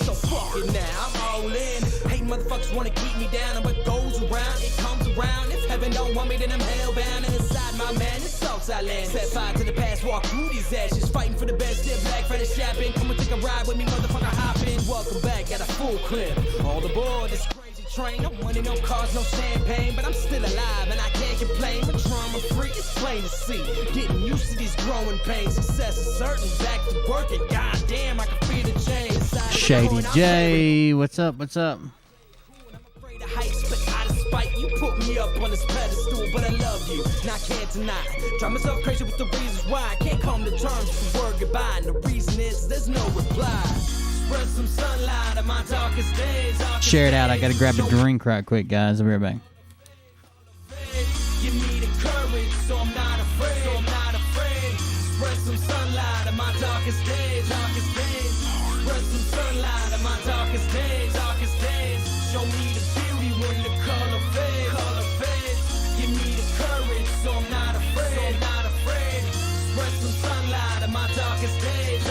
So fuck it now, I'm all in. Hate motherfuckers wanna keep me down, and what goes around, it comes around. If heaven don't want me, then I'm hellbound. And inside my man, it's Southside land. Set fire to the past, walk through these ashes. Fighting for the best, dip black for the shopping. Come and take a ride with me, motherfucker, hop in. Welcome back at a full clip. All aboard this crazy train. No money, no cars, no champagne. But I'm still alive and I can't complain. But drama free, it's plain to see. Getting used to these growing pains. Success is certain, back to working. Goddamn, I can feel the change. Shady J, what's up? What's up? I'm afraid of heights, but out of spite, you put me up on this pedestal, but I love you, and I can't deny. Drive myself crazy with the reasons why I can't come to terms with the word goodbye, and the reason is there's no reply. Spread some sunlight on my darkest days. Share it out. I gotta grab a drink right quick, guys. I'll be right back. Give me the courage, so I'm not afraid. Spread some sunlight on my darkest days. Spread some sunlight on my darkest days. Show me the beauty when the color fades. Give me the courage, so I'm not afraid. Spread some sunlight on my darkest days. So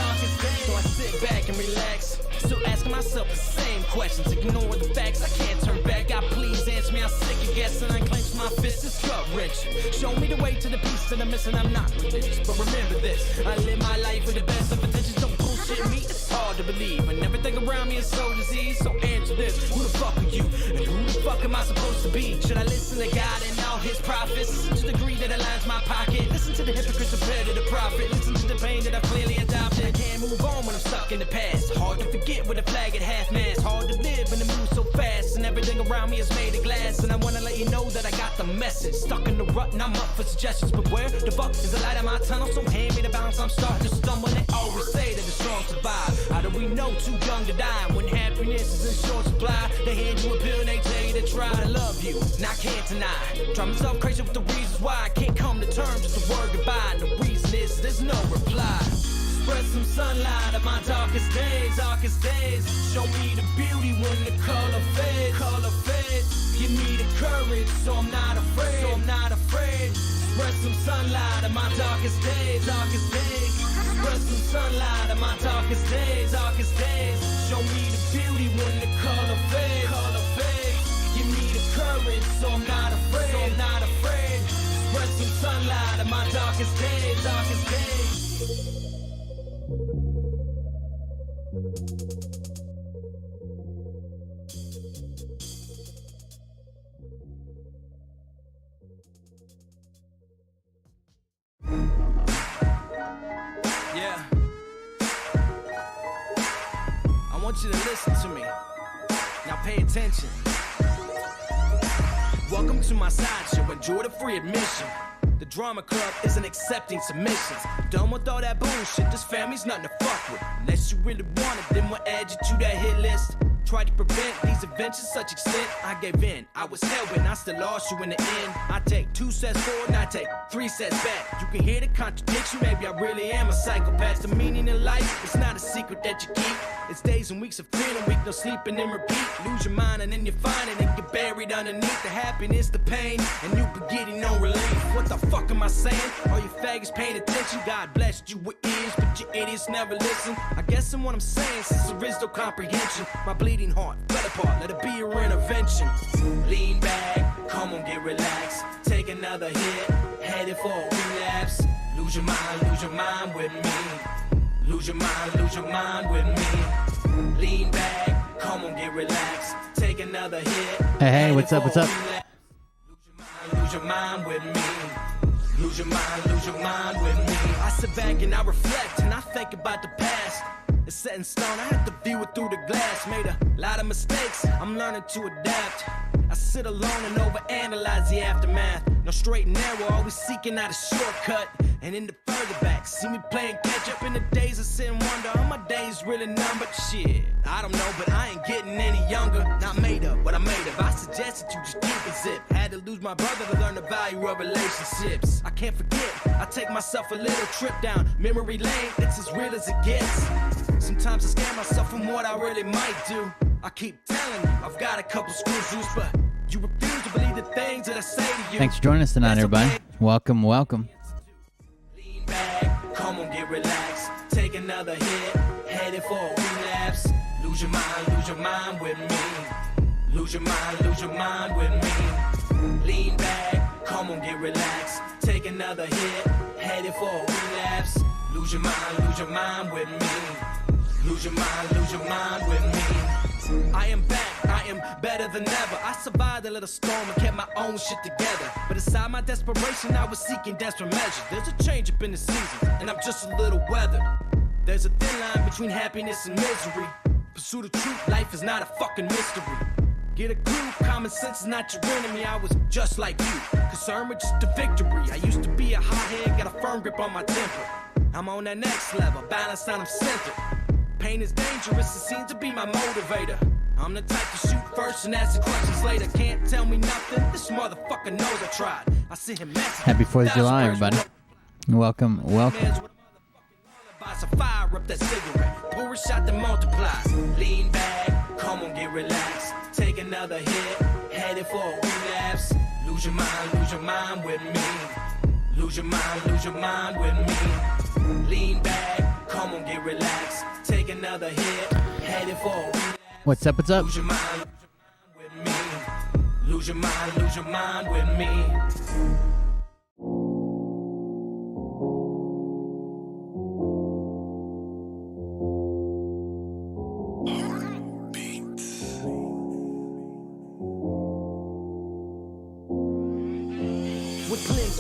I sit back and relax, still asking myself the same questions. Ignore the facts, I can't turn back. God, please answer me. I'm sick of guessing. I clench my fist, it's gut wrench. Show me the way to the peace that I'm missing. I'm not religious, but remember this: I live my life with the best of intentions. Don't bullshit me. It's hard to believe, and everything around me is so diseased. So answer this: who the fuck are you, and who the fuck am I supposed to be? Should I listen to God and all His prophets? Listen to the greed that aligns my pocket. Listen to the hypocrites compared to the prophet. Listen to the pain that I've clearly adopted. I can't move on when I'm stuck in the past. Hard to forget with a flag at half-mast. Hard to live when the move so fast, and everything around me is made of glass. And I wanna let you know that I got the message. Stuck in the rut and I'm up for suggestions, but where the fuck is the light in my tunnel? So hand me the balance, I'm starting to stumble. They always say that the strong survive. How do we know too young to die? When happiness is in short supply, they hand you a pill and they tell you to try. But I love you, and I can't deny. Drive myself crazy with the reasons why I can't come to terms with the word goodbye. And the reason is there's no reply. Spread some sunlight on my darkest days. Show me the beauty when the color fades. Give me the courage, so I'm not afraid. Spread some sunlight on my darkest days. Spread some sunlight on my darkest days. Show me the beauty when the color fades. Give me the courage, so I'm not afraid. Spread some sunlight on my darkest days. Yeah, I want you to listen to me. Now pay attention. Welcome to my sideshow. Enjoy the free admission. The drama club isn't accepting submissions. Done with all that bullshit. This family's nothing to fuck with. Unless you really want it, then we'll add you to that hit list. Tried to prevent these events to such extent. I gave in, I was hell-bent, I still lost you in the end. I take 2 steps forward and I take 3 steps back. You can hear the contradiction, maybe I really am a psychopath. The meaning in life, it's not a secret that you keep. It's days and weeks of feeling weak, no sleeping and repeat. Lose your mind and then you find it and get buried underneath the happiness, the pain, and you be getting no relief. What the fuck am I saying? All you faggots paying attention. God blessed you with ears, but you idiots never listen. I guess in what I'm saying, since there is no comprehension, my bleeding heart fell apart, let it be your intervention. Lean back, come on, get relaxed. Take another hit, headed for a relapse. Lose your mind with me. Lose your mind with me. Lean back, come on, get relaxed. Take another hit. Hey, what's up? Lose your mind with me. Lose your mind with me. I sit back and I reflect and I think about the past. It's set in stone, I have to view it through the glass. Made a lot of mistakes, I'm learning to adapt. I sit alone and overanalyze the aftermath. No straight and narrow, always seeking out a shortcut. And in the further back, see me playing catch up in the days of sit and wonder. Are my days really numbered? Shit, I don't know, but I ain't getting any younger. Not made up, but I made up. I suggested you just keep it zip. Had to lose my brother to learn the value of relationships. I can't forget, I take myself a little trip down memory lane. It's as real as it gets. Sometimes I scare myself from what I really might do. I keep telling you, I've got a couple screws loose, but you refuse to believe the things that I say to you. Thanks for joining us tonight, everybody. Welcome. Lean back, come on, get relaxed. Take another hit, headed for a relapse. Lose Lose your mind with me. Lose your mind with me. Lean back, come on, get relaxed. Take another hit, headed for a relapse. Lose your mind with me. Lose your mind with me. I am back, I am better than ever. I survived a little storm and kept my own shit together. But inside my desperation, I was seeking desperate measures. There's a change up in the season, and I'm just a little weathered. There's a thin line between happiness and misery. Pursue the truth, life is not a fucking mystery. Get a clue, common sense is not your enemy. I was just like you, concerned with just the victory. I used to be a hothead, got a firm grip on my temper. I'm on that next level, balanced and I'm centered. Pain is dangerous, it seems to be my motivator. I'm the type to shoot first and ask the questions later. Can't tell me nothing, this motherfucker knows I tried. I see him messing. Happy 4th of July, everybody. Welcome. So fire up that cigarette, pour a shot that multiplies. Lean back, come on, get relaxed. Take another hit, headed for a relapse. Lose your mind with me. Lose your mind with me. Lean back, come on, get relaxed. Take another hit, headed for a relapse. What's up? Lose your mind with me. Lose your mind with me.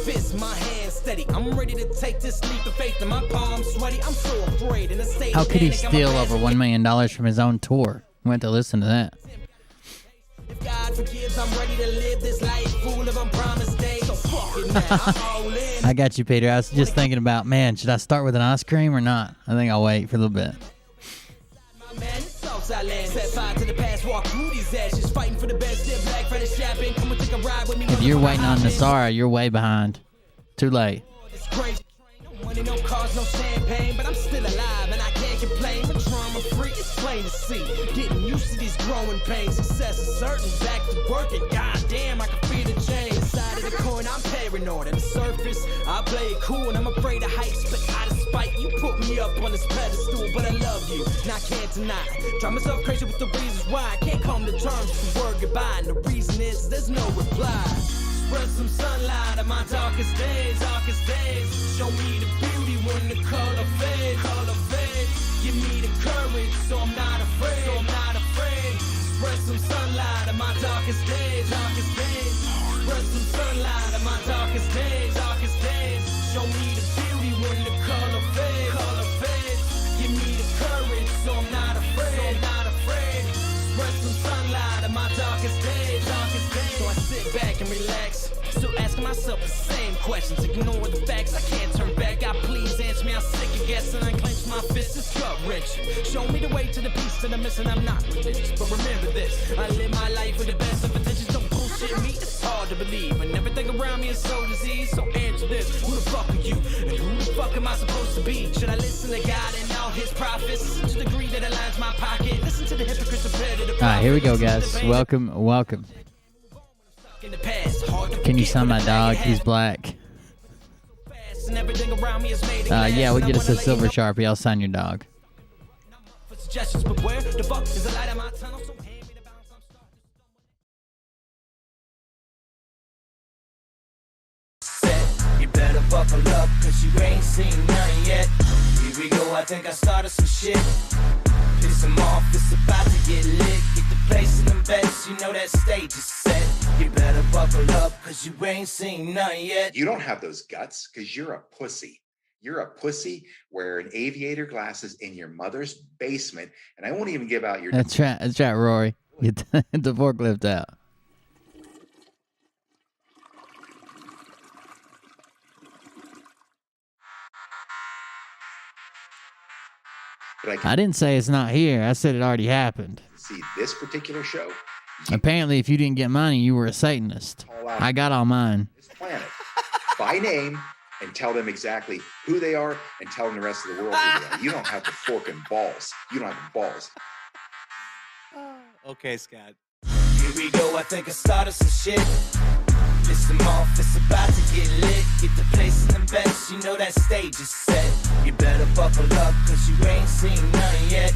Fist, my hands steady. I'm ready to take this leap of faith in my palms sweaty. I'm so afraid in a state. How could he steal over $1 million from his own tour? Went to listen to that. If God forgives, I'm ready to live this life full of unpromised days. So fuck it now. I'm all in. I got you, Peter. I was just thinking about, man, should I start with an ice cream or not? I think I'll wait for a little bit. My man, it's outside land. Set fire to the past, walk through these ashes, fighting for the best. Dip black, Fred is chapping. Come and take a ride with me. If you're waiting on Nasara, you're way behind. Too late. It's crazy. No money, no cars, no champagne, but I'm still alive and I can't complain. But trauma free, it's plain to see. Getting used to these growing pains. Success is certain. Back to working. Goddamn, I can feel the change. Side of the coin, I'm paranoid. At the surface, I play it cool and I'm afraid of heights. But out of spite, you put me up on this pedestal. But I love you, and I can't deny. Drive myself crazy with the reasons why I can't come to terms with the word goodbye. And the reason is there's no reply. Spread some sunlight on my darkest days, Show me the beauty when the color fades, Give me the courage, so I'm not afraid, Spread some sunlight on my darkest days, Spread some sunlight on my darkest days, Show me the beauty when the color fades, Give me the courage, so I'm not afraid, Spread some sunlight on my darkest days, So I sit back and relax, still asking myself the same questions, ignore the facts, I can't turn back. God, please answer me, I'm sick of guessing. I clench my fist, it's gut-wrenching. Show me the way to the peace that I'm missing, I'm not religious, but remember this, I live my life with the best of intentions. Don't bullshit me, it's hard to believe, and everything around me is so diseased. So answer this, who the fuck are you, and who the fuck am I supposed to be? Should I listen to God and all his prophets? Listen to the greed that aligns my pocket, listen to the hypocrites compared to the prophet. Alright, here we go, guys. Welcome. Can you sign my dog? He's black. Yeah, we get us a silver Sharpie. I'll sign your dog. You better buckle up, cause you ain't seen none yet. Here we go, I think I started some shit. Piss them off, it's about to get lit. Get the place in them bets, you know that stage is set. You better buckle up, cause you ain't seen none yet. You don't have those guts, cause you're a pussy. You're a pussy wearing aviator glasses in your mother's basement, and I won't even give out your... That's right, Rory. Get the forklift out. But I didn't say it's not here. I said it already happened. See this particular show? Apparently, if you didn't get money, you were a Satanist. I got all mine. This planet by name and tell them exactly who they are and tell them the rest of the world who they are. You don't have the forking balls. You don't have the balls. Okay, Scott. Here we go, I think I started some shit. Piss them off, it's about to get lit. Get the place in them bets, you know that stage is set. You better buckle up, cause you ain't seen none yet.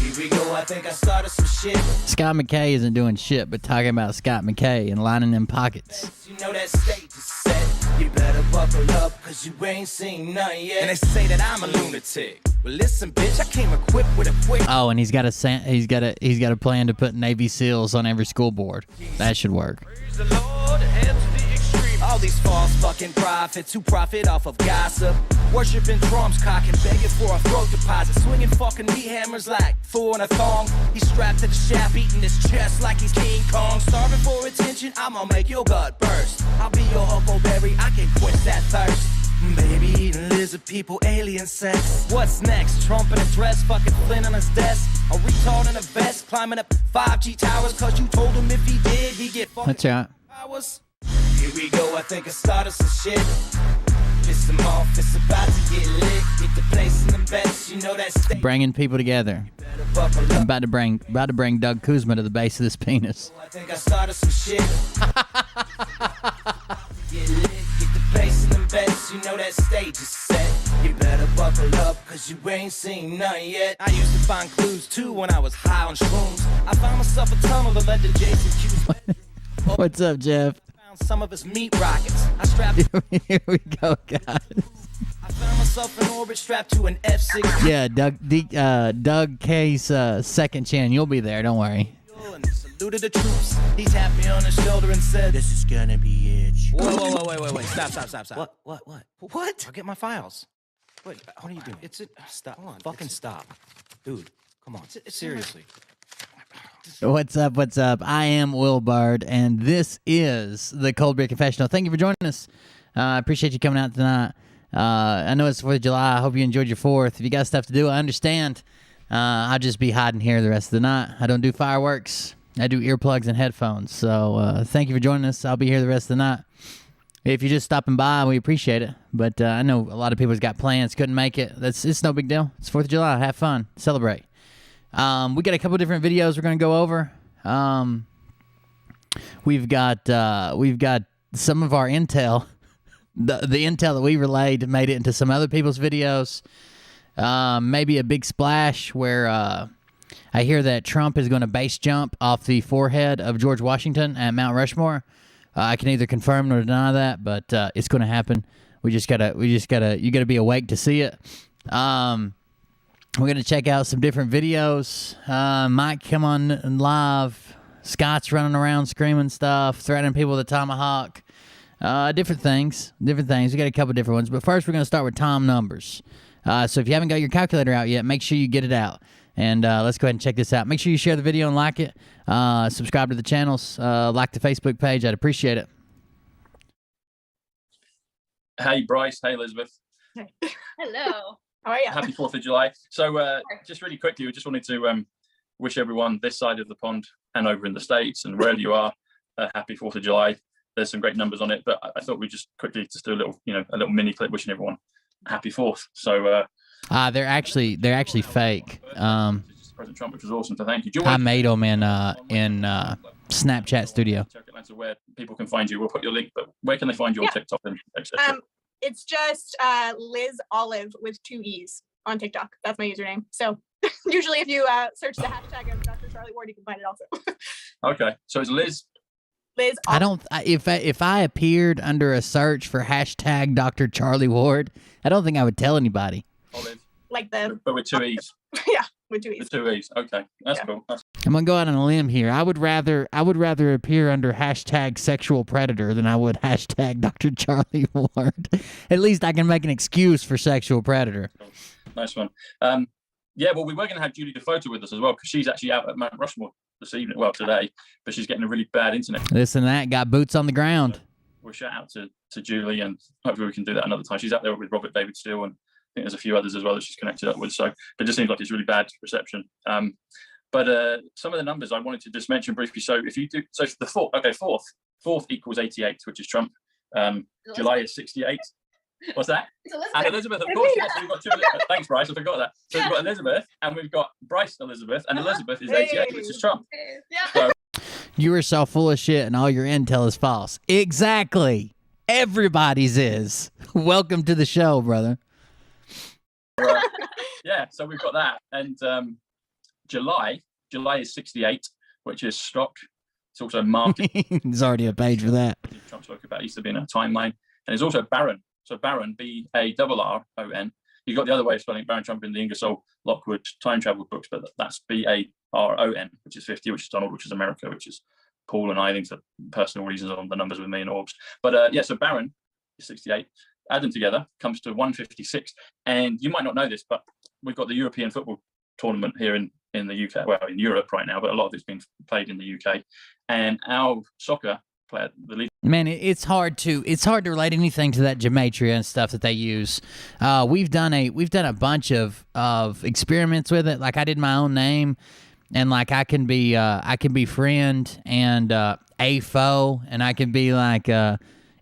Here Here we go, I think I started some shit. Scott McKay isn't doing shit but talking about Scott McKay and lining them pockets. You know that stage is set. You better buckle up, cause you ain't seen none yet. And they say that I'm a lunatic. Well, listen, bitch, I came equipped with a quick. Oh, and he's got a plan to put Navy SEALs on every school board. That should work. Praise the Lord, head to the extreme. All these false fucking prophets who profit off of gossip. Worshipping drums, cocking, begging for a throat deposit. Swinging fucking meat hammers like fool in a thong. He's strapped to the shaft, eating his chest like in King Kong. Starving for attention, I'ma make your gut burst. I'll be your huckleberry, I can quench that thirst. Baby eating lizard people, alien sex. What's next? Trump in a dress, fucking Flynn on his desk. A retard in a vest, climbing up 5G towers. Cause you told him if he did, he'd get fucking That's right. powers. Here we go, I think I started some shit. Piss them off, it's about to get lit. Get the place in the bets, you know that state. Bringing people together. I'm about to bring Doug Kuzma to the base of this penis. I think I started some shit. Get lit, get the place in the bets, you know that stage is set. You better buckle up, cause you ain't seen none yet. I used to find clues too when I was high on shrooms. I found myself a tunnel that led to Jason Q's. What's up, Jeff? Found some of his meat rockets. I strapped. Here we go, guys. I found myself in orbit strapped to an F-16. Yeah, Doug K's second chin. You'll be there. Don't worry. And saluted the troops. He tapped me on the shoulder and said, "This is gonna be it." Whoa, wait. Stop. What? I'll get my files. Wait, what are you doing? Stop. Hold on. Fucking stop. Dude, come on. Seriously. What's up? I am Will Bard, and this is the Cold Beer Confessional. Thank you for joining us. I appreciate you coming out tonight. I know it's 4th of July. I hope you enjoyed your 4th. If you got stuff to do, I understand. I'll just be hiding here the rest of the night. I don't do fireworks. I do earplugs and headphones. So thank you for joining us. I'll be here the rest of the night. If you're just stopping by, we appreciate it. But I know a lot of people's got plans, couldn't make it. It's no big deal. It's 4th of July. Have fun. Celebrate. We got a couple different videos we're going to go over. We've got some of our intel. The intel that we relayed made it into some other people's videos. Maybe a big splash where I hear that Trump is going to base jump off the forehead of George Washington at Mount Rushmore. I can neither confirm nor deny that, but it's going to happen. You gotta be awake to see it. We're going to check out some different videos. Mike come on live. Scott's running around screaming stuff, threatening people with a tomahawk. Different things. We got a couple different ones. But first, we're going to start with Tom numbers. So if you haven't got your calculator out yet, make sure you get it out. And let's go ahead and check this out. Make sure you share the video and like it. Subscribe to the channels. Like the Facebook page. I'd appreciate it. Hey, Bryce. Hey, Elizabeth. Hello. How are you? Happy 4th of July. So just really quickly, we just wanted to wish everyone this side of the pond and over in the States and wherever you are, happy 4th of July. There's some great numbers on it, but I thought we'd just quickly do a little mini clip wishing everyone happy 4th. So they're actually fake. President Trump, which was awesome. So thank you. I made them in Snapchat Studio. Atlanta, where people can find you. We'll put your link, but where can they find you on TikTok and etc.? It's just Liz Olive with 2 E's on TikTok. That's my username. So usually if you search the hashtag of Dr. Charlie Ward, you can find it also. Okay, so it's Liz. Liz Olive. I don't. If I appeared under a search for hashtag Dr. Charlie Ward, I don't think I would tell anybody. Olive. Like the. But with 2 E's. Yeah, with 2 E's. With 2 E's. Okay, that's cool. I'm gonna go out on a limb here. I would rather appear under hashtag sexual predator than I would hashtag Dr. Charlie Ward. At least I can make an excuse for sexual predator. Nice one. Yeah, well, we were going to have Julie DeFoto with us as well because she's actually out at Mount Rushmore this evening. Well, today, but she's getting a really bad internet. This and that got boots on the ground. We'll shout out to Julie, and hopefully we can do that another time. She's out there with Robert David Steele, and I think there's a few others as well that she's connected up with. So it just seems like it's really bad reception. But some of the numbers I wanted to just mention briefly. So if you do, so for the fourth equals 88, which is Trump. July is 68. What's that? It's Elizabeth. And Elizabeth, of course. Yes, we've got two. Thanks, Bryce. I forgot that. So we've got Elizabeth, and we've got Bryce Elizabeth, and Elizabeth is 88, which is Trump. Yeah. So, You are so full of shit, and all your intel is false. Exactly. Everybody's is. Welcome to the show, brother. yeah, so we've got that, and July is 68, which is stock. It's also market. There's already a page for that. Trump spoke about used to be in a timeline, and it's also Barron. So Barron, B-A-R-R-O-N. You got the other way of spelling Barron Trump in the Ingersoll Lockwood time travel books, but that's B-A-R-O-N, which is 50, which is Donald, which is America, which is Paul and I, think for personal reasons on the numbers with me and Orbs. But so Barron is 68. Add them together, comes to 156. And you might not know this, but we've got the European football tournament here in the UK, well, in Europe right now, but a lot of it's been played in the UK. And our soccer player, the lead. Man, it's hard to relate anything to that gematria and stuff that they use. We've done a bunch of experiments with it. Like I did my own name, and like I can be friend and a foe, and I can be like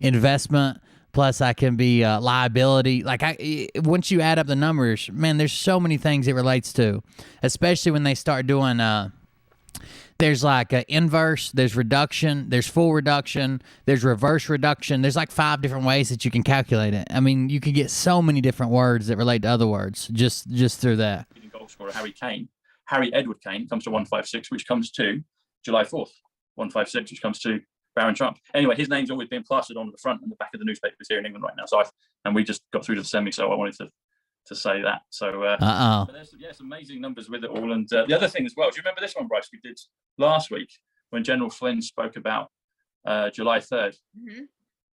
investment. Plus, I can be liability. Like once you add up the numbers, man, there's so many things it relates to, especially when they start doing. There's like inverse, there's reduction, there's full reduction, there's reverse reduction. There's like 5 different ways that you can calculate it. I mean, you can get so many different words that relate to other words just through that. Goal scorer Harry Edward Kane comes to 156, which comes to July 4th. 156, which comes to Barron Trump. Anyway, his name's always been plastered on the front and the back of the newspapers here in England right now. So and we just got through to the semi, so I wanted to say that. So but there's amazing numbers with it all. And the other thing as well, do you remember this one, Bryce, we did last week when General Flynn spoke about July 3rd? Mm-hmm.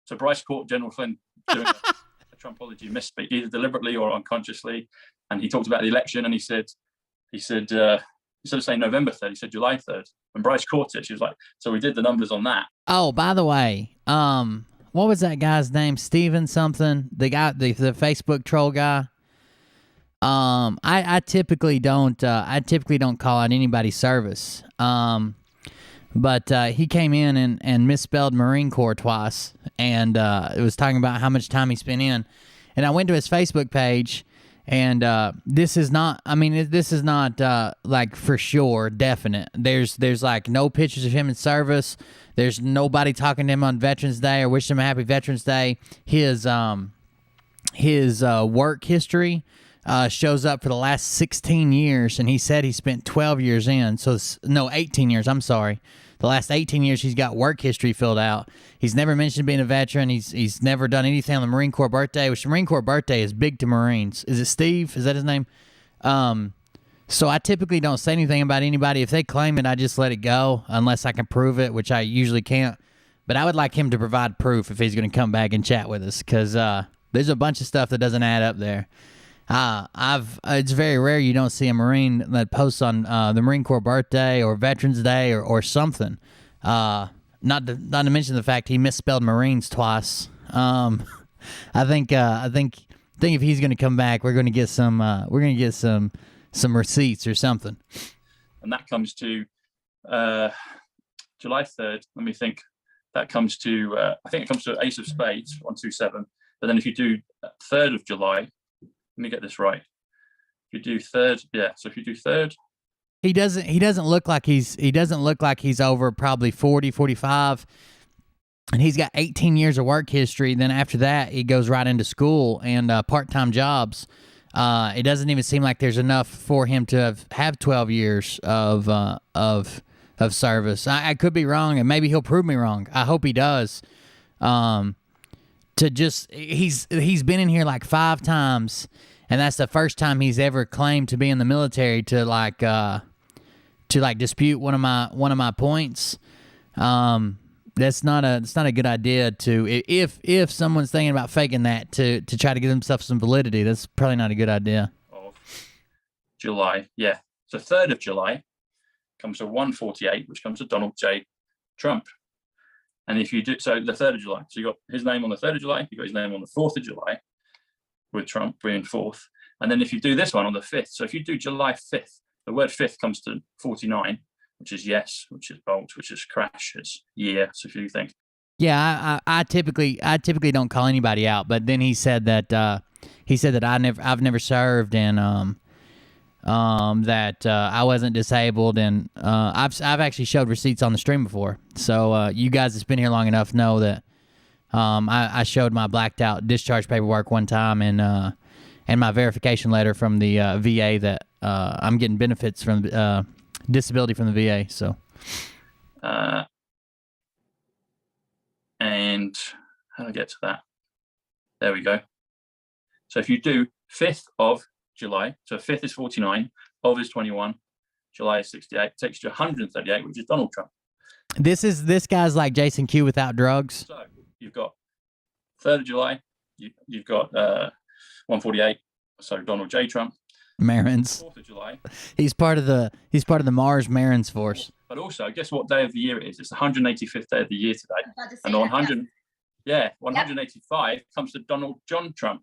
So Bryce caught General Flynn doing a Trumpology misspeak, either deliberately or unconsciously, and he talked about the election, and he said instead of saying November 3rd, he said July 3rd. When Bryce caught it, she was like, so we did the numbers on that. Oh, by the way, what was that guy's name? Steven something? The guy, the Facebook troll guy. I typically don't call out anybody's service. But he came in and misspelled Marine Corps twice, and it was talking about how much time he spent in. And I went to his Facebook page, and this is not like for sure definite. There's like no pictures of him in service. There's nobody talking to him on Veterans Day or wishing him a happy Veterans Day. His work history shows up for the last 16 years, and he said he spent 12 years in. So, 18 years, I'm sorry. The last 18 years, he's got work history filled out. He's never mentioned being a veteran. He's never done anything on the Marine Corps birthday, which the Marine Corps birthday is big to Marines. Is it Steve? Is that his name? So I typically don't say anything about anybody. If they claim it, I just let it go unless I can prove it, which I usually can't. But I would like him to provide proof if he's going to come back and chat with us, because there's a bunch of stuff that doesn't add up there. It's very rare you don't see a Marine that posts on the Marine Corps birthday or Veterans Day or something. Not to mention the fact he misspelled Marines twice. I think if he's going to come back, we're going to get some receipts or something. And that comes to July 3rd. Let me think. That comes to I think it comes to Ace of Spades 127. But then if you do 3rd of July. Let me get this right. If you do 3rd, yeah. So if you do 3rd, he doesn't look like he's over probably 40, 45, and he's got 18 years of work history. Then after that, he goes right into school and part-time jobs. It doesn't even seem like there's enough for him to have 12 years of service. I could be wrong, and maybe he'll prove me wrong. I hope he does. He's been in here like 5 times, and that's the first time he's ever claimed to be in the military to dispute one of my points. That's not a good idea to if someone's thinking about faking that to try to give themselves some validity. That's probably not a good idea. Of July, yeah. So 3rd of July comes to 148, which comes to Donald J. Trump. And if you do, so the 3rd of July, so you got his name on the 3rd of July, you got his name on the 4th of July, with Trump being 4th. And then if you do this one on the 5th, so if you do July 5th, the word 5th comes to 49, which is yes, which is bolt, which is crash, it's year. So if you think. Yeah, I typically don't call anybody out, but then he said that I've never served, and that I wasn't disabled, and I've actually showed receipts on the stream before. So you guys that's been here long enough know that I showed my blacked out discharge paperwork one time, and my verification letter from the VA that I'm getting benefits from disability from the VA. So, and how do I get to that? There we go. So if you do 5th of July, so 5th is 49, of is 21, July is 68, takes you to 138, which is Donald Trump. This guy's like Jason Q without drugs. So you've got 3rd of July, you've got 148, so Donald J. Trump. Marins. 4th of July. He's part of the Mars Marins force. But also, guess what day of the year it is? It's the 185th day of the year today. About to say And that, 100, 185 comes to Donald John Trump.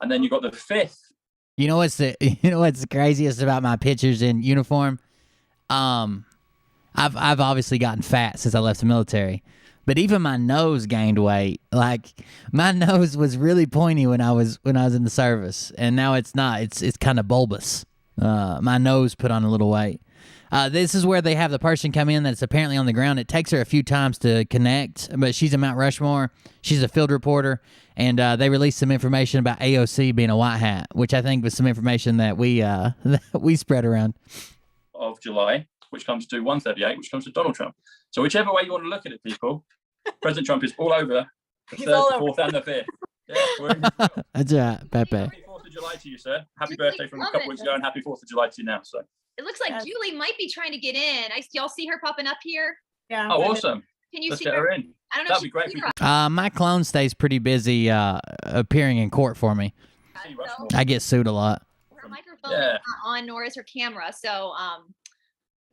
And then you got the 5th. You know what's the craziest about my pictures in uniform? I've obviously gotten fat since I left the military, but even my nose gained weight. Like my nose was really pointy when I was in the service, and now it's not. It's kind of bulbous. My nose put on a little weight. This is where they have the person come in that's apparently on the ground. It takes her a few times to connect, but she's a Mount Rushmore. She's a field reporter, and they released some information about AOC being a white hat, which I think was some information that we spread around. Of July, which comes to 138, which comes to Donald Trump. So whichever way you want to look at it, people, President Trump is all over the He's 3rd, all the over. 4th, and the 5th. Yeah, we're in this deal. That's right, Pepe. Happy 4th of July to you, sir. Happy Julie birthday from a couple weeks ago, and happy 4th of July to you now. So, It looks like Yes. Julie might be trying to get in. Y'all see her popping up here? Yeah. oh, awesome. Can you Let's see get her? her in. I don't know. That'd if be great. she if we can see My clone stays pretty busy appearing in court for me. could see her. Rushmore. I get sued a lot. Her microphone Yeah. is not on, nor is her camera. So,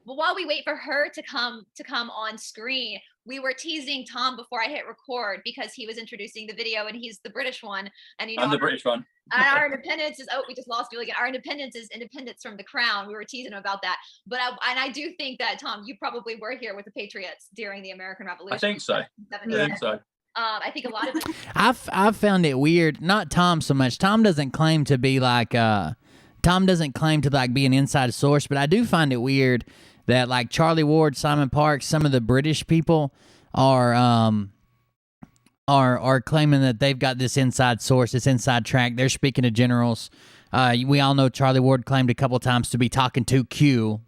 well, while we wait for her to come on screen, we were teasing Tom before I hit record because he was introducing the video, and he's the British one. And you know, I'm the British one. our independence is we just lost Julie again. Our independence is independence from the crown. We were teasing him about that, but I do think that Tom, you probably were here with the Patriots during the American Revolution. I think so. I 70s. think so. I think a lot of it. I've found it weird. Not Tom so much. Tom doesn't claim to be like Tom doesn't claim to like be an inside source, but I do find it weird that like Charlie Ward, Simon Parks, some of the British people are claiming that they've got this inside source, this inside track. They're speaking to generals. We all know Charlie Ward claimed a couple times to be talking to Q,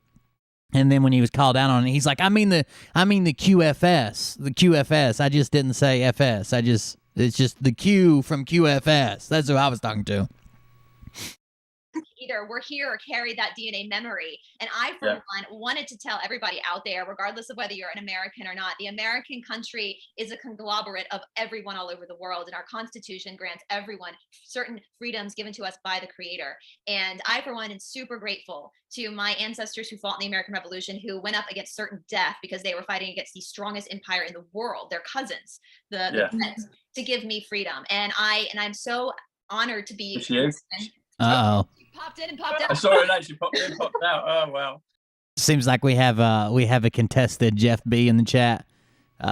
and then when he was called out on it, he's like, I mean the QFS, the QFS. I just didn't say FS. It's just the Q from QFS. That's who I was talking to. Either we're here or carry that DNA memory. And I, for one, wanted to tell everybody out there, regardless of whether you're an American or not, the American country is a conglomerate of everyone all over the world. And our Constitution grants everyone certain freedoms given to us by the Creator. And I, for one, am super grateful to my ancestors who fought in the American Revolution, who went up against certain death because they were fighting against the strongest empire in the world, their cousins, the Brits, to give me freedom. And I'm so honored to be. Uh-oh. Popped in and popped out. I saw her and she popped in, popped out. Oh, wow. Seems like we have a contested Jeff B in the chat.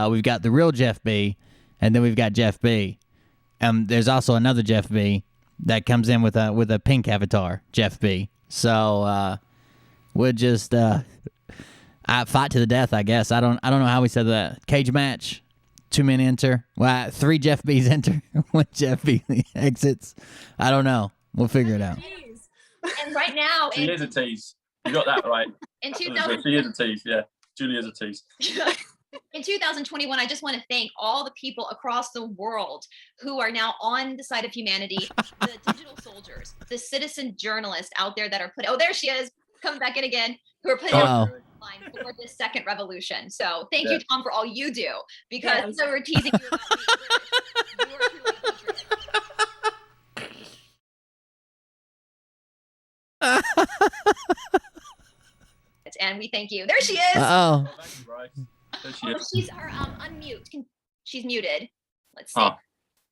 We've got the real Jeff B, and then we've got Jeff B. There's also another Jeff B that comes in with a pink avatar, Jeff B. So we'll just I fight to the death, I guess. I don't know how we said that. Cage match. 2 men enter. Well, 3 Jeff B's enter. 1 Jeff B exits. I don't know. We'll figure it out. And right now, She is a tease. You got that right. in She 2000, is a tease, yeah. Julie is a tease. in 2021, I just want to thank all the people across the world who are now on the side of humanity, the digital soldiers, the citizen journalists out there that are putting, oh, there she is, coming back in again, who are putting out line for this second revolution. So thank you, Tom, for all you do, because so we're teasing you about being British. You are truly a patriot. And we thank you. There she is. Uh-oh. Thank you, Bryce. There she Oh, is. she's her unmute. She's muted. Let's see. Oh.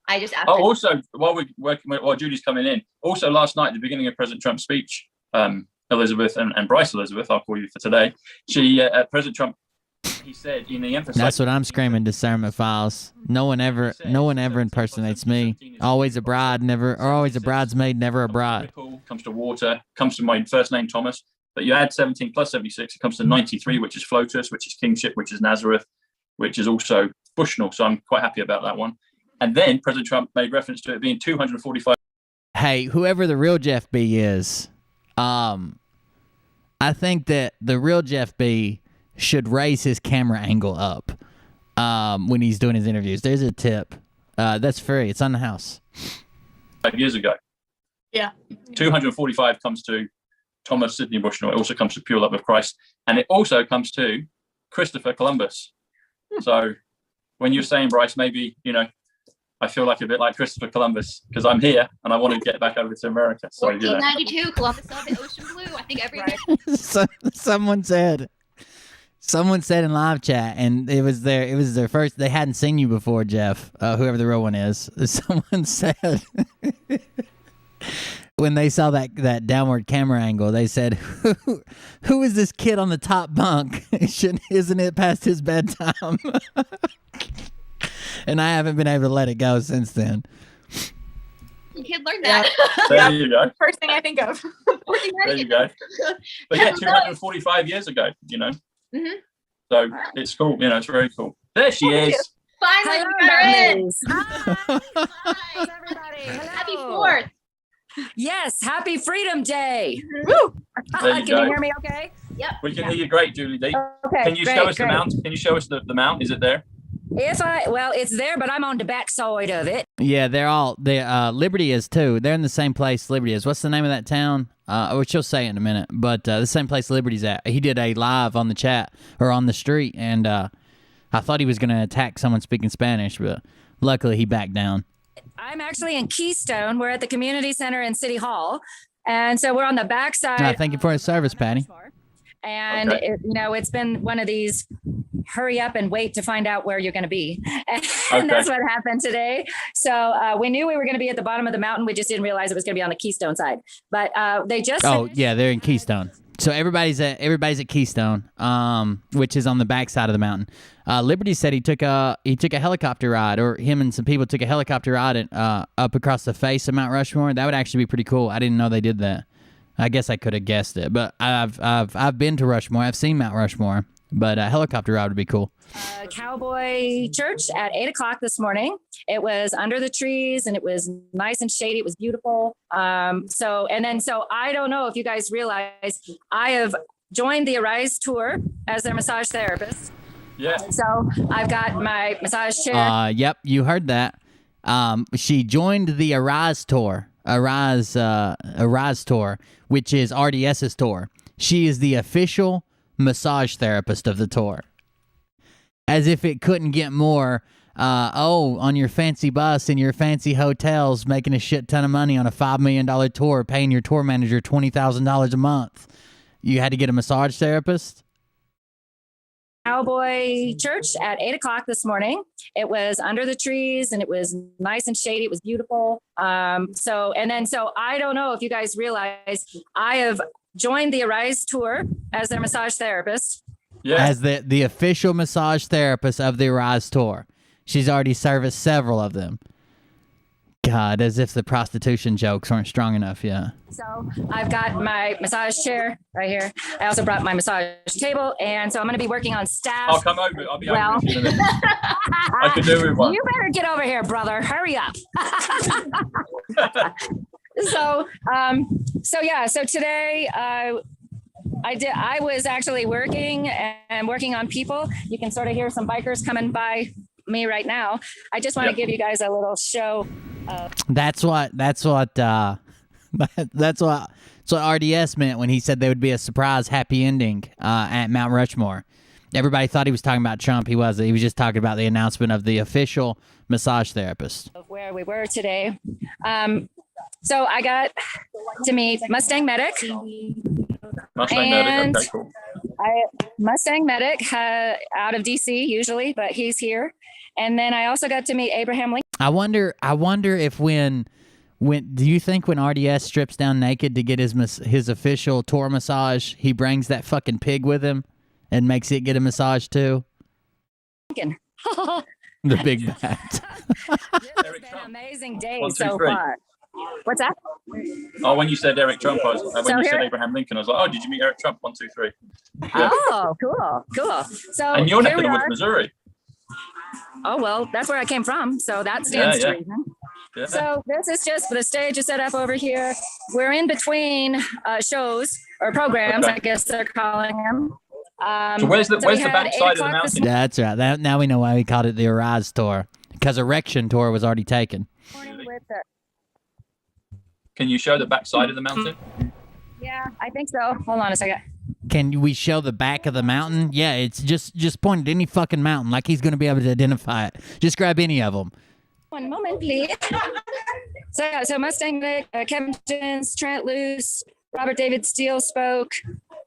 I just asked. Oh, her. also, while Julie's coming in, also last night at the beginning of President Trump's speech, Elizabeth and Bryce Elizabeth, I'll call you for today. President Trump, he said he emphasized. That's what I'm screaming, discernment files. No one ever impersonates me. Always a bride, always a bridesmaid, never a bride. Comes to water, comes to my first name, Thomas. But you add 17 plus 76, it comes to 93, which is Flotus, which is kingship, which is Nazareth, which is also Bushnell. So I'm quite happy about that one. And then President Trump made reference to it being 245. Hey, whoever the real Jeff B is, I think that the real Jeff B should raise his camera angle up when he's doing his interviews. There's a tip. That's free. It's on the house. 5 years ago. Yeah. 245 comes to Thomas Sidney Bushnell. It also comes to Pure Love of Christ. And it also comes to Christopher Columbus. So when you're saying, Bryce, maybe, I feel like a bit like Christopher Columbus because I'm here and I want to get back over to America. So, 1492, Columbus saw the ocean blue. I think every Someone said in live chat, and it was their first. They hadn't seen you before, Jeff. Whoever the real one is. Someone said when they saw that downward camera angle, they said, "Who is this kid on the top bunk? Isn't it past his bedtime?" And I haven't been able to let it go since then. You kid learn that. There you go. First thing I think of. There you go. But yeah, 245 years ago, Mm-hmm. So it's cool. It's very cool. There she is. Finally, Hi, everybody. Happy Hello. 4th. Yes, happy Freedom Day. Woo! There you Can go. you hear me okay? We can hear you great, Julie D. Okay. Can you show us the mount? Can you show us the mount? Is it there? It's there, but I'm on the back side of it. Yeah, Liberty is too. They're in the same place Liberty is. What's the name of that town? Which you'll say in a minute. But the same place Liberty's at. He did a live on the chat or on the street, and I thought he was going to attack someone speaking Spanish, but luckily he backed down. I'm actually in Keystone. We're at the community center in City Hall, and so we're on the back side. Thank you for his service, Patty. And Okay. it's been one of these hurry up and wait to find out where you're going to be. And that's what happened today. So we knew we were going to be at the bottom of the mountain. We just didn't realize it was going to be on the Keystone side. But they just finished. Yeah, they're in Keystone. So everybody's at Keystone, which is on the back side of the mountain. Liberty said he took a helicopter ride, or him and some people took a helicopter ride up across the face of Mount Rushmore. That would actually be pretty cool. I didn't know they did that. I guess I could have guessed it, but I've been to Rushmore. I've seen Mount Rushmore, but a helicopter ride would be cool. Cowboy church at 8:00 this morning. It was under the trees and it was nice and shady. It was beautiful. So I don't know if you guys realize I have joined the Arise tour as their massage therapist. Yeah. So I've got my massage chair. Yep, you heard that. She joined the Arise tour. Arise tour, which is RDS's tour. She is the official massage therapist of the tour. As if it couldn't get more, on your fancy bus in your fancy hotels, making a shit ton of money on a $5 million tour, paying your tour manager $20,000 a month. You had to get a massage therapist? Cowboy church at 8:00 this morning. It was under the trees and it was nice and shady. It was beautiful. So I don't know if you guys realize I have joined the Arise tour as their massage therapist. Yeah. As the official massage therapist of the Arise tour. She's already serviced several of them. God, as if the prostitution jokes aren't strong enough yet. So I've got my massage chair right here. I also brought my massage table, and so I'm going to be working on staff. I'll come over. I'll be over with you in a minute. I could do with one. You better get over here, brother. Hurry up. So today I was actually working on people. You can sort of hear some bikers coming by me right now. I just want to give you guys a little show. That's what RDS meant when he said there would be a surprise happy ending at Mount Rushmore. Everybody thought he was talking about Trump. He wasn't. He was just talking about the announcement of the official massage therapist. Of where we were today. So I got to meet Mustang Medic. Mustang Medic. Okay, cool. Mustang Medic out of DC usually, but he's here. And then I also got to meet Abraham Lincoln. I wonder if when do you think when RDS strips down naked to get his official tour massage, he brings that fucking pig with him and makes it get a massage too? Lincoln. The big bat. This has been an amazing day 1, 2, so 3. far. What's that? Oh, when you said Eric Trump, when you said here- Abraham Lincoln, I was like, oh, did you meet Eric Trump? 1, 2, 3. Yeah. Oh, cool. So And you're here neck of we the woods, are. Missouri. Oh, well, that's where I came from. So that stands to Yeah. reason. Yeah. So this is just the stage is set up over here. We're in between shows or programs, Okay. I guess they're calling them. So where's the we had backside of the 8 o'clock this mountain? That's right. Now we know why we called it the Arise Tour, because Erection Tour was already taken. morning with the, Can you show the backside of the mountain? yeah, I think so. Hold on a second. Can we show the back of the mountain? Yeah, it's just point at any fucking mountain, like he's going to be able to identify it. Just grab any of them. One moment, please. So Mustang Nick, Kevin Jones, Trent Luce, Robert David Steele spoke.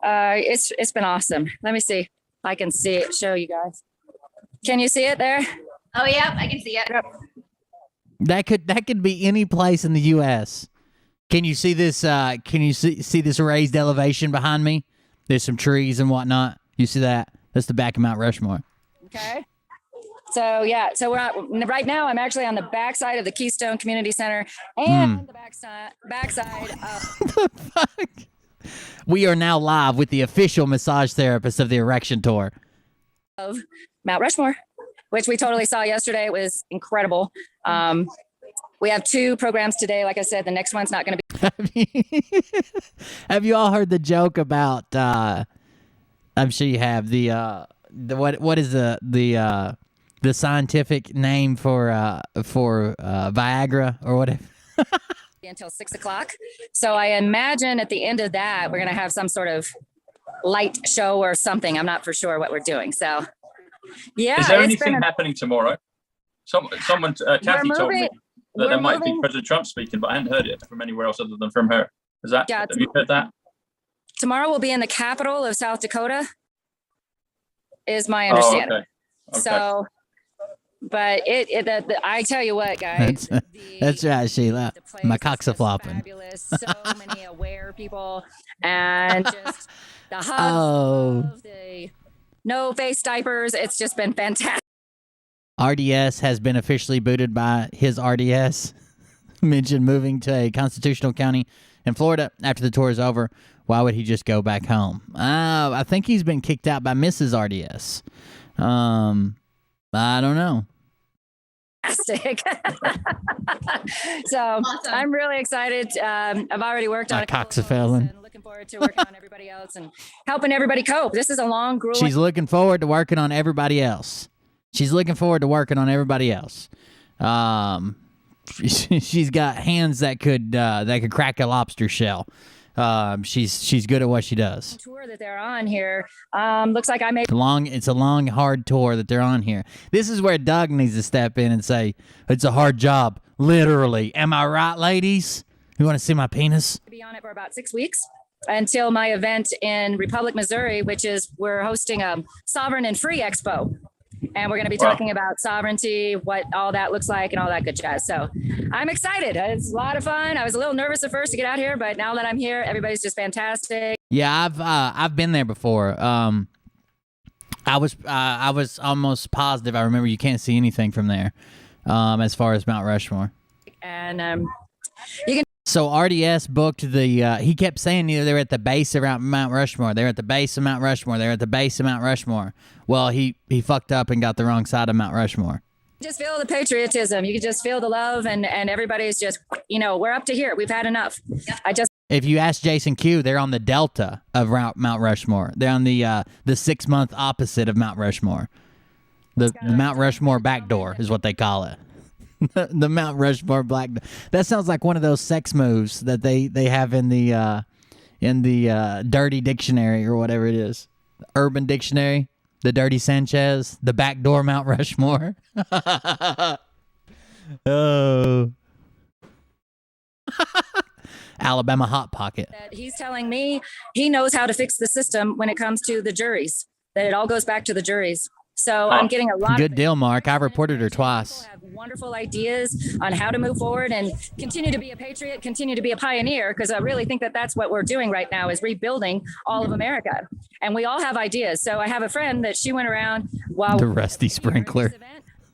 It's been awesome. Let me see if I can see it. Show you guys. Can you see it there? Oh, yeah, I can see it. That could be any place in the U.S. Can you see this? Can you see this raised elevation behind me? There's some trees and whatnot. You see that? That's the back of Mount Rushmore. Okay. So yeah, so right now I'm actually on the backside of the Keystone Community Center and the backside of Fuck. We are now live with the official massage therapist of the Erection Tour. Mount Rushmore, which we totally saw yesterday. It was incredible. We have 2 programs today. Like I said, the next one's not going to be. Have you all heard the joke about? I'm sure you have the what is the scientific name for Viagra or whatever? Until 6 o'clock. So I imagine at the end of that, we're going to have some sort of light show or something. I'm not for sure what we're doing. So yeah. Is there it's anything been happening tomorrow? Someone, Kathy told me that there might be President Trump speaking, but I hadn't heard it from anywhere else other than from her. Is that? Yeah, Have you heard that? Tomorrow we'll be in the capital of South Dakota, is my understanding. Okay. So, but I tell you what, guys. That's right, Sheila. the place My is cocks are just flopping. Fabulous. So many aware people, and just the hugs, Oh. love, the no face diapers. It's just been fantastic. RDS has been officially booted by his RDS. Mentioned moving to a constitutional county in Florida after the tour is over. Why would he just go back home? I think he's been kicked out by Mrs. RDS. I don't know. Fantastic. So Awesome. I'm really excited. I've already worked on My a couple cock's a of those felon. and looking forward to working on everybody else and helping everybody cope. This is a long, grueling. She's looking forward to working on everybody else. She's looking forward to working on everybody else. She's got hands that could crack a lobster shell. She's good at what she does. tour that they're on here. Looks like I made It's a long, hard tour that they're on here. This is where Doug needs to step in and say, it's a hard job. Literally. Am I right, ladies? You want to see my penis? to be on it for about 6 weeks until my event in Republic, Missouri, which is we're hosting a Sovereign and Free Expo. And we're going to be Wow. talking about sovereignty, what all that looks like, and all that good jazz. So I'm excited. It's a lot of fun. I was a little nervous at first to get out here, but now that I'm here, everybody's just fantastic. Yeah, I've been there before. I was almost positive. I remember you can't see anything from there, as far as Mount Rushmore. And So RDS booked the. He kept saying they were at the base around Mount Rushmore. They're at the base of Mount Rushmore. They're at the base of Mount Rushmore. Well, he fucked up and got the wrong side of Mount Rushmore. just feel the patriotism. You can just feel the love, and everybody's just, we're up to here. We've had enough. If you ask Jason Q, they're on the delta of Mount Rushmore. They're on the 6 month opposite of Mount Rushmore. The Mount Rushmore back door is what they call it. The Mount Rushmore black. That sounds like one of those sex moves that they have in the Dirty Dictionary or whatever it is, Urban Dictionary. The Dirty Sanchez, the backdoor Mount Rushmore. Oh. Alabama Hot Pocket. that he's telling me he knows how to fix the system when it comes to the juries, that it all goes back to the juries. So I'm getting a lot Good of deal, Mark. I reported her twice. People have wonderful ideas on how to move forward and continue to be a patriot, continue to be a pioneer, because I really think that that's what we're doing right now is rebuilding all of America. And we all have ideas. So I have a friend that she went around while The Rusty Sprinkler.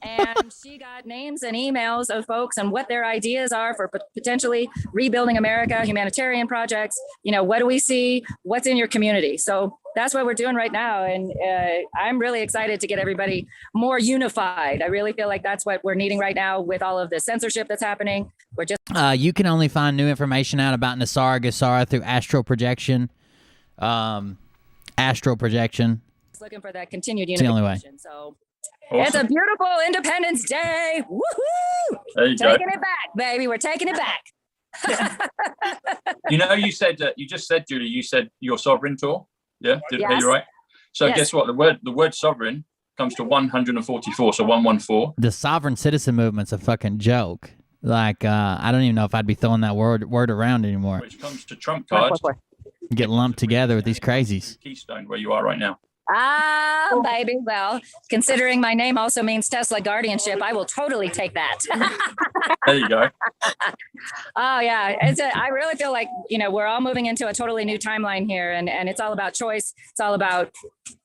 and she got names and emails of folks and what their ideas are for potentially rebuilding America, humanitarian projects. What do we see? What's in your community? So that's what we're doing right now. And I'm really excited to get everybody more unified. I really feel like that's what we're needing right now with all of the censorship that's happening. We're just You can only find new information out about Nasara Gassara through astral projection. Astral projection. looking for that continued the only way. unification. So Awesome. it's a beautiful Independence Day. Woohoo! There you go. Taking it back, baby. We're taking it back. You know, you just said, Julie, you said your sovereign tour. Yeah, did I hear Yes. you right? So Yes. guess what? The word sovereign comes to 144, so 114. The sovereign citizen movement's a fucking joke. Like, I don't even know if I'd be throwing that word around anymore. Which comes to trump cards. Get lumped together with these crazies. Keystone, where you are right now. Ah, baby. Well, considering my name also means Tesla guardianship, I will totally take that. There you go. Oh yeah, I really feel like, you know, we're all moving into a totally new timeline here, and it's all about choice. It's all about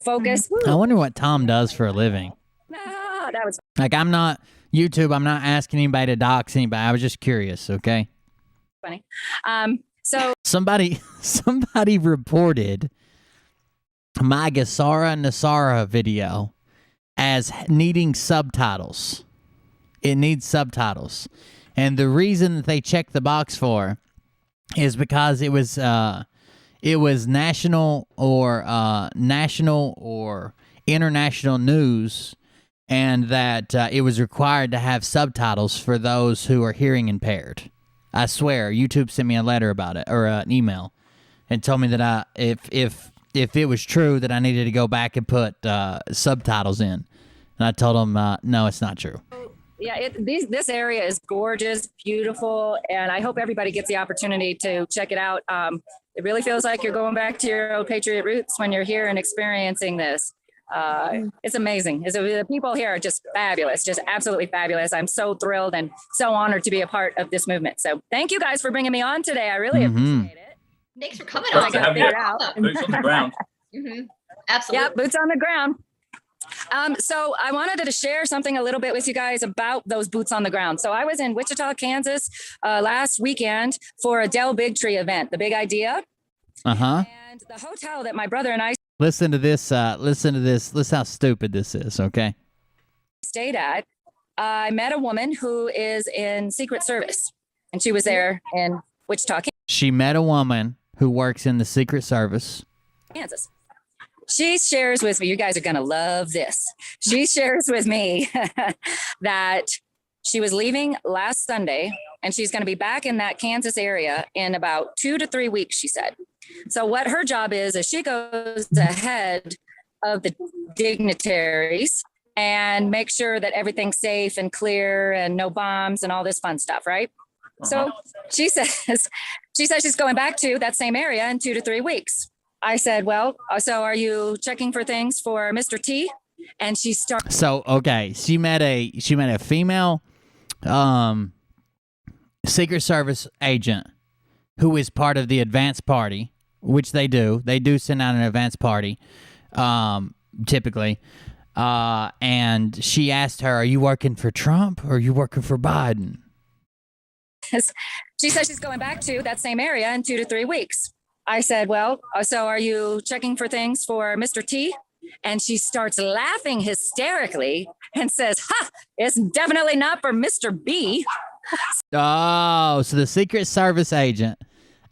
focus. I wonder what Tom does for a living. Ah, that was Like, I'm not YouTube. I'm not asking anybody to dox anybody. I was just curious. Okay. funny. So Somebody reported my Gassara Nasara video as needing subtitles. It needs subtitles. And the reason that they checked the box for is because it was national or international news, and that it was required to have subtitles for those who are hearing impaired. I swear, YouTube sent me a letter about it, or an email, and told me that if it was true, that I needed to go back and put subtitles in. And I told them, no, it's not true. yeah, this area is gorgeous, beautiful, and I hope everybody gets the opportunity to check it out. It really feels like you're going back to your old Patriot roots when you're here and experiencing this. It's amazing. The people here are just fabulous, just absolutely fabulous. I'm so thrilled and so honored to be a part of this movement. So thank you guys for bringing me on today. I really appreciate it. Thanks for coming Great on. to have you. Boots on the ground. Absolutely. Yeah, boots on the ground. So I wanted to share something a little bit with you guys about those boots on the ground. So I was in Wichita, Kansas last weekend for a Dell Big Tree event, The Big Idea. Uh-huh. And the hotel that my brother and I Listen to this. Listen to this. Listen how stupid this is, okay? stayed at, I met a woman who is in Secret Service, and she was there in Wichita, She met a woman who works in the Secret Service. Kansas. She shares with me, you guys are going to love this. She shares with me that she was leaving last Sunday, and she's going to be back in that Kansas area in about 2 to 3 weeks, she said. So what her job is she goes ahead of the dignitaries and make sure that everything's safe and clear and no bombs and all this fun stuff, right? So she says she's going back to that same area in 2 to 3 weeks. I said, well, so are you checking for things for Mr. T? And she started. So, okay, she met a female Secret Service agent who is part of the advance party, which they do. They do send out an advance party, typically. And she asked her, are you working for Trump or are you working for Biden? She says she's going back to that same area in 2 to 3 weeks. I said, well, so are you checking for things for Mr. T? And she starts laughing hysterically and says, ha, it's definitely not for Mr. B. Oh, so the Secret Service agent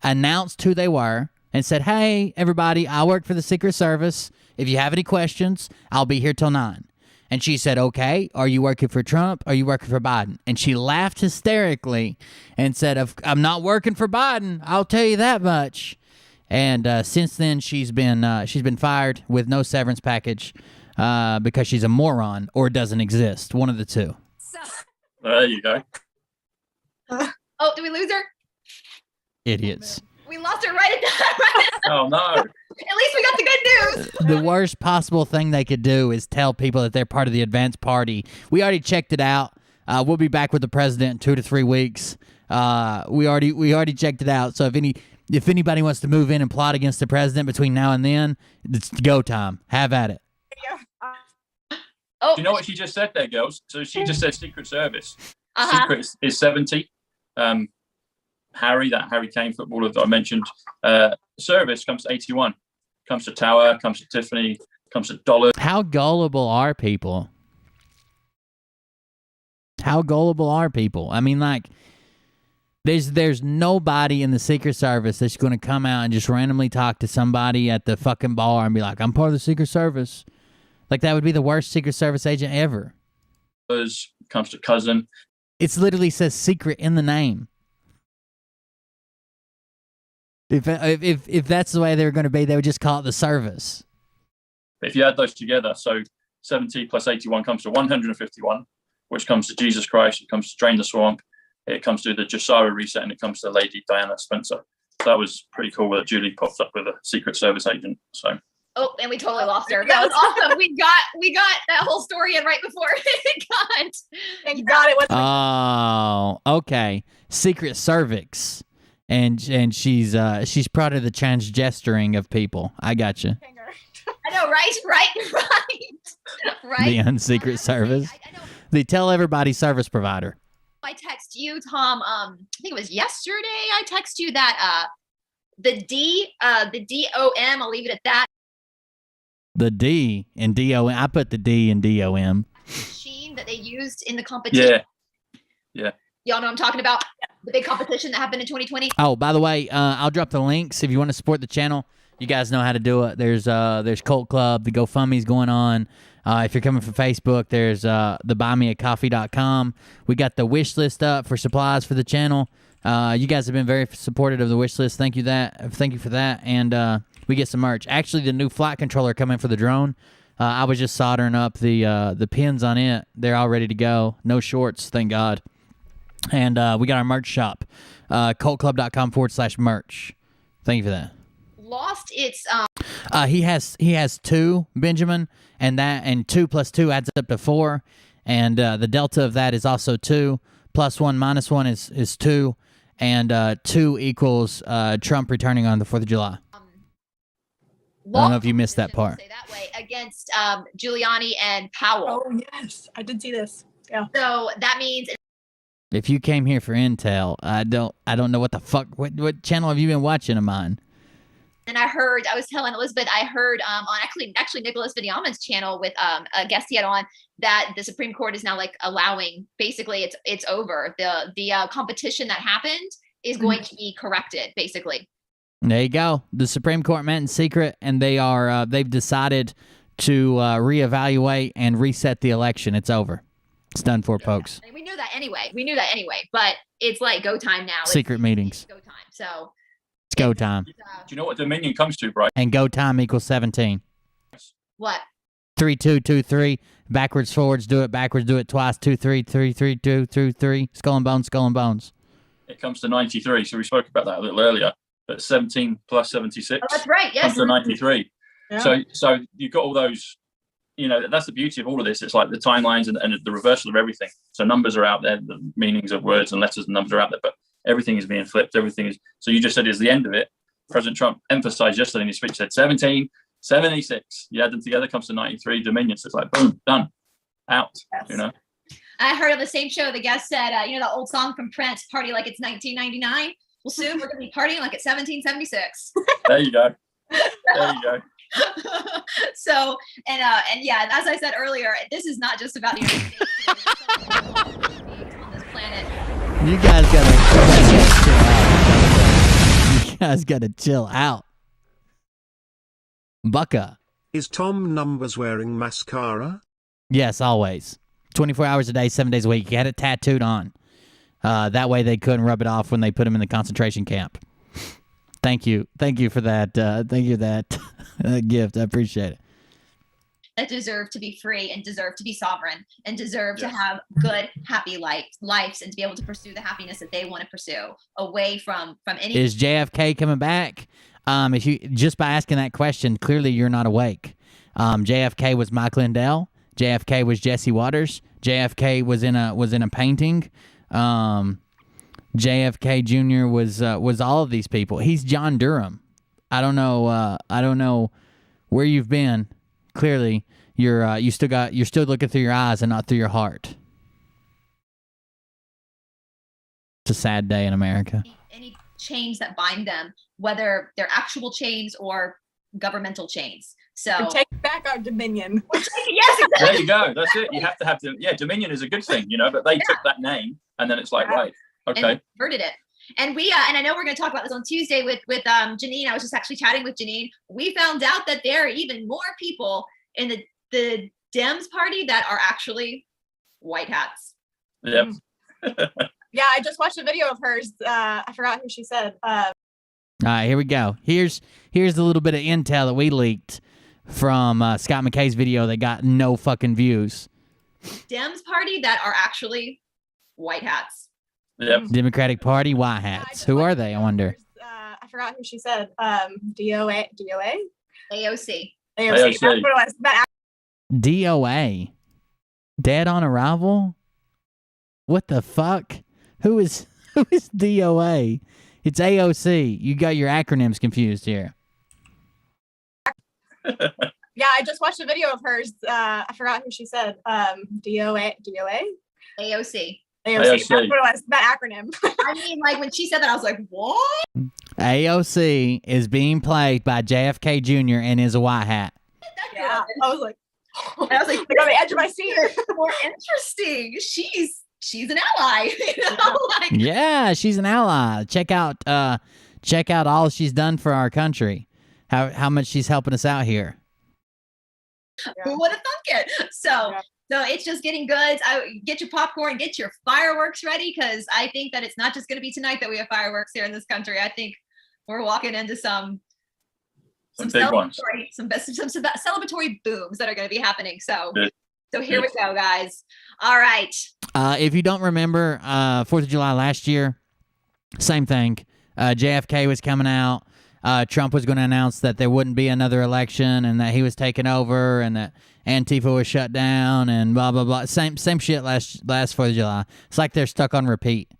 announced who they were and said, hey, everybody, I work for the Secret Service. If you have any questions, I'll be here till 9. And she said, okay, are you working for Trump? Or are you working for Biden? And she laughed hysterically and said, I'm not working for Biden. I'll tell you that much. And since then, she's been fired with no severance package because she's a moron or doesn't exist. One of the two. So, There you go. Oh, did we lose her? Idiots. We lost her right at that. Oh, no. At least we got the good news. The worst possible thing they could do is tell people that they're part of the advance party. We already checked it out. We'll be back with the president in 2 to 3 weeks. We already checked it out. So if anybody wants to move in and plot against the president between now and then, it's go time. Have at it. Oh, Do you know what she just said there, girls? So she just said Secret Service. Uh-huh. Secret is 70. Harry Kane footballer that I mentioned. Service comes to 81. Comes to Tower, comes to Tiffany, comes to Dollar. How gullible are people? How gullible are people? I mean, like, There's nobody in the Secret Service that's going to come out and just randomly talk to somebody at the fucking bar and be like, I'm part of the Secret Service. Like, that would be the worst Secret Service agent ever. Comes to cousin. It literally says secret in the name. If that's the way they were going to be, they would just call it the service. If you add those together, so 70 plus 81 comes to 151, which comes to Jesus Christ, it comes to Drain the Swamp, it comes to the Josiah reset, and it comes to Lady Diana Spencer. So that was pretty cool that Julie popped up with a Secret Service agent. So. Oh, and we totally lost her. That was awesome. We got that whole story in right before it got. Thank God it wasn't. Oh, okay. Secret cervix, and she's part of the transgesturing of people. I got you. I know, right. The unsecret service. I know. The tell everybody service provider. I text you, Tom. I think it was yesterday. I text you that the DOM. I'll leave it at that. The D in DOM. I put the D in DOM. Machine that they used in the competition. Yeah. Y'all know what I'm talking about? The big competition that happened in 2020. Oh, by the way, I'll drop the links if you want to support the channel. You guys know how to do it. There's Cult Club. The GoFundMe's going on. If you're coming from Facebook, there's the buymeacoffee.com. We got the wish list up for supplies for the channel. You guys have been very supportive of the wish list. Thank you for that. And we get some merch. Actually, the new flight controller coming for the drone. I was just soldering up the pins on it. They're all ready to go. No shorts, thank God. And we got our merch shop, cultclub.com/merch. Thank you for that. Lost its He has 2, Benjamin, and 2 plus 2 adds up to 4, and the delta of that is also 2 plus 1 minus 1 is 2, and 2 equals Trump returning on the 4th of July. I don't know if you missed that part. Say that way against Giuliani and Powell. Oh yes, I did see this. Yeah. So that means If you came here for intel, I don't know what the fuck. What channel have you been watching of mine? and I was telling Elizabeth, I heard on actually Nicholas Vidiaman's channel with a guest he had on that the Supreme Court is now like allowing, basically it's over. The competition that happened is going to be corrected, basically. There you go. The Supreme Court met in secret, and they've decided to reevaluate and reset the election. It's over. It's done for, folks. And we knew that anyway. But it's like go time now. Secret meetings. Go time. So it's go time. Do you know what Dominion comes to, Bryce? And go time equals 17. What? 3 2 2 3. Backwards, forwards. Do it backwards. Do it twice. 2 3 3 3 2 2 3. Skull and bones. Skull and bones. It comes to 93. So we spoke about that a little earlier. But 17 plus 76. Oh, that's right. Yes. Comes to 93. Yeah. So you've got all those. You know, that's the beauty of all of this. It's like the timelines and the reversal of everything. So numbers are out there, the meanings of words and letters and numbers are out there, but everything is being flipped. Everything is. So you just said is the end of it. President Trump emphasized yesterday in his speech, said 17, 76. You add them together, comes to 93 Dominion. So it's like, boom, done, out, Yes. you know. I heard on the same show, the guest said, you know, the old song from Prince, party like it's 1999. Well, soon we're going to be partying like it's 1776. There you go. There you go. So, and yeah, as I said earlier, this is not just about the United States. On this planet. You guys gotta chill out. You guys gotta chill out. Bucka. Is Tom Numbers wearing mascara? Yes, always. 24 hours a day, 7 days a week. You had it tattooed on. That way they couldn't rub it off when they put him in the concentration camp. Thank you for that. Thank you for that gift. I appreciate it. That deserve to be free and deserve to be sovereign and deserve to have good, happy lives and to be able to pursue the happiness that they want to pursue away from any. Is JFK coming back? If you just by asking that question, clearly you're not awake. JFK was Mike Lindell. JFK was Jesse Waters. JFK was in a painting. JFK Jr. was all of these people. He's John Durham. I don't know where you've been. Clearly, you're still looking through your eyes and not through your heart. It's a sad day in America. Any chains that bind them, whether they're actual chains or governmental chains. So Take back our dominion. yes, exactly. There you go. That's it. You have to have Dominion is a good thing, you know, but they took that name and then it's like, right, okay. And converted it. And and I know we're going to talk about this on Tuesday with Janine. I was just actually chatting with Janine. We found out that there are even more people in the Dems party that are actually white hats. Yep. Yeah, I just watched a video of hers. I forgot who she said. All right, here we go. Here's a little bit of intel that we leaked from Scott McKay's video that got no fucking views. Dems party that are actually white hats. Yep. Democratic Party, white hats. Who are they, I wonder? I forgot who she said. DOA? AOC. That's what it was. That DOA. Dead on Arrival? What the fuck? Who is DOA? It's AOC. You got your acronyms confused here. Yeah, I just watched a video of hers. I forgot who she said. DOA? AOC. AOC. That's what it was. That acronym. I mean, like when she said that, I was like, what? AOC is being played by JFK Jr. and is a white hat. Yeah. I was like, on the edge of my seat. More interesting. She's an ally. You know? Like, yeah, she's an ally. Check out all she's done for our country. How much she's helping us out here. who would have thunk it? So it's just getting good. Get your popcorn, get your fireworks ready, because I think that it's not just going to be tonight that we have fireworks here in this country. I think we're walking into some big ones, some celebratory booms that are going to be happening. So here we go, guys. All right. If you don't remember, 4th of July last year, same thing. JFK was coming out. Trump was going to announce that there wouldn't be another election and that he was taking over and that Antifa was shut down and blah, blah, blah. Same shit last 4th of July. It's like they're stuck on repeat.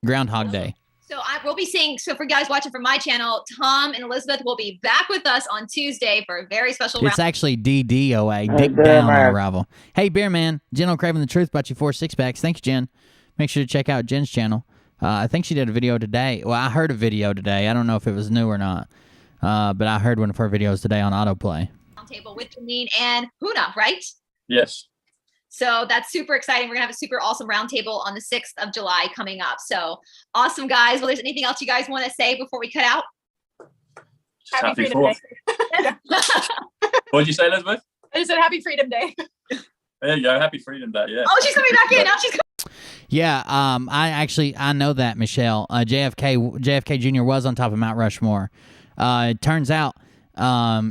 Groundhog Day. So we'll be seeing, so for guys watching from my channel, Tom and Elizabeth will be back with us on Tuesday for a very special round. It's actually DDOA, Dick Down on Arrival. Hey, Beer Man, Jen Craving the Truth brought you 4 6-packs. Thanks, Jen. Make sure to check out Jen's channel. I think she did a video today. Well, I heard a video today. I don't know if it was new or not, but I heard one of her videos today on autoplay. Table with Janine and Huna, right? Yes. So that's super exciting. We're going to have a super awesome roundtable on the 6th of July coming up. So awesome, guys. Well, there's anything else you guys want to say before we cut out? Just happy Freedom Day. What did you say, Elizabeth? I just said Happy Freedom Day. There you go. Happy Freedom Day. Yeah. Oh, she's coming back in. Now she's coming. Yeah, I know that, Michelle. JFK Jr. was on top of Mount Rushmore. It turns out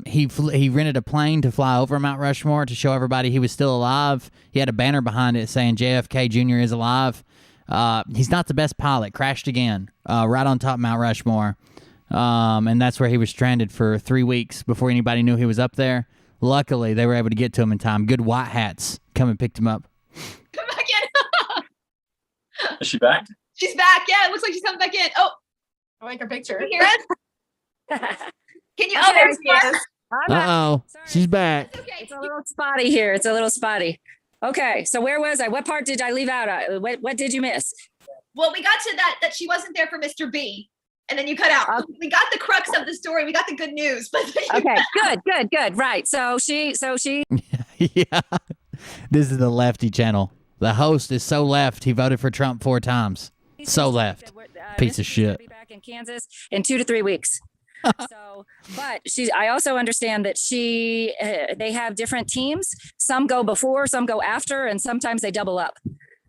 he rented a plane to fly over Mount Rushmore to show everybody he was still alive. He had a banner behind it saying JFK Jr. is alive. He's not the best pilot. Crashed again, right on top of Mount Rushmore. And that's where he was stranded for 3 weeks before anybody knew he was up there. Luckily, they were able to get to him in time. Good white hats come and picked him up. Come back in. Is she back? She's back. Yeah, it looks like she's coming back in. Oh, I like her picture. Can you hear us? Can you? Oh, there she is. Uh-oh, she's back. Okay. It's a little spotty here. It's a little spotty. Okay, so where was I? What part did I leave out? What did you miss? Well, we got to that she wasn't there for Mr. B, and then you cut out. We got the crux of the story. We got the good news. But Okay, good. Right. So she. Yeah, this is the lefty channel. The host is so left, he voted for Trump 4 times. So left. Piece of shit. Be back in Kansas in 2 to 3 weeks. But I also understand that they have different teams. Some go before, some go after, and sometimes they double up.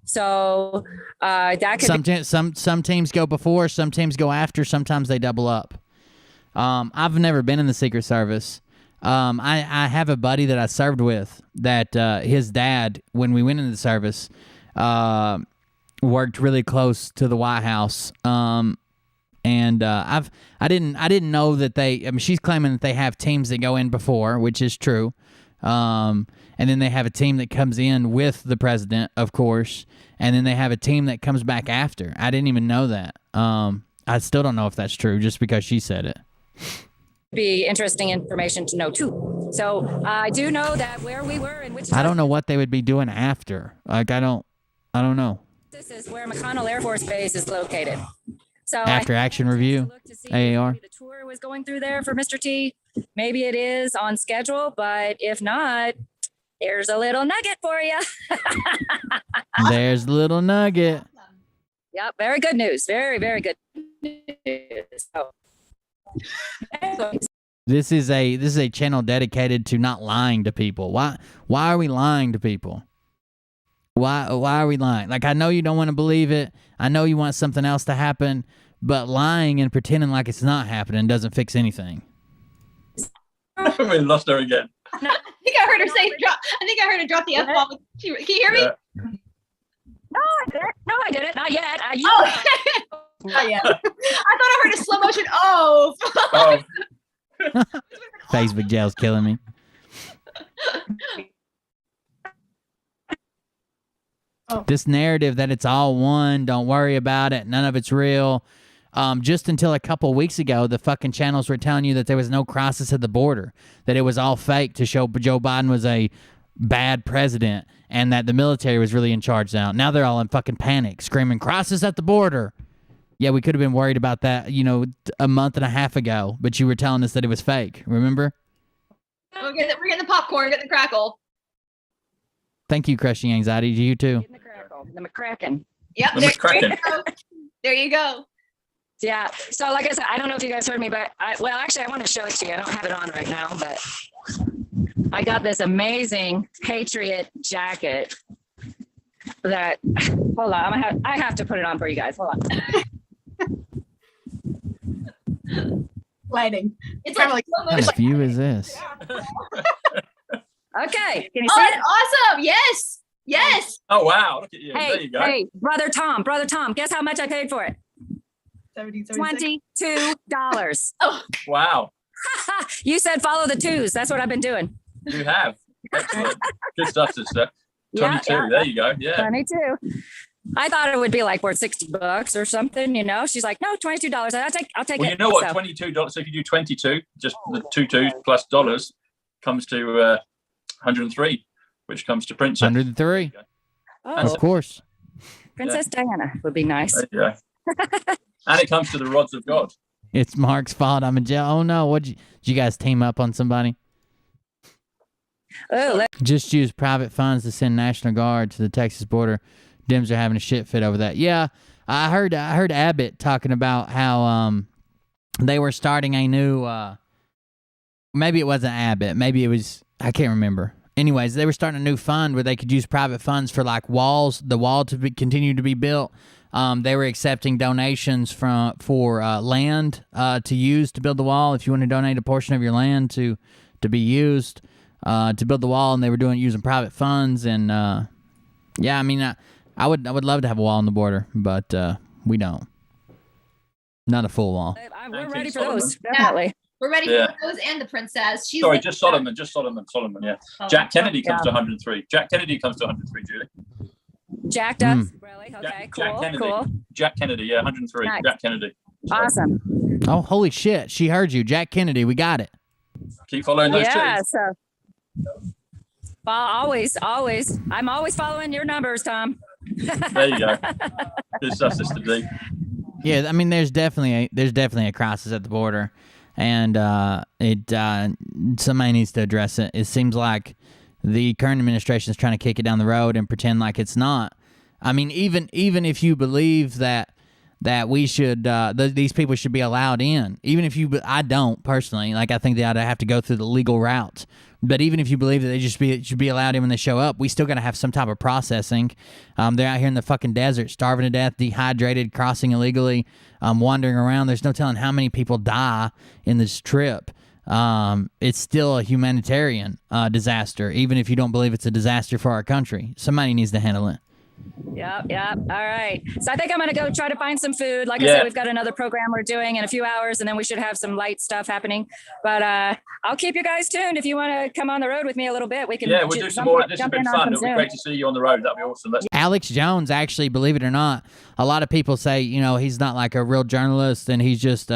So that could some teams go before, some teams go after, sometimes they double up. I've never been in the Secret Service. I have a buddy that I served with that his dad, when we went into the service, worked really close to the White House. And I didn't know that she's claiming that they have teams that go in before, which is true. And then they have a team that comes in with the president, of course, and then they have a team that comes back after. I didn't even know that. I still don't know if that's true just because she said it. be interesting information to know too. So I do know that where we were and which. I don't know what they would be doing after. Like I don't know. This is where McConnell Air Force Base is located. So After action review, AAR. The tour was going through there for Mr. T. Maybe it is on schedule, but if not, there's a little nugget for you. There's a little nugget. Yep. Very good news. Very, very good news. So, This is a channel dedicated to not lying to people. Why are we lying to people? Why are we lying? Like, I know you don't want to believe it. I know you want something else to happen, but lying and pretending like it's not happening doesn't fix anything. We lost her again. I think I heard her say drop. I think I heard her drop the F-bomb. Can you hear me? Yeah. no, I didn't. Not yet. Oh, not yet. I thought I heard a slow motion. Oh. Oh, Facebook jail's killing me. This narrative that it's all one, don't worry about it, none of it's real. Just until a couple weeks ago, the fucking channels were telling you that there was no crisis at the border, that it was all fake to show Joe Biden was a bad president and that the military was really in charge now. Now they're all in fucking panic, screaming, crisis at the border. Yeah, we could have been worried about that, a month and a half ago, but you were telling us that it was fake, remember? We're getting the popcorn, get the crackle. Thank you, Crushing Anxiety. You too. The McCracken. Yep, The there McCracken. you go. There you go. Yeah. So like I said, I don't know if you guys heard me, but actually I want to show it to you. I don't have it on right now, but I got this amazing Patriot jacket that, hold on, I have to put it on for you guys. Hold on. Lighting. It's Kinda like like- slow What kind motion. of view is this? Okay. Can you Oh, see that's it? awesome. Yes. Yes. oh wow! Look at you. There Hey, you go. hey, brother Tom, guess how much I paid for it? 70, 76. $22. Wow, You said follow the twos. That's what I've been doing. you have. Excellent. Good stuff, sister. Yeah, 22. yeah. There you go. Yeah. 22. I thought it would be like worth $60 or something, She's like, no, $22. I'll take Well, it. you know what? So, $22. So if you do 22, just the two twos plus dollars comes to 103, which comes to Princess. 103. oh, Of course. Princess Diana would be nice. There you go. And it comes to the rods of God. It's Mark's fault. I'm in jail. Oh no! Did you guys team up on somebody? Oh, Just use private funds to send National Guard to the Texas border. Dems are having a shit fit over that. Yeah, I heard Abbott talking about how they were starting a new. Maybe it wasn't Abbott. Maybe it was, I can't remember. Anyways, they were starting a new fund where they could use private funds for like the wall to continue to be built. They were accepting donations for land to use to build the wall. If you want to donate a portion of your land to be used to build the wall, and they were using private funds. And yeah, I mean, I would love to have a wall on the border, but we don't. Not a full wall. we're ready for Solomon. those. Definitely. We're ready Yeah. for those and the princess. She's Sorry, the- just Solomon. Yeah. Jack Kennedy comes to 103. Jack Kennedy comes to 103, Julie. Jack does. Really? Okay, Jack cool, Kennedy. cool. Jack Kennedy, yeah, 103. Nice. Jack Kennedy. So Awesome. Oh, holy shit. She heard you. Jack Kennedy. We got it. keep following those Yeah, two. so. Well, always. I'm always following your numbers, Tom. There you go. Good stuff, Sister D. Yeah, I mean, there's definitely a crisis at the border, and somebody needs to address it. It seems like the current administration is trying to kick it down the road and pretend like it's not. I mean, even if you believe that we should these people should be allowed in, even if I don't personally, like I think they ought to have to go through the legal route. But even if you believe that they should be allowed in when they show up, we still got to have some type of processing. They're out here in the fucking desert, starving to death, dehydrated, crossing illegally, wandering around. There's no telling how many people die in this trip. It's still a humanitarian disaster, even if you don't believe it's a disaster for our country. Somebody needs to handle it. Yep. All right. So I think I'm going to go try to find some food. Like I Yeah. said, we've got another program we're doing in a few hours, and then we should have some light stuff happening. But I'll keep you guys tuned. If you want to come on the road with me a little bit, we can Yeah, we'll do some more. This has jump been in on fun. some It'll be Zoom. great to see you on the road. That'd be awesome. Let's Alex Jones, actually, believe it or not, a lot of people say, he's not like a real journalist, and he just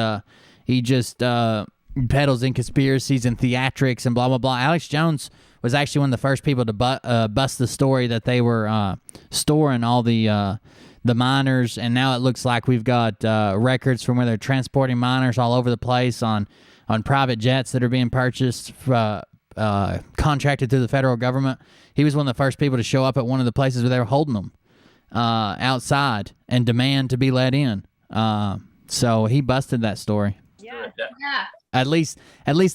peddles in conspiracies and theatrics and blah, blah, blah. Alex Jones was actually one of the first people to bust the story that they were storing all the miners, and now it looks like we've got records from where they're transporting miners all over the place on private jets that are being purchased, contracted through the federal government. He was one of the first people to show up at one of the places where they were holding them. outside and demand to be let in. So he busted that story. Yeah. Yeah. At least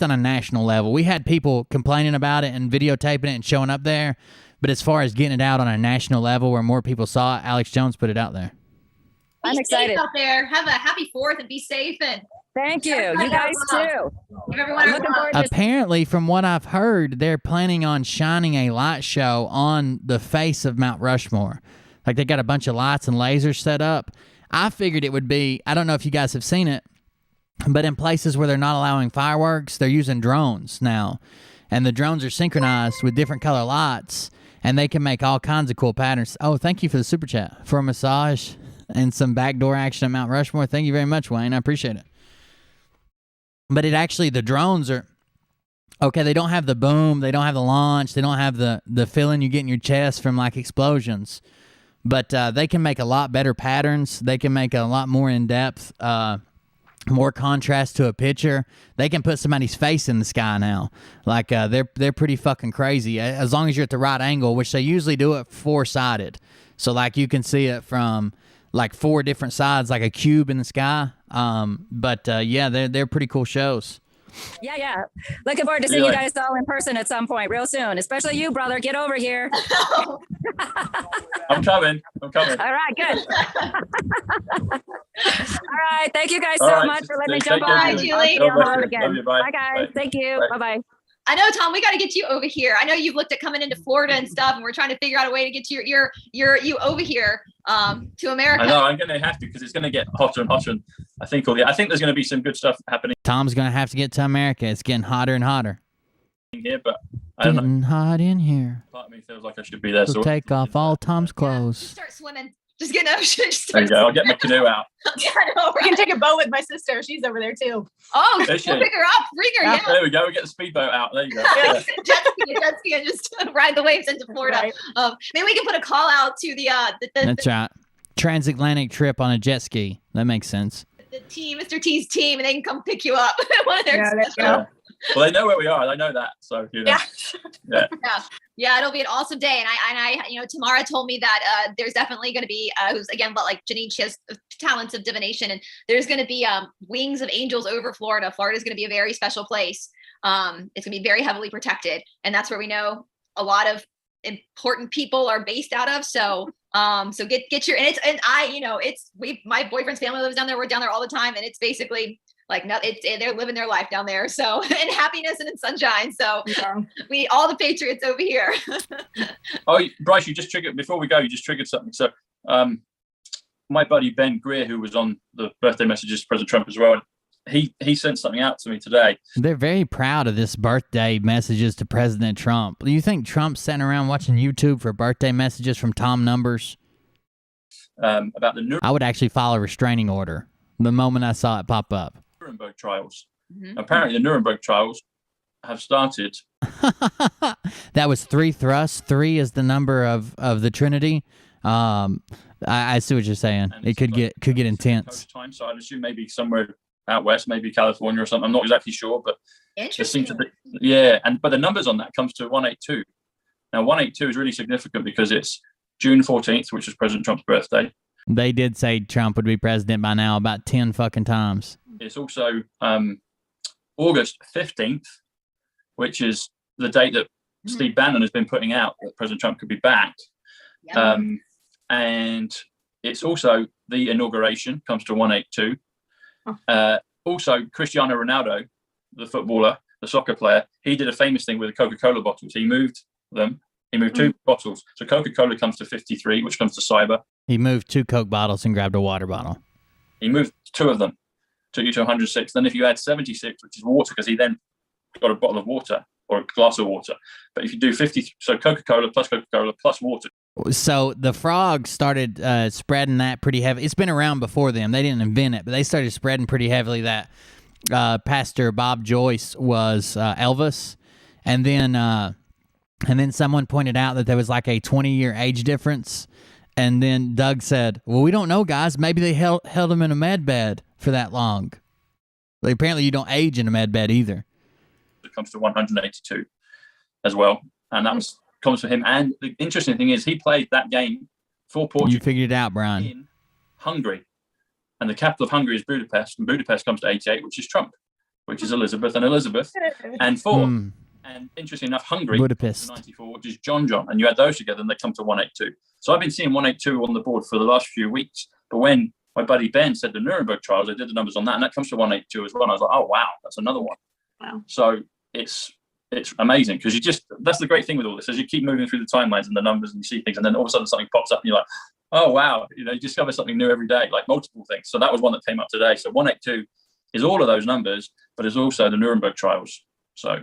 on a national level. We had people complaining about it and videotaping it and showing up there. But as far as getting it out on a national level where more people saw it, Alex Jones put it out there. Be I'm safe excited. out there. Have a happy 4th and be safe. And Thank you. You guys too. give everyone I'm a looking love. forward to Apparently, from what I've heard, they're planning on shining a light show on the face of Mount Rushmore. Like they got a bunch of lights and lasers set up. I figured it would be, I don't know if you guys have seen it, but in places where they're not allowing fireworks, they're using drones now. And the drones are synchronized with different color lights, and they can make all kinds of cool patterns. Oh, thank you for the super chat. For a massage and some backdoor action at Mount Rushmore. Thank you very much, Wayne. I appreciate it. But it actually, the drones are, okay, they don't have the boom, they don't have the launch, they don't have the feeling you get in your chest from like explosions. But they can make a lot better patterns. They can make a lot more in-depth, more contrast to a picture. They can put somebody's face in the sky now. Like they're pretty fucking crazy. As long as you're at the right angle, which they usually do it 4-sided. So like you can see it from like 4 different sides, like a cube in the sky. Yeah, they're pretty cool shows. Yeah. Looking forward to seeing you guys all in person at some point real soon, especially you, brother. Get over here. I'm coming. All right, good. All right. Thank you guys All so right, much for letting me take jump care, on. Julie. I'll see you God bless on you. again. Love you. Bye. Bye, guys. Bye. Thank you. Bye. Bye-bye. I know, Tom, we got to get you over here. I know you've looked at coming into Florida and stuff, and we're trying to figure out a way to get you over here to America. I know I'm going to have to because it's going to get hotter and hotter. And I think there's going to be some good stuff happening Tom's going to have to get to America. It's getting hotter and hotter. here, but I don't know. Getting hot in here. Part of me feels like I should be there. So take off all Tom's Just clothes. start swimming. Just get in the ocean. Just There you start go. I'll get my canoe out. Yeah, I know, We can right? take a boat with my sister. She's over there too. Oh, Is she? we'll pick her up. Bring her. Yeah. There we go. We get the speedboat out. There you go. Jet ski, and just ride the waves into Florida. Right. Maybe we can put a call out to the That's right. Transatlantic trip on a jet ski. That makes sense. the team, Mr. T's team, and they can come pick you up. One of their Yeah, that's special- Yeah. Well, they know where we are. They know that. So you know. Yeah, it'll be an awesome day. And I Tamara told me that there's definitely going to be, who's again, but like Janine, she has talents of divination, and there's going to be wings of angels over Florida. Florida is going to be a very special place. It's going to be very heavily protected, and that's where we know a lot of important people are based out of. So get your, my boyfriend's family lives down there. We're down there all the time, and it's basically like they're living their life down there. So in happiness and in sunshine. So we all the patriots over here. Oh, Bryce, you just triggered before we go. You just triggered something. So, my buddy Ben Greer, who was on the birthday messages to President Trump as well, he sent something out to me today. They're very proud of this birthday messages to President Trump. Do you think Trump's sitting around watching YouTube for birthday messages from Tom Numbers? About the I would actually file a restraining order the moment I saw it pop up. Nuremberg trials. Mhm. Apparently, the Nuremberg trials have started. That was 3 thrusts. 3 is the number of the Trinity. I see what you're saying. and It could seems get like intense. coast time, so I'd assume maybe somewhere out west, maybe California or something. I'm not exactly sure, but it Interesting. seems to be, but the numbers on that comes to 182. Now 182 is really significant because it's June 14th, which is President Trump's birthday. They did say Trump would be president by now about 10 fucking times. It's also August 15th, which is the date that Steve Bannon has been putting out that President Trump could be back. Yeah. And it's also the inauguration comes to 182. Also, Cristiano Ronaldo, the footballer, the soccer player, he did a famous thing with the Coca-Cola bottles. He moved them. He moved 2 bottles. So Coca-Cola comes to 53, which comes to cyber. He moved 2 Coke bottles and grabbed a water bottle. He moved 2 of them, took you to 106. Then if you add 76, which is water, because he then got a bottle of water or a glass of water. But if you do 50, so Coca-Cola plus water. So the frogs started spreading that pretty heavy. It's been around before them. They didn't invent it, but they started spreading pretty heavily that Pastor Bob Joyce was Elvis. And then someone pointed out that there was like a 20-year age difference. And then Doug said, well, we don't know, guys. Maybe they held him in a med bed for that long. Like, apparently you don't age in a med bed either. It comes to 182 as well. And that comes from him. And the interesting thing is he played that game for Portugal. You figured it out, Brian. In Hungary. And the capital of Hungary is Budapest, and Budapest comes to 88, which is Trump, which is Elizabeth and Elizabeth. And 4. And interestingly enough, Hungary Budapest 94, which is John. And you add those together and they come to 182. So I've been seeing 182 on the board for the last few weeks. But when my buddy Ben said the Nuremberg trials, I did the numbers on that, and that comes to 182 as well. And I was like, oh wow, that's another one. Wow. So it's amazing, because that's the great thing with all this, is you keep moving through the timelines and the numbers and you see things, and then all of a sudden something pops up and you're like, oh wow, you discover something new every day, like multiple things. So that was one that came up today. So 182 is all of those numbers, but it's also the Nuremberg trials. So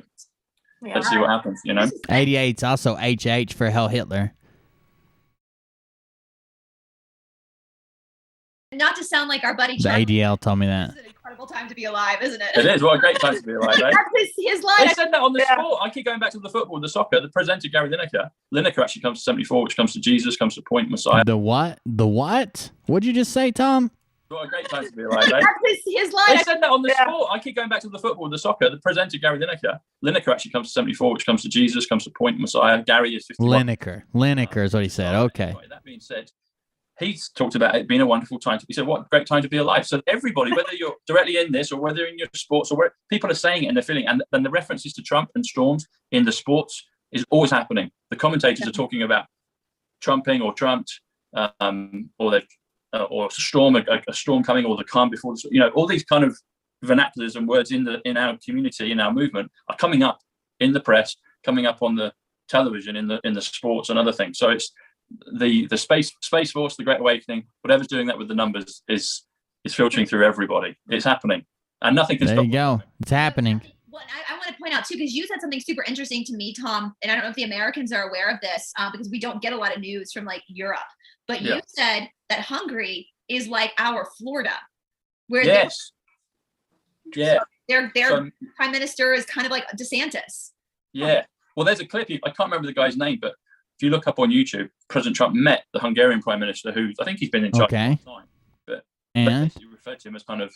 let's see what happens, 88's also HH for Hell Hitler. Not to sound like our buddy The Chuck. ADL told me that. It's an incredible time to be alive, isn't it? It is. What a great time to be alive, eh? That's his line. They said that on the sport. I keep going back to the football, the soccer. The presenter, Gary Lineker. Lineker actually comes to 74, which comes to Jesus, comes to Point Messiah. The what? The what? What'd you just say, Tom? What a great time to be alive, eh? That's his line. They said that on the sport. I keep going back to the football, the soccer. The presenter, Gary Lineker. Lineker actually comes to 74, which comes to Jesus, comes to Point Messiah. Gary is 51. Lineker is what he said. Okay. Right, that being said, he's talked about it being a wonderful time. He said, what a great time to be alive. So everybody, whether you're directly in this or whether in your sports or where people are saying it and they're feeling, and then the references to Trump and storms in the sports is always happening. The commentators are talking about trumping or trumped, or storm, a storm coming, or the calm before the, all these kind of vernaculars and words in our community, in our movement, are coming up in the press, coming up on the television, in the sports and other things. So it's the space force, the Great Awakening, whatever's doing that with the numbers is filtering through everybody. It's happening, and nothing can stop. There you go. It's happening. Well, I want to point out too, because you said something super interesting to me, Tom, and I don't know if the Americans are aware of this, because we don't get a lot of news from like Europe. But you said that Hungary is like our Florida, where their prime minister is kind of like DeSantis. Yeah. Well, there's a clip. I can't remember the guy's name, but if you look up on YouTube, President Trump met the Hungarian prime minister, who I think he's been in charge for a long time. But you refer to him as kind of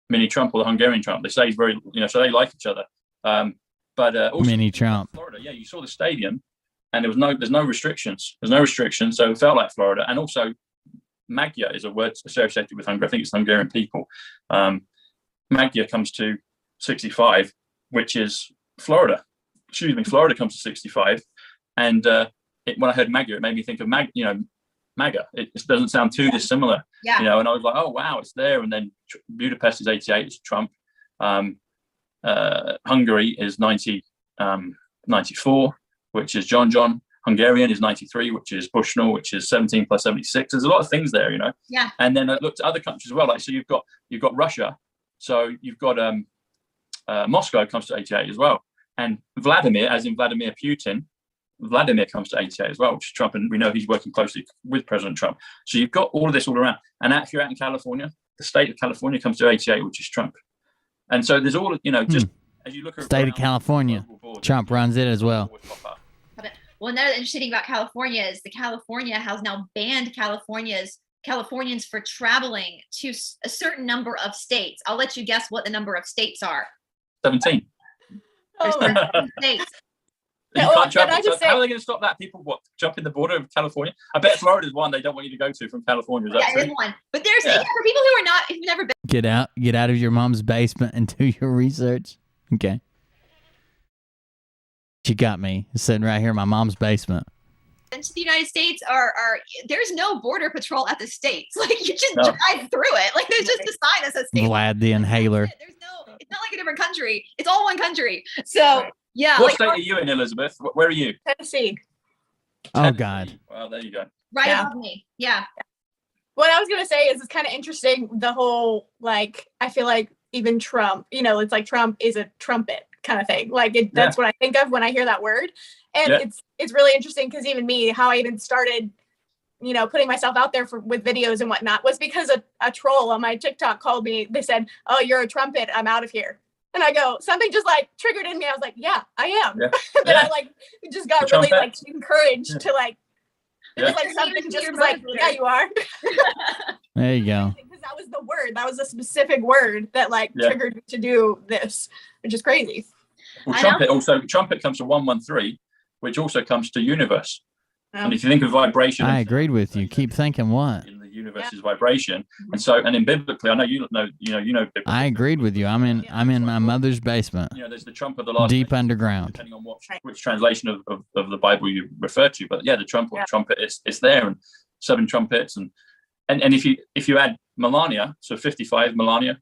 mini Trump or the Hungarian Trump. They say he's very, so they like each other. But also mini Trump. Florida, you saw the stadium, and there's no restrictions. There's no restrictions, so it felt like Florida. And also, Magyar is a word associated with Hungary. I think it's Hungarian people. Magyar comes to 65, which is Florida. Excuse me, Florida comes to 65, and when I heard Magyar, it made me think of MAGA. It doesn't sound too dissimilar, and I was like, oh wow, it's there. And then Budapest is 88, it's Trump. Hungary is 94, which is John. Hungarian is 93, which is Bushnell, which is 17 plus 76. There's a lot of things there, Yeah. And then I looked at other countries as well. Like, so you've got Russia, so you've got Moscow comes to 88 as well, and Vladimir, as in Vladimir Putin. Vladimir comes to 88 as well, which is Trump, and we know he's working closely with President Trump. So you've got all of this all around. And if you're out in California, the state of California comes to 88, which is Trump. And so there's all, just as you look at state of California, Trump runs it as well. Well, another interesting thing about California is California has now banned Californians for traveling to a certain number of states. I'll let you guess what the number of states are. 17. There's 17 states. You can't travel. So how are they going to stop that? People jumping the border of California? I bet Florida's one they don't want you to go to from California. It is one. But there's for people who've never been. Get out of your mom's basement and do your research. Okay. You got me sitting right here in my mom's basement. Into the United States are there's no border patrol at the states. Like you just drive through it. Like there's just a sign that says state. Vlad the Inhaler. It's not like a different country. It's all one country. So yeah. What state are you in, Elizabeth? Where are you? Tennessee. Oh God. Well, there you go. Right above me. Yeah. What I was gonna say is it's kind of interesting. The whole I feel like even Trump, it's like Trump is a trumpet kind of thing. That's what I think of when I hear that word. And it's really interesting because even me, how I even started, putting myself out there with videos and whatnot was because a troll on my TikTok called me. They said, "Oh, you're a trumpet. I'm out of here." And I go, something just triggered in me. I was like, yeah, I am. Yeah. Then I just got really encouraged to it's something just was yeah, you are. There you go. Because that was the word. That was a specific word that triggered me to do this, which is crazy. Well, trumpet comes to 113, which also comes to universe. And if you think of vibration, I agreed with you. Keep thinking what? In the universe is vibration, and in biblically, I know you know biblically. I agreed with you. I'm in my mother's basement. There's the trump of the last deep underground. Depending on which translation of the Bible you refer to, but the trump or the trumpet is there, and 7 trumpets, and if you add Melania, so 55 Melania,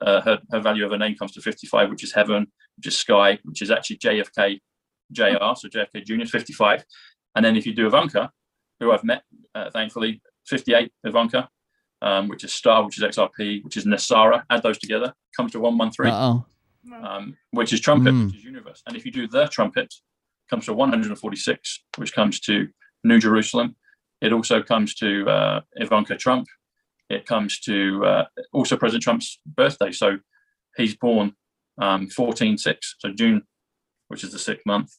her value of her name comes to 55, which is heaven, which is sky, which is actually JFK Jr. So JFK Jr. is 55. And then if you do Ivanka, who I've met, thankfully, 58 Ivanka, which is star, which is XRP, which is Nasara, add those together, comes to 113, which is trumpet, which is universe. And if you do the trumpet, comes to 146, which comes to New Jerusalem. It also comes to Ivanka Trump. It comes to also President Trump's birthday. So he's born 14/6, so June, which is the 6th month.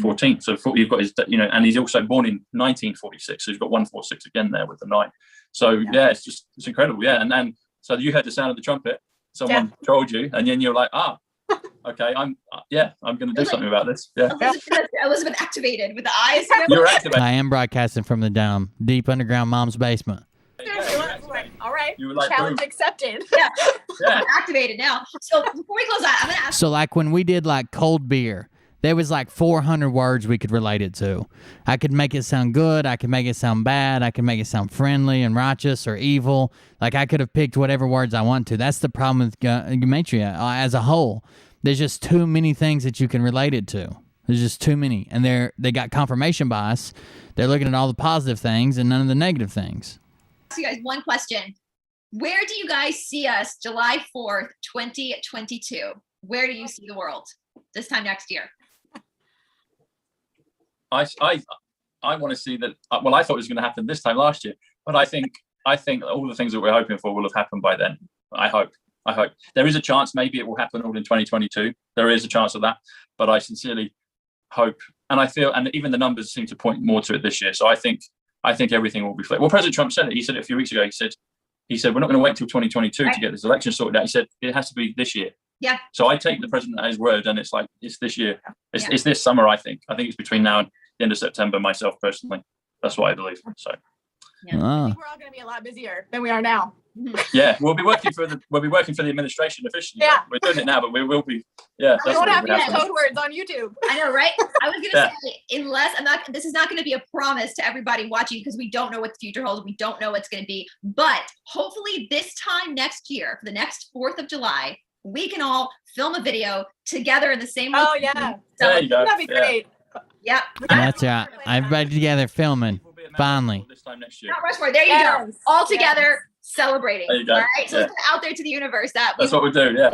14. So you've got his, and he's also born in 1946. So you've got 146 again there with the 9. So it's incredible. Yeah. And so you heard the sound of the trumpet. Someone told you, and then you're like, okay, I'm going to do something about this. Yeah. Elizabeth activated with the eyes. You're activated. I am broadcasting from the deep underground mom's basement. All right. You were like, challenge accepted. Yeah. I'm activated now. So before we close out, I'm going to ask. So like when we did like cold beer, there was like 400 words we could relate it to. I could make it sound good. I could make it sound bad. I could make it sound friendly and righteous or evil. Like I could have picked whatever words I want to. That's the problem with Gematria as a whole. There's just too many things that you can relate it to. There's just too many. And they got confirmation bias. They're looking at all the positive things and none of the negative things. Ask you guys one question. Where do you guys see us July 4th, 2022? Where do you see the world this time next year? I want to see that. Well, I thought it was going to happen this time last year, but I think all the things that we're hoping for will have happened by then. I hope there is a chance maybe it will happen all in 2022. There is a chance of that, but I sincerely hope, and I feel, and even the numbers seem to point more to it this year. So I think everything will be flipped. Well, President Trump said it. He said it a few weeks ago. He said we're not going to wait till 2022 to get this election sorted out. He said it has to be this year. Yeah. So I take the president at his word, and it's like it's this year. It's this summer. I think it's between now and the end of September. Myself personally, that's what I believe. So I think we're all going to be a lot busier than we are now. Yeah, we'll be working for the administration officially. Yeah, we're doing it now, but we will be. Yeah, we won't have any code words on YouTube. I know, right? I was gonna say, unless this is not going to be a promise to everybody watching because we don't know what the future holds. We don't know what's going to be, but hopefully this time next year, for the next 4th of July, we can all film a video together in the same room. Oh yeah, there you go. That'd be great. Yeah, that's right. Everybody together filming. Finally. This time next year. Mount Rushmore. There you go. All together. Celebrating. There you go. All right. So let's put it out there to the universe that that's what we do. Yeah.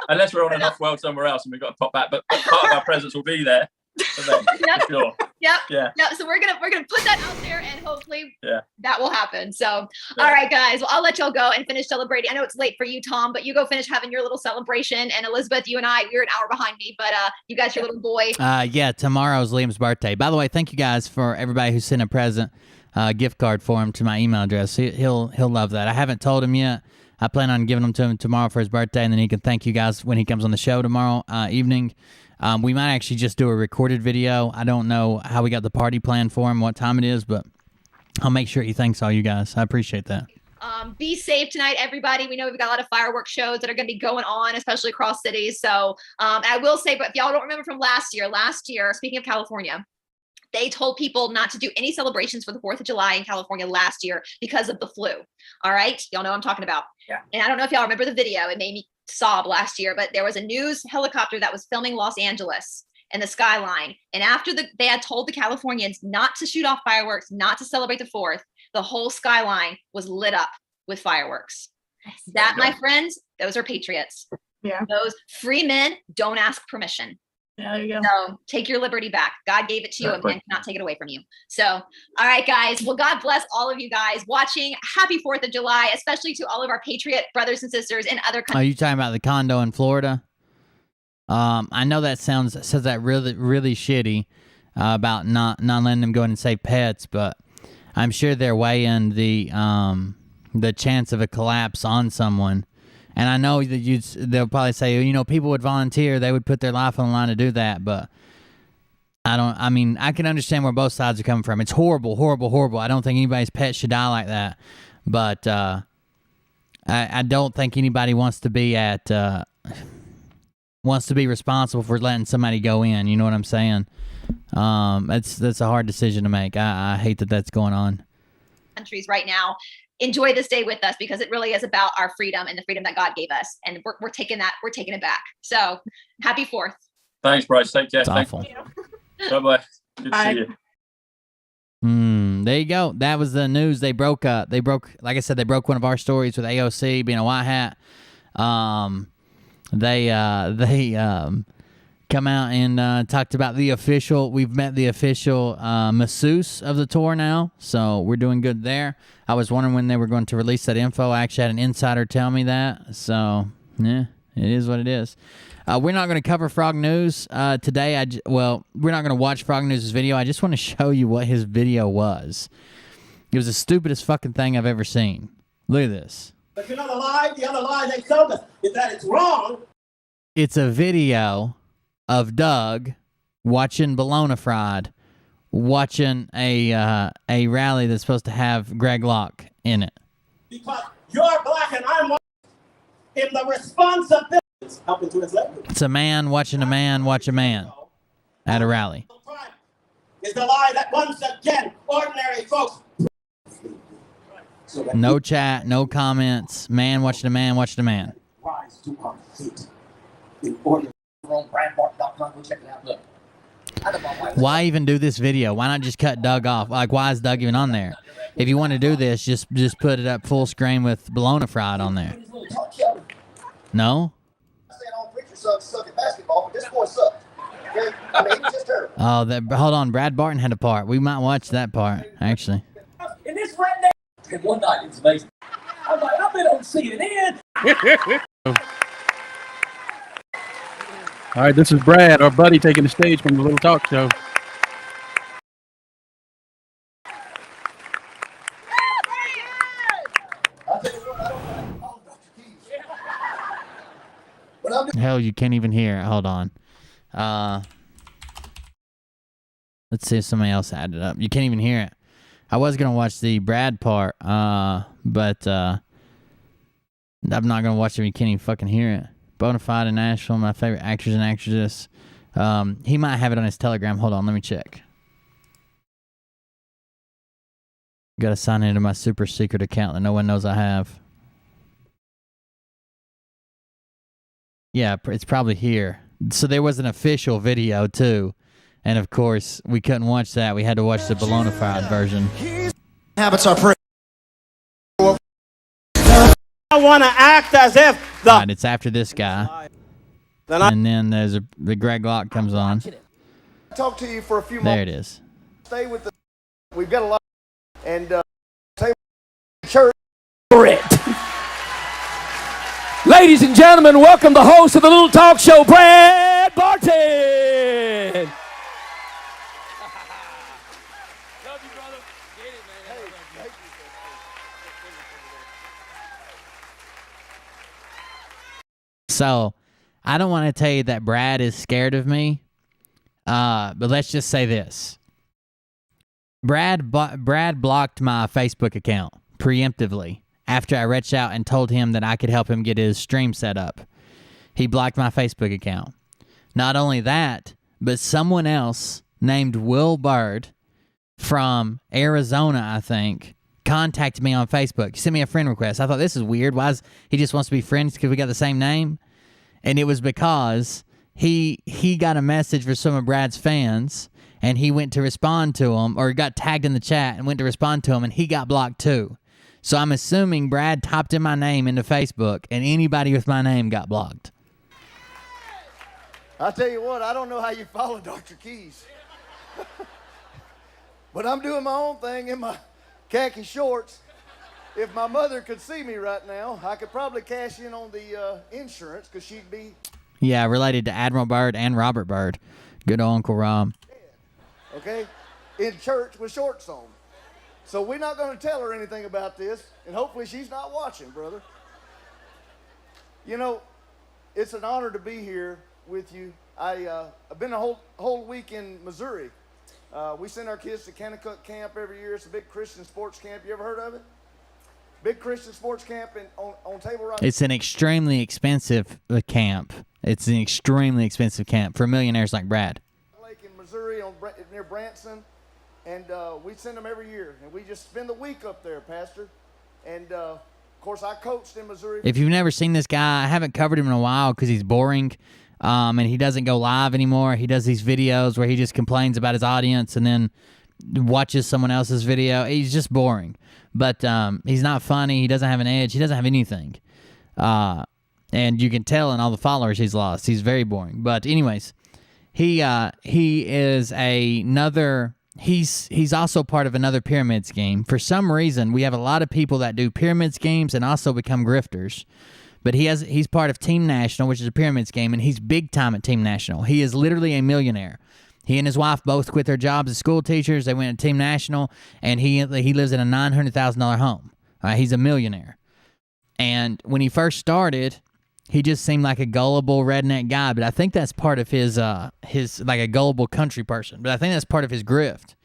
Unless we're on an Yeah. off-world somewhere else and we've got to pop back, but part of our presence will be there. For them, for sure. Yep. Yeah. So we're gonna put that out there and hopefully that will happen. So Yeah. all right, guys. Well, I'll let y'all go and finish celebrating. I know it's late for you, Tom, but you go finish having your little celebration. And Elizabeth, you and you're an hour behind me, but you got your little boy. Yeah, tomorrow's Liam's birthday. By the way, thank you guys for everybody who sent a present, gift card for him to my email address. He'll love that. I haven't told him yet. I plan on giving them to him tomorrow for his birthday, and then he can thank you guys when he comes on the show tomorrow evening. We might actually just do a recorded video. I don't know how we got the party planned for him, what time it is, but I'll make sure he thanks all you guys. I appreciate that. Be safe tonight, everybody. We know we've got a lot of fireworks shows that are going to be going on, especially across cities. So I will say, but if y'all don't remember from last year, speaking of California, they told people not to do any celebrations for the 4th of July in California last year because of the flu. All right. Y'all know what I'm talking about. Yeah. And I don't know if y'all remember the video. It made me sob last year, but there was a news helicopter that was filming Los Angeles and the skyline. And after they had told the Californians not to shoot off fireworks, not to celebrate the 4th, the whole skyline was lit up with fireworks. That, my friends, those are patriots. Yeah. Those free men don't ask permission. Yeah, there you go. So take your liberty back. God gave it to you and man cannot take it away from you. So, all right, guys. Well, God bless all of you guys watching. Happy 4th of July, especially to all of our patriot brothers and sisters in other countries. Are you talking about the condo in Florida? I know that says that really, really shitty about not letting them go in and save pets, but I'm sure they're weighing the chance of a collapse on someone. And I know that they'll probably say, people would volunteer, they would put their life on the line to do that, but I mean, I can understand where both sides are coming from. It's horrible, horrible, horrible. I don't think anybody's pet should die like that. But I don't think anybody wants to be responsible for letting somebody go in. You know what I'm saying? That's a hard decision to make. I hate that that's going on. Countries right now, enjoy this day with us because it really is about our freedom and the freedom that God gave us, and we're taking it back. So happy 4th. Thanks, Bryce. Take care. It's awful. Bye-bye. Good to see you. There you go. That was the news. They broke, like I said, they broke one of our stories with AOC being a white hat. They come out and talked about we've met the official masseuse of the tour now, so we're doing good there. I was wondering when they were going to release that info. I actually had an insider tell me that, so yeah, it is what it is. We're not going to cover Frog News today. We're not going to watch Frog News' video. I just want to show you what his video was. It was the stupidest fucking thing I've ever seen. Look at this. But you know the other lie they told us is that it's wrong. It's a video of Doug watching Bologna Fried, watching a rally that's supposed to have Greg Locke in it. Because you're black and I'm white. In the responsibility. Helping to his level. It's a man watching a man watch a man at a rally. Is the lie that once again, ordinary folks. No chat, no comments. Man watching a man watching a man. Rise to our feet. In order on BradBart.com. Go check it out. Look. Why even do this video? Why not just cut Doug off? Like, why is Doug even on there? If you want to do this, just put it up full screen with Bologna Fried on there. No? Suck at basketball, but this boy sucked. Okay? I mean, he's just terrible. Oh, hold on. Brad Barton had a part. We might watch that part, actually. And this redneck. And one night, it's amazing. I'm like, I've been on CNN. All right, this is Brad, our buddy, taking the stage from the Little Talk Show. Hell, you can't even hear it. Hold on. Let's see if somebody else had it up. You can't even hear it. I was going to watch the Brad part, but I'm not going to watch it. You can't even fucking hear it. Bonafide in Nashville, my favorite actors and actresses. He might have it on his Telegram. Hold on, let me check. Got to sign into my super secret account that no one knows I have. Yeah, it's probably here. So there was an official video, too. And, of course, we couldn't watch that. We had to watch the Bologna Fried version. Habits are pretty. I want to act as if Right, it's after this guy. And then there's the Greg Locke comes on. Talk to you for a few There it is. Stay with the. We've got a lot. And say church. Ladies and gentlemen, welcome the host of the Little Talk Show, Brad Barton. Love you, brother. Get it, man. So, I don't want to tell you that Brad is scared of me, but let's just say this. Brad blocked my Facebook account preemptively after I reached out and told him that I could help him get his stream set up. He blocked my Facebook account. Not only that, but someone else named Will Bird from Arizona, I think, contacted me on Facebook. He sent me a friend request. I thought, this is weird. Why is he just wants to be friends because we got the same name? And it was because he got a message for some of Brad's fans, and he went to respond to him, or got tagged in the chat and went to respond to him, and he got blocked too. So I'm assuming Brad typed in my name into Facebook, and anybody with my name got blocked. I tell you what, I don't know how you follow Dr. Keys. But I'm doing my own thing in my khaki shorts. If my mother could see me right now, I could probably cash in on the insurance because she'd be... Yeah, related to Admiral Byrd and Robert Byrd. Good old Uncle Rob. Okay? In church with shorts on. So we're not going to tell her anything about this, and hopefully she's not watching, brother. You know, it's an honor to be here with you I've been a whole week in Missouri. We send our kids to Kennecott Camp every year. It's a big Christian sports camp. You ever heard of it? Big Christian sports camp on Table Rock. It's an extremely expensive camp. It's an extremely expensive camp for millionaires like Brad. Lake in Missouri near Branson, and we send them every year, and we just spend the week up there, Pastor. And of course, I coached in Missouri. If you've never seen this guy, I haven't covered him in a while because he's boring, and he doesn't go live anymore. He does these videos where he just complains about his audience and then watches someone else's video. He's just boring. But he's not funny. He doesn't have an edge. He doesn't have anything. And you can tell in all the followers he's lost. He's very boring. But anyways, he is another. He's also part of another pyramid scheme. For some reason, we have a lot of people that do pyramid schemes and also become grifters. But he's part of Team National, which is a pyramid scheme, and he's big time at Team National. He is literally a millionaire. He and his wife both quit their jobs as school teachers. They went to Team National, and he lives in a $900,000 home. He's a millionaire. And when he first started, he just seemed like a gullible redneck guy. But I think that's part of his like a gullible country person. But I think that's part of his grift.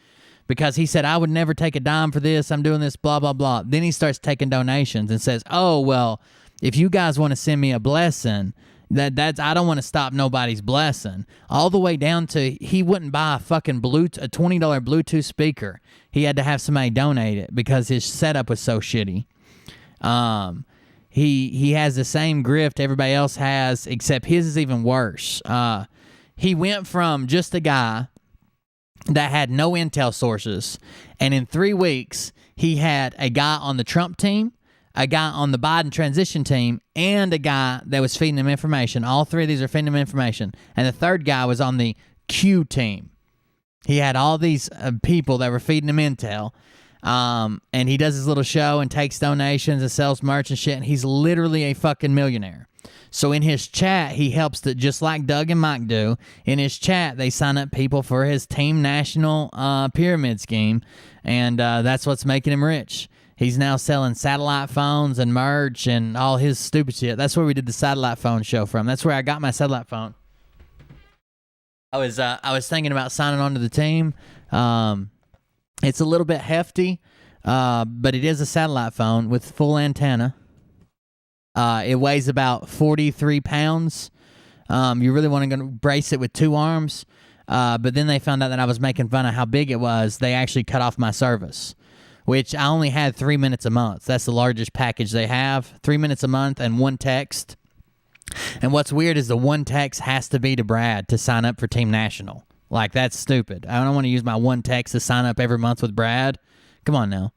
Because he said, I would never take a dime for this. I'm doing this, blah, blah, blah. Then he starts taking donations and says, oh, well, if you guys want to send me a blessing, that's I don't want to stop nobody's blessing. All the way down to he wouldn't buy a fucking $20 Bluetooth speaker. He had to have somebody donate it because his setup was so shitty. He has the same grift everybody else has, except his is even worse. He went from just a guy that had no intel sources, and in 3 weeks he had a guy on the Trump team, a guy on the Biden transition team, and a guy that was feeding him information. All three of these are feeding him information. And the third guy was on the Q team. He had all these people that were feeding him intel. And he does his little show and takes donations and sells merch and shit. And he's literally a fucking millionaire. So in his chat, he helps that just like Doug and Mike do. In his chat, they sign up people for his Team National pyramid scheme. And that's what's making him rich. He's now selling satellite phones and merch and all his stupid shit. That's where we did the satellite phone show from. That's where I got my satellite phone. I was thinking about signing on to the team. It's a little bit hefty, but it is a satellite phone with full antenna. It weighs about 43 pounds. You really want to brace it with 2 arms. But then they found out that I was making fun of how big it was. They actually cut off my service, which I only had 3 minutes a month. That's the largest package they have. 3 minutes a month and 1 text. And what's weird is the 1 text has to be to Brad to sign up for Team National. Like, that's stupid. I don't want to use my 1 text to sign up every month with Brad. Come on now.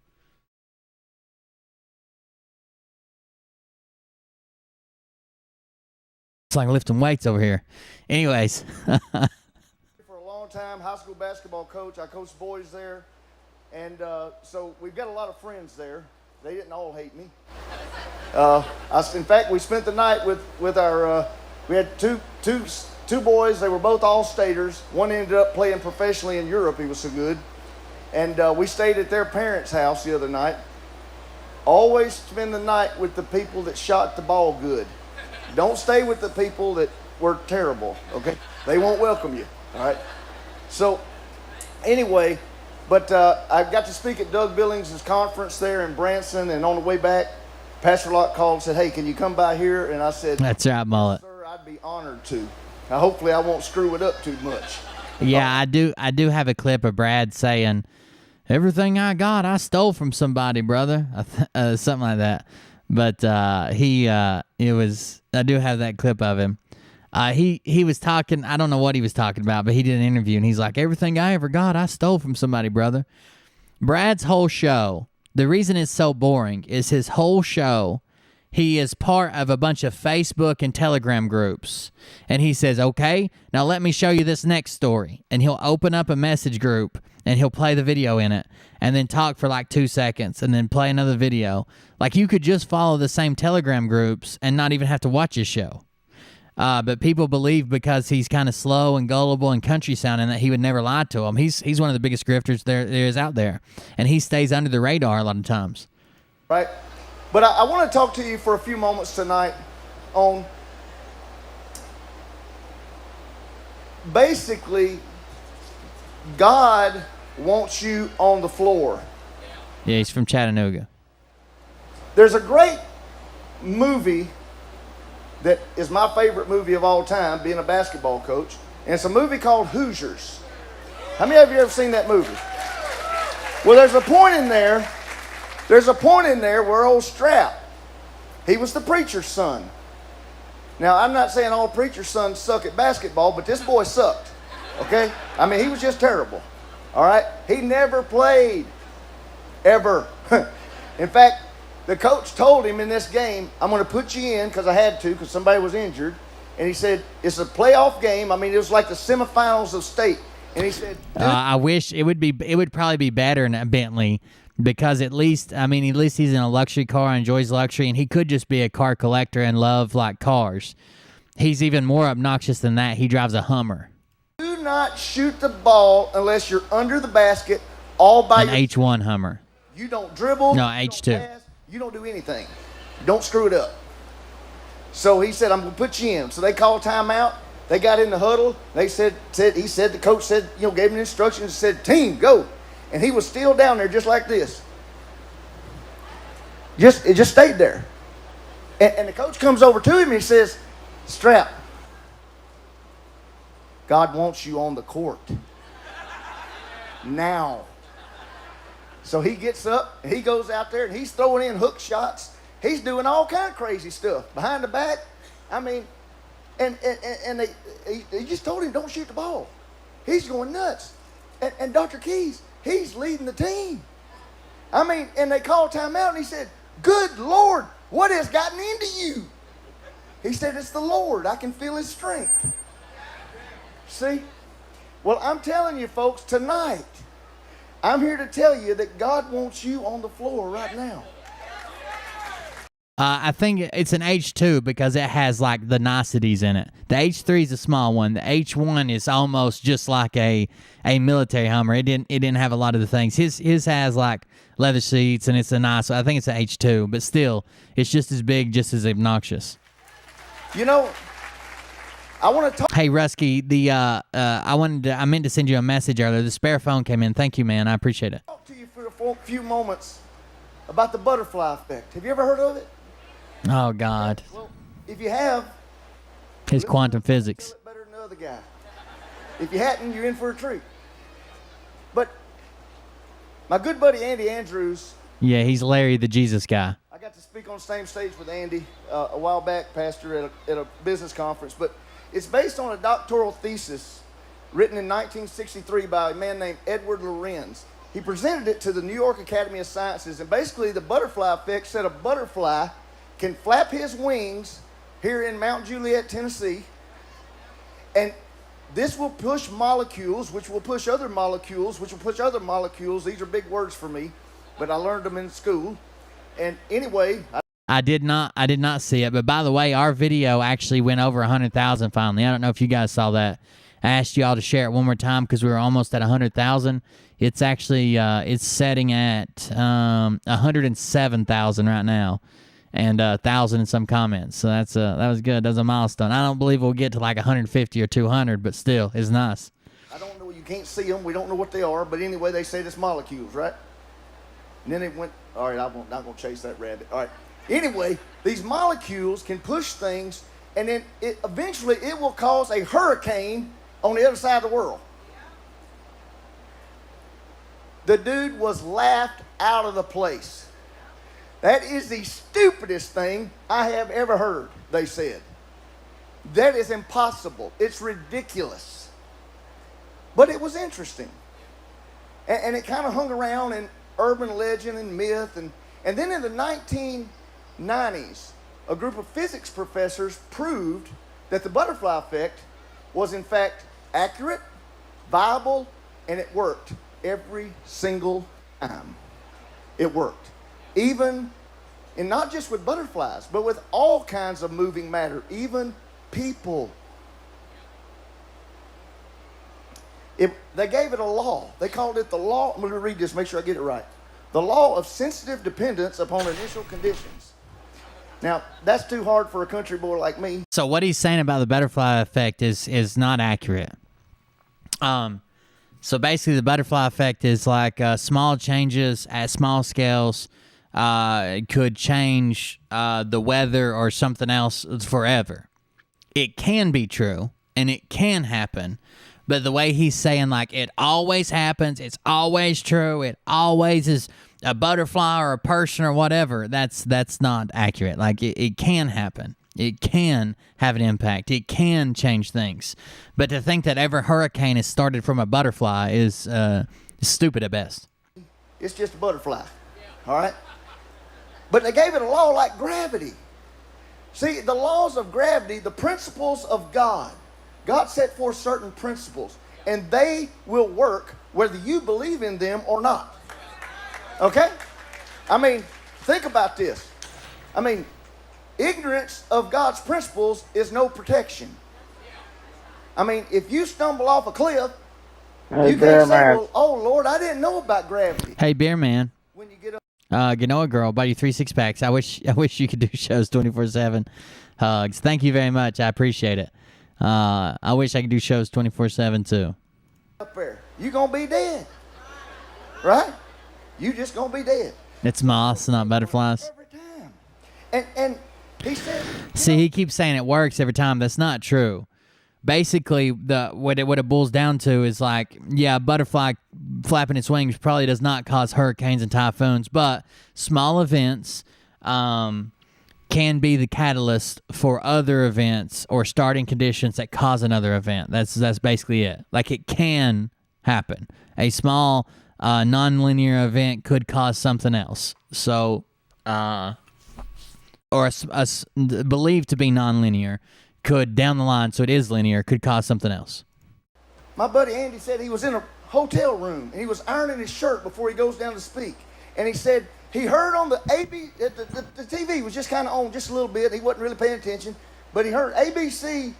It's like lifting weights over here. Anyways. For a long time, high school basketball coach. I coached boys there. And so we've got a lot of friends there. They didn't all hate me. In fact, we spent the night with our, we had two boys. They were both all-staters. One ended up playing professionally in Europe. He was so good. And we stayed at their parents' house the other night. Always spend the night with the people that shot the ball good. Don't stay with the people that were terrible, okay? They won't welcome you, all right? So anyway, but I got to speak at Doug Billings' conference there in Branson, and on the way back, Pastor Locke called and said, hey, can you come by here? And I said, that's right, Mullet. Sir, I'd be honored to. Now, hopefully I won't screw it up too much. Yeah, I do have a clip of Brad saying, everything I got, I stole from somebody, brother. Something like that. But I do have that clip of him. He was talking, I don't know what he was talking about, but he did an interview, and he's like, everything I ever got, I stole from somebody, brother. Brad's whole show, the reason it's so boring is his whole show, he is part of a bunch of Facebook and Telegram groups. And he says, okay, now let me show you this next story. And he'll open up a message group, and he'll play the video in it, and then talk for like 2 seconds, and then play another video. Like, you could just follow the same Telegram groups and not even have to watch his show. But people believe because he's kind of slow and gullible and country sounding that he would never lie to them. He's one of the biggest grifters there is out there, and he stays under the radar a lot of times. Right? But I want to talk to you for a few moments tonight on basically, God wants you on the floor. Yeah, he's from Chattanooga. There's a great movie that is my favorite movie of all time, being a basketball coach, and it's a movie called Hoosiers. How many of you ever seen that movie? Well, there's a point in there where old Strap, he was the preacher's son. Now, I'm not saying all preacher's sons suck at basketball, but this boy sucked, okay? I mean, he was just terrible, all right? He never played, ever. In fact, the coach told him in this game, I'm going to put you in because I had to, because somebody was injured. And he said, it's a playoff game. I mean, it was like the semifinals of state. And he said, I wish it would probably be better in a Bentley, because at least he's in a luxury car, enjoys luxury, and he could just be a car collector and love like cars. He's even more obnoxious than that. He drives a Hummer. do not shoot the ball unless you're under the basket all by yourself. An H1 Hummer. You don't dribble. No, H2. Don't pass, you don't do anything. Don't screw it up. So he said, I'm going to put you in. So they called timeout. They got in the huddle. He said, the coach said, gave him instructions, said, team, go. And he was still down there just like this. It just stayed there. And the coach comes over to him and he says, Strap, God wants you on the court now. So he gets up and he goes out there and he's throwing in hook shots. He's doing all kind of crazy stuff behind the back. I mean, and they just told him, don't shoot the ball. He's going nuts. And Dr. Keys, he's leading the team. I mean, and they called timeout and he said, good Lord, what has gotten into you? He said, it's the Lord. I can feel his strength. See? Well, I'm telling you folks, tonight, I'm here to tell you that God wants you on the floor right now. I think it's an H2 because it has like the niceties in it. The H3 is a small one. The H1 is almost just like a military Hummer. It didn't have a lot of the things. His has like leather seats and it's a nice. I think it's an H2, but still, it's just as big, just as obnoxious. You know, I want to talk. Hey Rusky, I meant to send you a message earlier. The spare phone came in. Thank you, man. I appreciate it. Talk to you for a few moments about the butterfly effect. Have you ever heard of it? Oh God. Well, if you have, his quantum physics. Feel it better than the other guy. If you hadn't, you're in for a treat. But my good buddy Andy Andrews. Yeah, he's Larry the Jesus guy. I got to speak on the same stage with Andy a while back, Pastor, at a business conference. But it's based on a doctoral thesis written in 1963 by a man named Edward Lorenz. He presented it to the New York Academy of Sciences, and basically the butterfly effect said a butterfly can flap his wings here in Mount Juliet, Tennessee, and this will push molecules, which will push other molecules, which will push other molecules. These are big words for me, but I learned them in school. And anyway, I did not see it. But by the way, our video actually went over 100,000 finally. I don't know if you guys saw that. I asked y'all to share it one more time because we were almost at 100,000. It's actually it's setting at 107,000 right now, and 1,000 in some comments. So that was good. That was a milestone. I don't believe we'll get to like 150 or 200, but still, it's nice. I don't know. You can't see them. We don't know what they are. But anyway, they say it's molecules, right? And then it went. All right, I'm not going to chase that rabbit. All right. Anyway, these molecules can push things, and then eventually it will cause a hurricane on the other side of the world. The dude was laughed out of the place. That is the stupidest thing I have ever heard, they said. That is impossible. It's ridiculous. But it was interesting. And it kind of hung around in urban legend and myth. And then in the 1990s, a group of physics professors proved that the butterfly effect was in fact accurate, viable, and it worked every single time. It worked. Even, and not just with butterflies, but with all kinds of moving matter, even people. They gave it a law. They called it the law. I'm going to read this, make sure I get it right. The law of sensitive dependence upon initial conditions. Now, that's too hard for a country boy like me. So what he's saying about the butterfly effect is not accurate. So basically, the butterfly effect is like small changes at small scales could change the weather or something else forever. It can be true, and it can happen. But the way he's saying, like, it always happens, it's always true, it always is a butterfly or a person or whatever, that's not accurate. Like, it can happen. It can have an impact. It can change things. But to think that every hurricane is started from a butterfly is stupid at best. It's just a butterfly. All right? But they gave it a law like gravity. See, the laws of gravity, the principles of God. God set forth certain principles, and they will work whether you believe in them or not. Okay? I mean, think about this. I mean, ignorance of God's principles is no protection. I mean, if you stumble off a cliff, you can't say, well, oh, Lord, I didn't know about gravity. Hey, Beer Man. When you get up, Genoa Girl, buy you 3 6-packs. I wish you could do shows 24/7. Hugs. Thank you very much. I appreciate it. I wish I could do shows 24/7 too. up there, you're going to be dead. Right? You just going to be dead. It's moths, not butterflies. Every time. And he said... See, he keeps saying it works every time. That's not true. Basically, what it boils down to is like, yeah, a butterfly flapping its wings probably does not cause hurricanes and typhoons, but small events can be the catalyst for other events or starting conditions that cause another event. That's basically it. Like, it can happen. A small non-linear event could cause something else. So, or believed to be non-linear could, down the line, so it is linear, could cause something else. My buddy Andy said he was in a hotel room and he was ironing his shirt before he goes down to speak. And he said he heard on the the TV was just kind of on just a little bit. He wasn't really paying attention, but he heard ABC.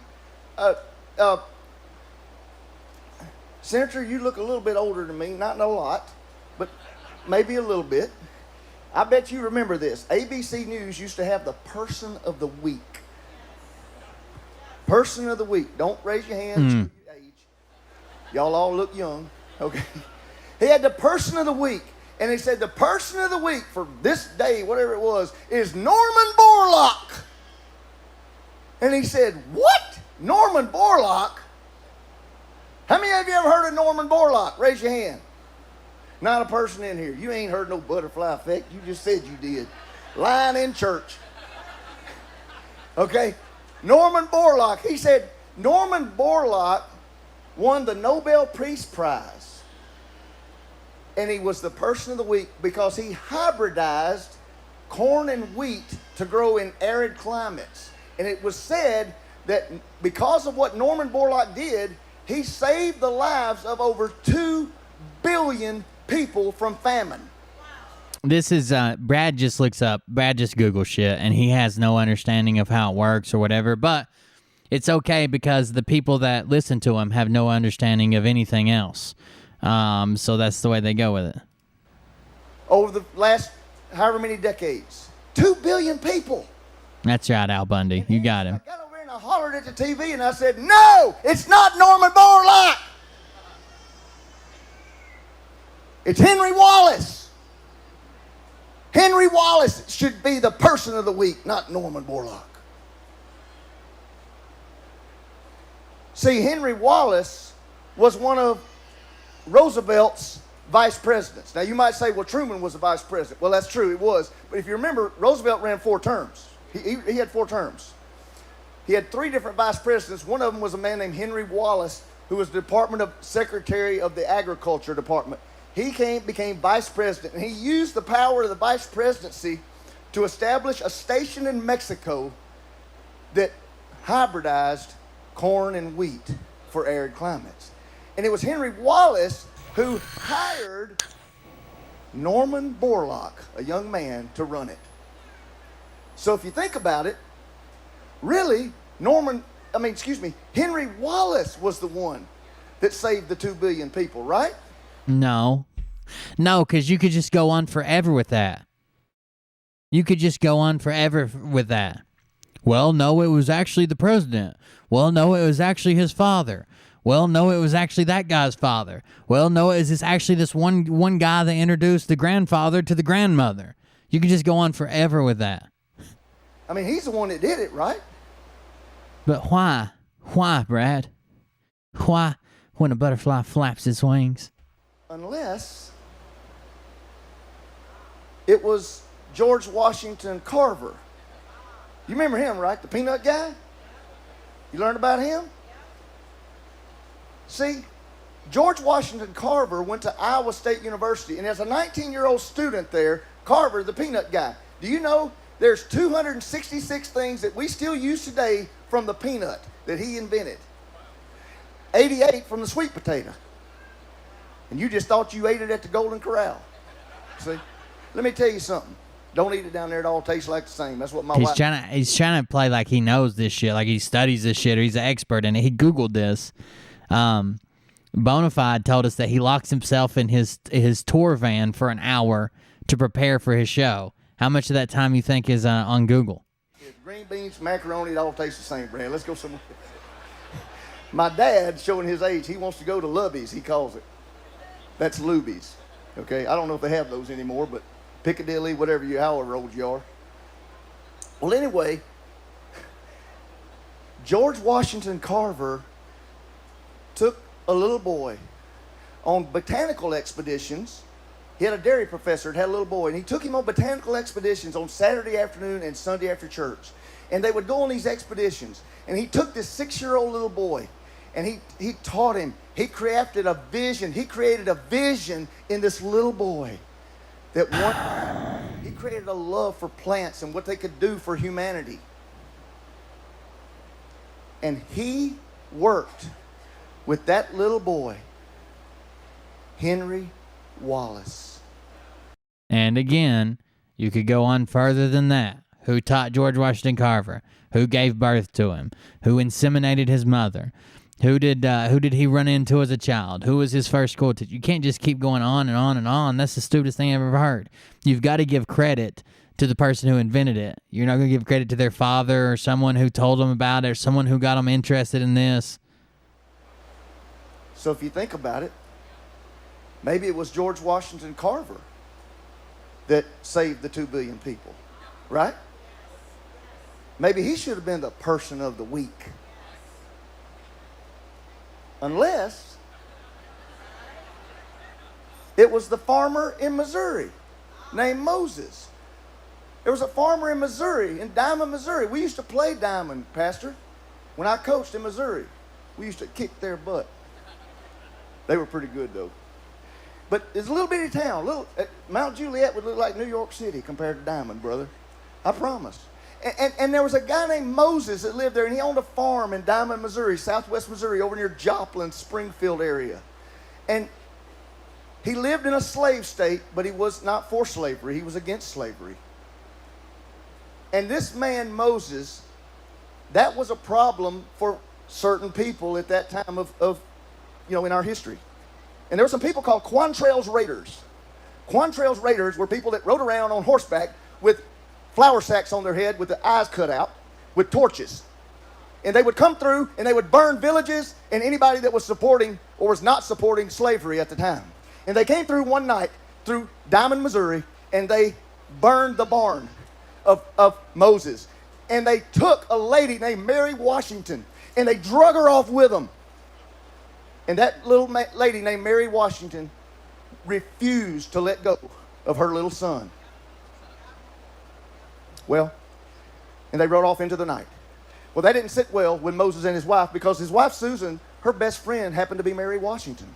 Senator, you look a little bit older than me, not a lot, but maybe a little bit. I bet you remember this. ABC News used to have the person of the week. Person of the week. Don't raise your hand. Show your age. Y'all all look young. Okay. He had the person of the week. And he said the person of the week for this day, whatever it was, is Norman Borlaug. And he said, what? Norman Borlaug? How many of you ever heard of Norman Borlaug? Raise your hand. Not a person in here. You ain't heard no butterfly effect. You just said you did. Lying in church. Okay. Norman Borlaug. He said Norman Borlaug won the Nobel Peace Prize. And he was the person of the week because he hybridized corn and wheat to grow in arid climates. And it was said that because of what Norman Borlaug did, he saved the lives of over 2 billion people from famine. This is, Brad just Googles shit, and he has no understanding of how it works or whatever, but it's okay because the people that listen to him have no understanding of anything else. So that's the way they go with it. Over the last however many decades, 2 billion people. That's right, Al Bundy. You got him. I got over here and I hollered at the TV and I said, no, it's not Norman Borlaug. It's Henry Wallace. Henry Wallace should be the person of the week, not Norman Borlaug. See, Henry Wallace was one of Roosevelt's vice presidents. Now, you might say, well, Truman was the vice president. Well, that's true, it was. But if you remember, Roosevelt ran 4 terms. He had 4 terms. He had 3 different vice presidents. One of them was a man named Henry Wallace, who was the Department of Secretary of the Agriculture Department. He became vice president, and he used the power of the vice presidency to establish a station in Mexico that hybridized corn and wheat for arid climates. And it was Henry Wallace who hired Norman Borlaug, a young man, to run it. So if you think about it, really, Henry Wallace was the one that saved the 2 billion people, right? No, because you could just go on forever with that. Well, no, it was actually the president. Well, no, it was actually his father. Well, no, it was actually that guy's father. Well, no, is this actually this one guy that introduced the grandfather to the grandmother? You could just go on forever with that. I mean, he's the one that did it, right? But why? Why, Brad? Why when a butterfly flaps its wings? Unless it was George Washington Carver. You remember him, right? The peanut guy? You learned about him? See, George Washington Carver went to Iowa State University, and as a 19-year-old student there, Carver, the peanut guy, do you know there's 266 things that we still use today from the peanut that he invented? 88 from the sweet potato. And you just thought you ate it at the Golden Corral. See? Let me tell you something. Don't eat it down there. It all tastes like the same. That's what my wife... He's trying to play like he knows this shit, like he studies this shit, or he's an expert in it. He Googled this. Bonafide told us that he locks himself in his tour van for an hour to prepare for his show. How much of that time you think is on Google? Green beans, macaroni, it all tastes the same, Brad. Let's go somewhere. My dad, showing his age, he wants to go to Lubby's, he calls it. That's Luby's. Okay, I don't know if they have those anymore, but Piccadilly, whatever you, however old you are. Well, anyway, George Washington Carver took a little boy on botanical expeditions. He had a dairy professor that had a little boy, and he took him on botanical expeditions on Saturday afternoon and Sunday after church. And they would go on these expeditions, and he took this 6-year-old little boy, and he taught him. He crafted a vision. He created a vision in this little boy that he created a love for plants and what they could do for humanity. And he worked with that little boy, Henry Wallace. And again, you could go on further than that. Who taught George Washington Carver? Who gave birth to him? Who inseminated his mother? Who did he run into as a child? Who was his first school teacher? You can't just keep going on and on and on. That's the stupidest thing I've ever heard. You've got to give credit to the person who invented it. You're not going to give credit to their father or someone who told them about it or someone who got them interested in this. So if you think about it, maybe it was George Washington Carver that saved the 2 billion people, right? Maybe he should have been the person of the week. Unless it was the farmer in Missouri named Moses. There was a farmer in Missouri, in Diamond, Missouri. We used to play Diamond, Pastor. When I coached in Missouri, we used to kick their butt. They were pretty good, though. But it's a little bitty town. Mount Juliet would look like New York City compared to Diamond, brother. I promise. And there was a guy named Moses that lived there, and he owned a farm in Diamond, Missouri, southwest Missouri, over near Joplin, Springfield area. And he lived in a slave state, but he was not for slavery. He was against slavery. And this man, Moses, that was a problem for certain people at that time in our history. And there were some people called Quantrell's Raiders. Quantrell's Raiders were people that rode around on horseback with flour sacks on their head with the eyes cut out with torches. And they would come through and they would burn villages and anybody that was supporting or was not supporting slavery at the time. And they came through one night through Diamond, Missouri, and they burned the barn of Moses. And they took a lady named Mary Washington and they drug her off with them. And that little lady named Mary Washington refused to let go of her little son. Well, and they rode off into the night. Well, that didn't sit well with Moses and his wife because his wife, Susan, her best friend happened to be Mary Washington.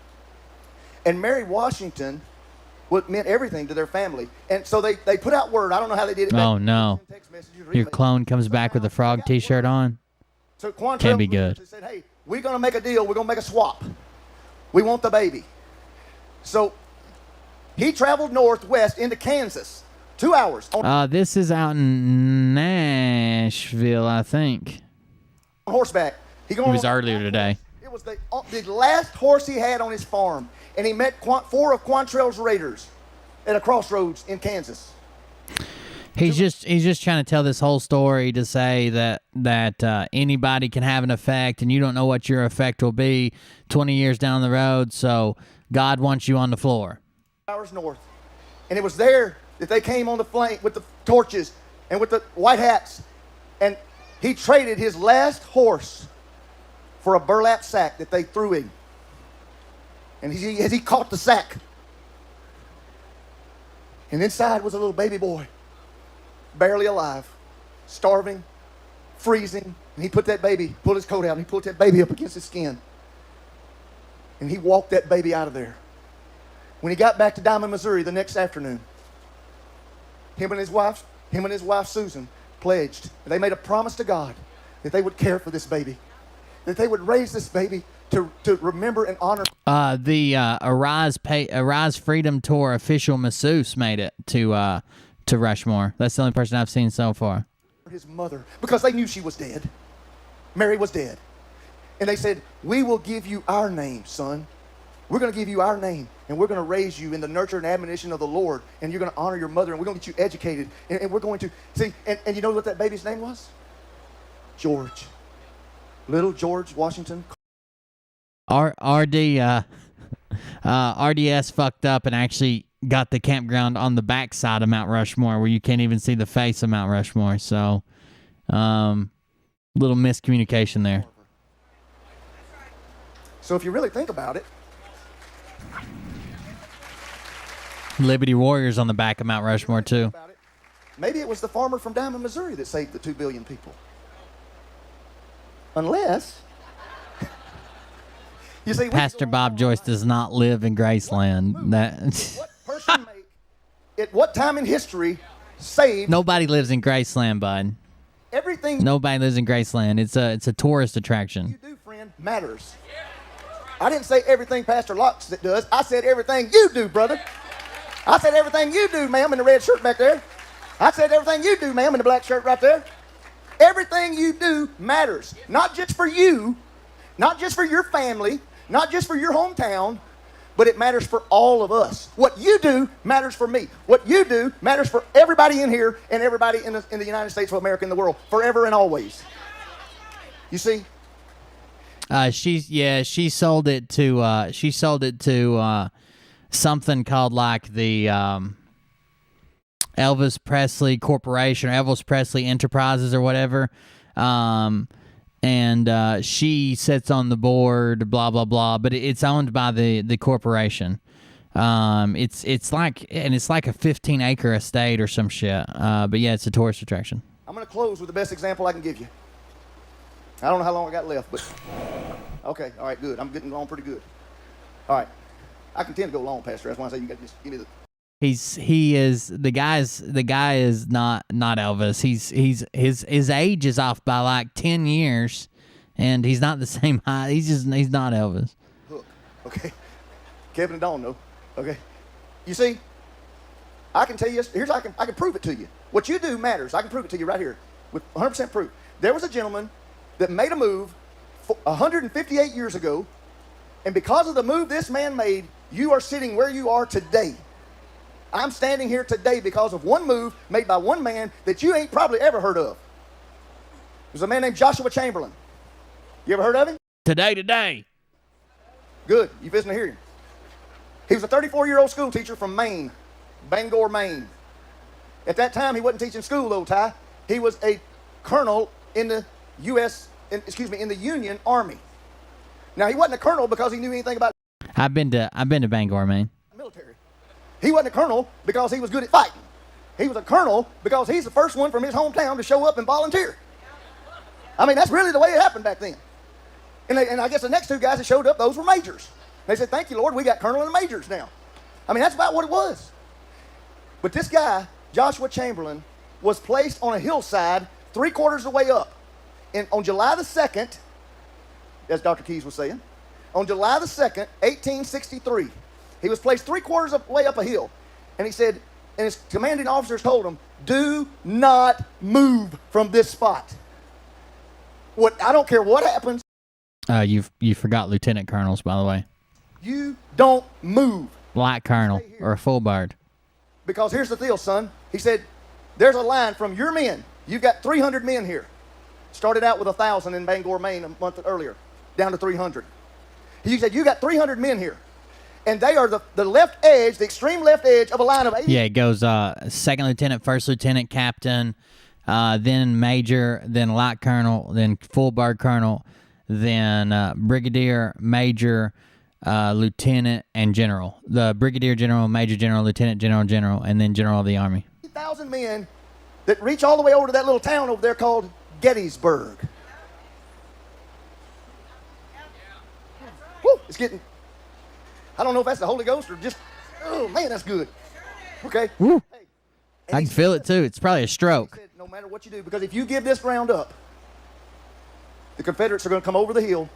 And Mary Washington meant everything to their family. And so they put out word. I don't know how they did it. Oh, no. Your clone comes back with a frog t-shirt on. So Quantrell can't be good. Said, hey, we're going to make a deal. We're going to make a swap. We want the baby. So he traveled northwest into Kansas. 2 hours. This is out in Nashville, I think. On horseback. It was earlier today. It was the last horse he had on his farm. And he met 4 of Quantrell's Raiders at a crossroads in Kansas. He's just trying to tell this whole story to say that anybody can have an effect, and you don't know what your effect will be 20 years down the road. So God wants you on the floor. Hours north, and it was there that they came on the flank with the torches and with the white hats, and he traded his last horse for a burlap sack that they threw him. And as he caught the sack, and inside was a little baby boy, barely alive, starving, freezing, and he pulled his coat out, and he pulled that baby up against his skin, and he walked that baby out of there. When he got back to Diamond, Missouri the next afternoon, him and his wife Susan pledged, they made a promise to God that they would care for this baby, that they would raise this baby to remember and honor. The Arise Freedom Tour official masseuse made it to Rushmore. That's the only person I've seen so far. His mother, because they knew she was dead. Mary was dead. And they said, we will give you our name, son. We're going to give you our name, and we're going to raise you in the nurture and admonition of the Lord, and you're going to honor your mother, and we're going to get you educated, and we're going to, see, and you know what that baby's name was? George. Little George Washington. RDS fucked up and actually got the campground on the backside of Mount Rushmore, where you can't even see the face of Mount Rushmore. So, little miscommunication there. So if you really think about it, Liberty Warriors on the back of Mount Rushmore too. Maybe it was the farmer from Diamond, Missouri that saved the 2 billion people. Unless, you see, Pastor Bob Joyce does not live in Graceland. What person at what time in history saved? Nobody lives in Graceland, bud. Everything. Nobody lives in Graceland. It's a tourist attraction. You do, friend, matters. I didn't say everything Pastor Locke does. I said everything you do, brother. I said everything you do, ma'am, in the red shirt back there. I said everything you do, ma'am, in the black shirt right there. Everything you do matters. Not just for you, not just for your family, not just for your hometown, but it matters for all of us. What you do matters for me. What you do matters for everybody in here and everybody in the United States of America and the world, forever and always. You see? She sold it to something called like the Elvis Presley Corporation or Elvis Presley Enterprises or whatever. And she sits on the board, blah blah blah. But it's owned by the corporation. It's like a 15-acre estate or some shit. But yeah, it's a tourist attraction. I'm gonna close with the best example I can give you. I don't know how long I got left, but okay, all right, good. I'm getting along pretty good. All right, I can tend to go long, Pastor. That's why I say you got to just give me the. The guy is not Elvis. His age is off by like 10 years, and he's not the same height. He's not Elvis. Hook, okay. Kevin and Dawn know, okay. You see, I can tell you. I can prove it to you. What you do matters. I can prove it to you right here with 100% proof. There was a gentleman that made a move 158 years ago, and because of the move this man made, you are sitting where you are today. I'm standing here today because of one move made by one man that you ain't probably ever heard of. There's a man named Joshua Chamberlain. You ever heard of him? Today. Good. You visiting to hear him. He was a 34-year-old school teacher from Maine, Bangor, Maine. At that time, he wasn't teaching school, though, Ty. He was a colonel in the in the Union Army. Now, he wasn't a colonel because he knew anything about I've been to Bangor, Maine. Military. He wasn't a colonel because he was good at fighting. He was a colonel because he's the first one from his hometown to show up and volunteer. I mean, that's really the way it happened back then. And I guess the next two guys that showed up, those were majors. They said, thank you, Lord, we got colonel and majors now. I mean, that's about what it was. But this guy, Joshua Chamberlain, was placed on a hillside 3/4 of the way up. And on July the 2nd, as Dr. Keyes was saying, on July the 2nd, 1863, he was placed 3/4 of the way up a hill. And he said, and his commanding officers told him, do not move from this spot. I don't care what happens. You forgot lieutenant colonels, by the way. You don't move. Light colonel or a full bird. Because here's the deal, son. He said, there's a line from your men. You've got 300 men here. Started out with 1,000 in Bangor, Maine a month earlier, down to 300. He said, you got 300 men here. And they are the left edge, the extreme left edge of a line of 80. Yeah, it goes second lieutenant, first lieutenant, captain, then major, then light colonel, then full bird colonel, then brigadier, major, lieutenant, and general. The brigadier general, major general, lieutenant general, general, and then general of the army. 1,000 men that reach all the way over to that little town over there called Gettysburg. Woo, it's getting... I don't know if that's the Holy Ghost or just, oh, man, that's good. Okay. Woo. Hey, I can feel it, too. It's probably a stroke. He said, no matter what you do, because if you give this ground up, the Confederates are going to come over the hill,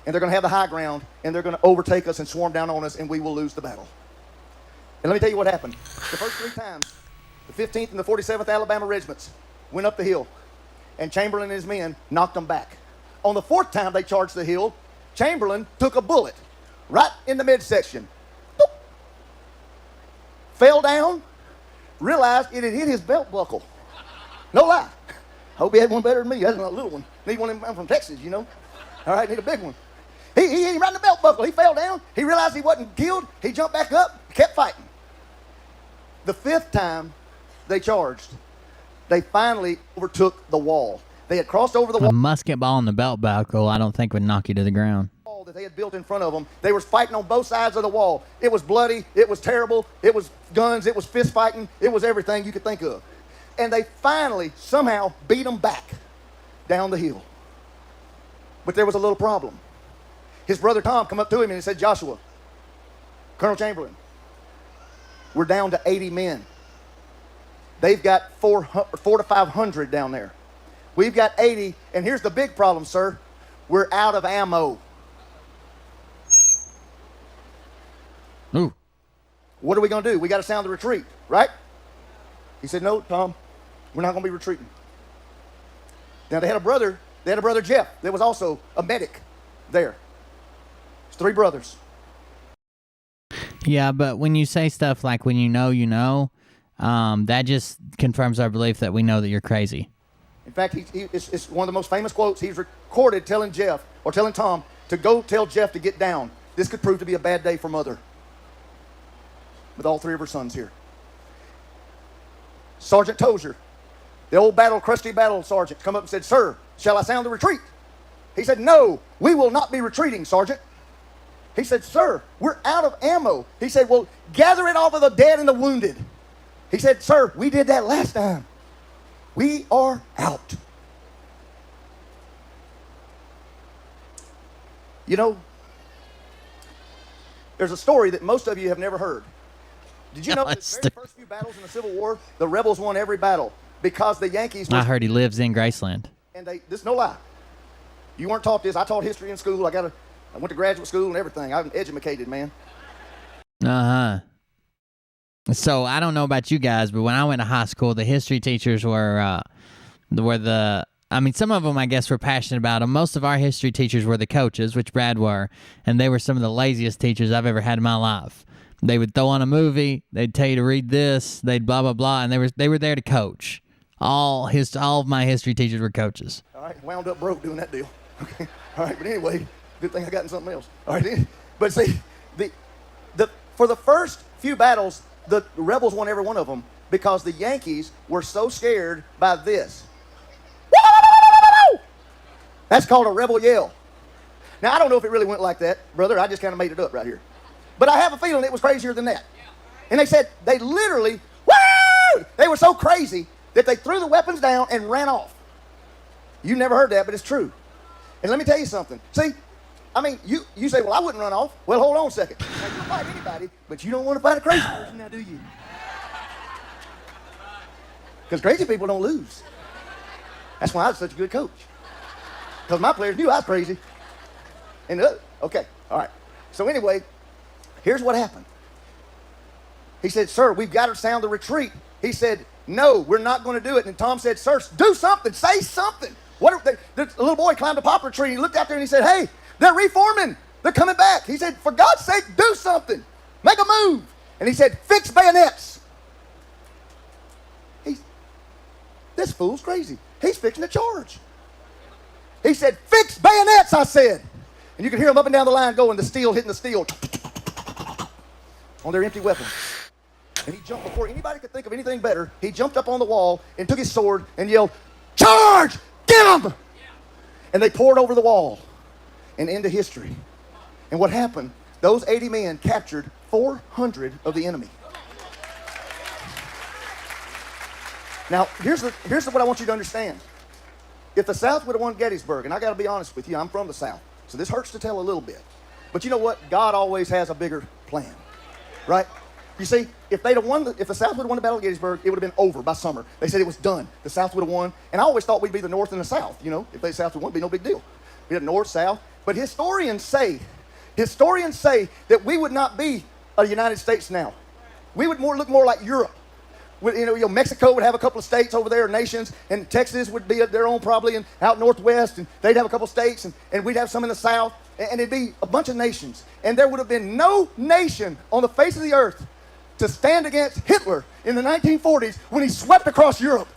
and they're going to have the high ground, and they're going to overtake us and swarm down on us, and we will lose the battle. And let me tell you what happened. The first 3 times, the 15th and the 47th Alabama regiments went up the hill, and Chamberlain and his men knocked them back. On the 4th time they charged the hill, Chamberlain took a bullet right in the midsection. Boop. Fell down, realized it had hit his belt buckle. No lie. Hope he had one better than me. That's not a little one. Need one from Texas, you know. All right, need a big one. He right in the belt buckle. He fell down. He realized he wasn't killed. He jumped back up, kept fighting. The 5th time they charged, they finally overtook the wall. They had crossed over the wall. A musket ball in the belt buckle, I don't think would knock you to the ground. That they had built in front of them. They were fighting on both sides of the wall. It was bloody. It was terrible. It was guns. It was fist fighting. It was everything you could think of. And they finally somehow beat them back down the hill. But there was a little problem. His brother Tom come up to him and he said, Joshua, Colonel Chamberlain, we're down to 80 men. They've got 400 to 500 down there. We've got 80, and here's the big problem, sir. We're out of ammo. Ooh. What are we going to do? We got to sound the retreat, right? He said, no, Tom, we're not going to be retreating. Now, they had a brother Jeff. There was also a medic there. It's 3 brothers. Yeah, but when you say stuff like when you know, that just confirms our belief that we know that you're crazy. In fact, it's one of the most famous quotes. He's recorded telling Jeff, or telling Tom, to go tell Jeff to get down. This could prove to be a bad day for Mother. With all 3 of her sons here. Sergeant Tozier, the old crusty battle sergeant, come up and said, sir, shall I sound the retreat? He said, no, we will not be retreating, Sergeant. He said, sir, we're out of ammo. He said, well, gather it off of the dead and the wounded. He said, sir, we did that last time. We are out. You know, there's a story that most of you have never heard. Did you know that the very first few battles in the Civil War, the rebels won every battle because the Yankees... I heard he lives in Graceland. And this is no lie. You weren't taught this. I taught history in school. I went to graduate school and everything. I'm educated, man. Uh-huh. So I don't know about you guys, but when I went to high school, the history teachers were some of them I guess were passionate about them. Most of our history teachers were the coaches, which Brad were, and they were some of the laziest teachers I've ever had in my life. They would throw on a movie, they'd tell you to read this, they'd blah blah blah, and they were there to coach. All of my history teachers were coaches. All right, wound up broke doing that deal. Okay. All right, but anyway, good thing I got in something else. All right, but see, for the first few battles, the rebels won every one of them because the Yankees were so scared by this. That's called a rebel yell. Now, I don't know if it really went like that, brother. I just kind of made it up right here. But I have a feeling it was crazier than that. And they said they literally, woo! They were so crazy that they threw the weapons down and ran off. You never heard that, but it's true. And let me tell you something. See, I mean, you say, well, I wouldn't run off. Well, hold on a second. Now, you'll fight anybody, but you don't want to fight a crazy person now, do you? Because crazy people don't lose. That's why I was such a good coach. Because my players knew I was crazy. And okay, all right. So anyway, here's what happened. He said, sir, we've got to sound the retreat. He said, no, we're not going to do it. And Tom said, sir, do something. Say something. The little boy climbed a poplar tree. He looked out there and he said, hey, they're reforming. They're coming back. He said, for God's sake, do something. Make a move. And he said, fix bayonets. this fool's crazy. He's fixing to charge. He said, fix bayonets, I said. And you can hear them up and down the line going, the steel hitting the steel on their empty weapons. And he jumped before anybody could think of anything better. He jumped up on the wall and took his sword and yelled, charge! Get him! And they poured over the wall and into history. And what happened, those 80 men captured 400 of the enemy. Now, here's what I want you to understand. If the South would have won Gettysburg, and I got to be honest with you, I'm from the South, so this hurts to tell a little bit. But you know what? God always has a bigger plan, right? You see, if the South would have won the Battle of Gettysburg, it would have been over by summer. They said it was done. The South would have won, and I always thought we'd be the North and the South. You know, if the South would won, it'd be no big deal. We had North, South, but historians say that we would not be a United States now. We would look more like Europe. Mexico would have a couple of states over there, nations, and Texas would be their own probably, and out northwest, and they'd have a couple of states, and we'd have some in the south, and it'd be a bunch of nations. And there would have been no nation on the face of the earth to stand against Hitler in the 1940s when he swept across Europe.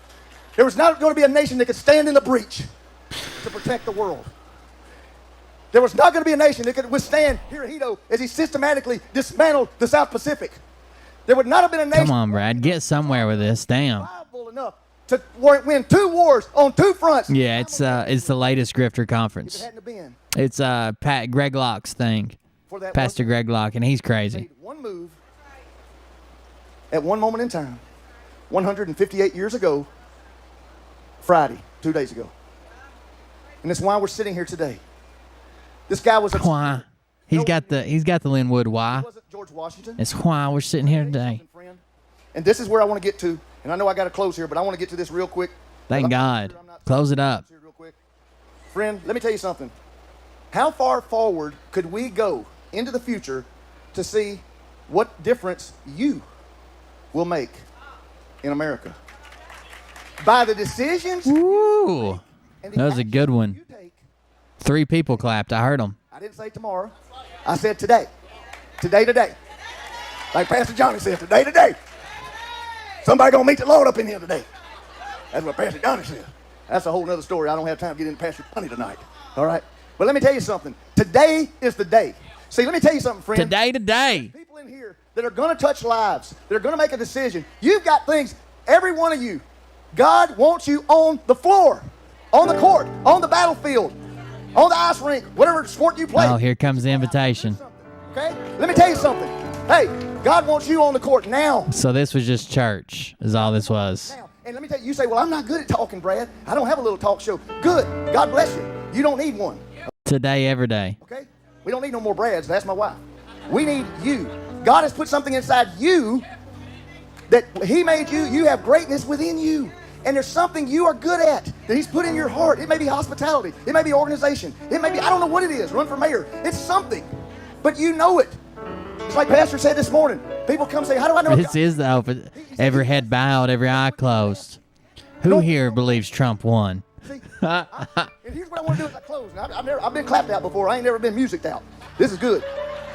There was not going to be a nation that could stand in the breach to protect the world. There was not going to be a nation that could withstand Hirohito as he systematically dismantled the South Pacific. There would not have been a nation. Come on, Brad. Get somewhere with this. Damn. Enough to win 2 wars on 2 fronts. Yeah, it's the latest Grifter conference. If it hadn't been It's Greg Locke's thing. Pastor Greg Locke, and he's crazy. made one move at one moment in time, 158 years ago, Friday, 2 days ago. And that's why we're sitting here today. This guy was Why? He's got the Linwood why. He wasn't George Washington. It's why we're sitting here today. And this is where I want to get to. And I know I got to close here, but I want to get to this real quick. Thank God. Close it up. Real quick. Friend, let me tell you something. How far forward could we go into the future to see what difference you will make in America? By the decisions. Ooh, that was a good one. 3 people clapped. I heard them. I didn't say tomorrow. I said today. Today. Like Pastor Johnny said, today. Somebody gonna meet the Lord up in here today. That's what Pastor Johnny said. That's a whole other story. I don't have time to get into Pastor Johnny tonight. All right? But let me tell you something. Today is the day. See, let me tell you something, friend. Today. People in here that are gonna touch lives, that are gonna make a decision. You've got things, every one of you. God wants you on the floor, on the court, on the battlefield, on the ice rink, whatever sport you play. Oh, here comes the invitation. Okay? Let me tell you something. Hey, God wants you on the court now. So this was just church, is all this was. Now. And let me tell you, you say, well, I'm not good at talking, Brad. I don't have a little talk show. Good. God bless you. You don't need one. Today, every day. Okay? We don't need no more Brads. That's my wife. We need you. God has put something inside you that He made you. You have greatness within you. And there's something you are good at that He's put in your heart. It may be hospitality. It may be organization. It may be, I don't know what it is. Run for mayor. It's something. But you know it. It's like Pastor said this morning. People come say, how do I know? This is the open. Every head bowed, every eye closed. Who here believes Trump won? See, and here's what I want to do as I close. Now, I've been clapped out before. I ain't never been musiced out. This is good.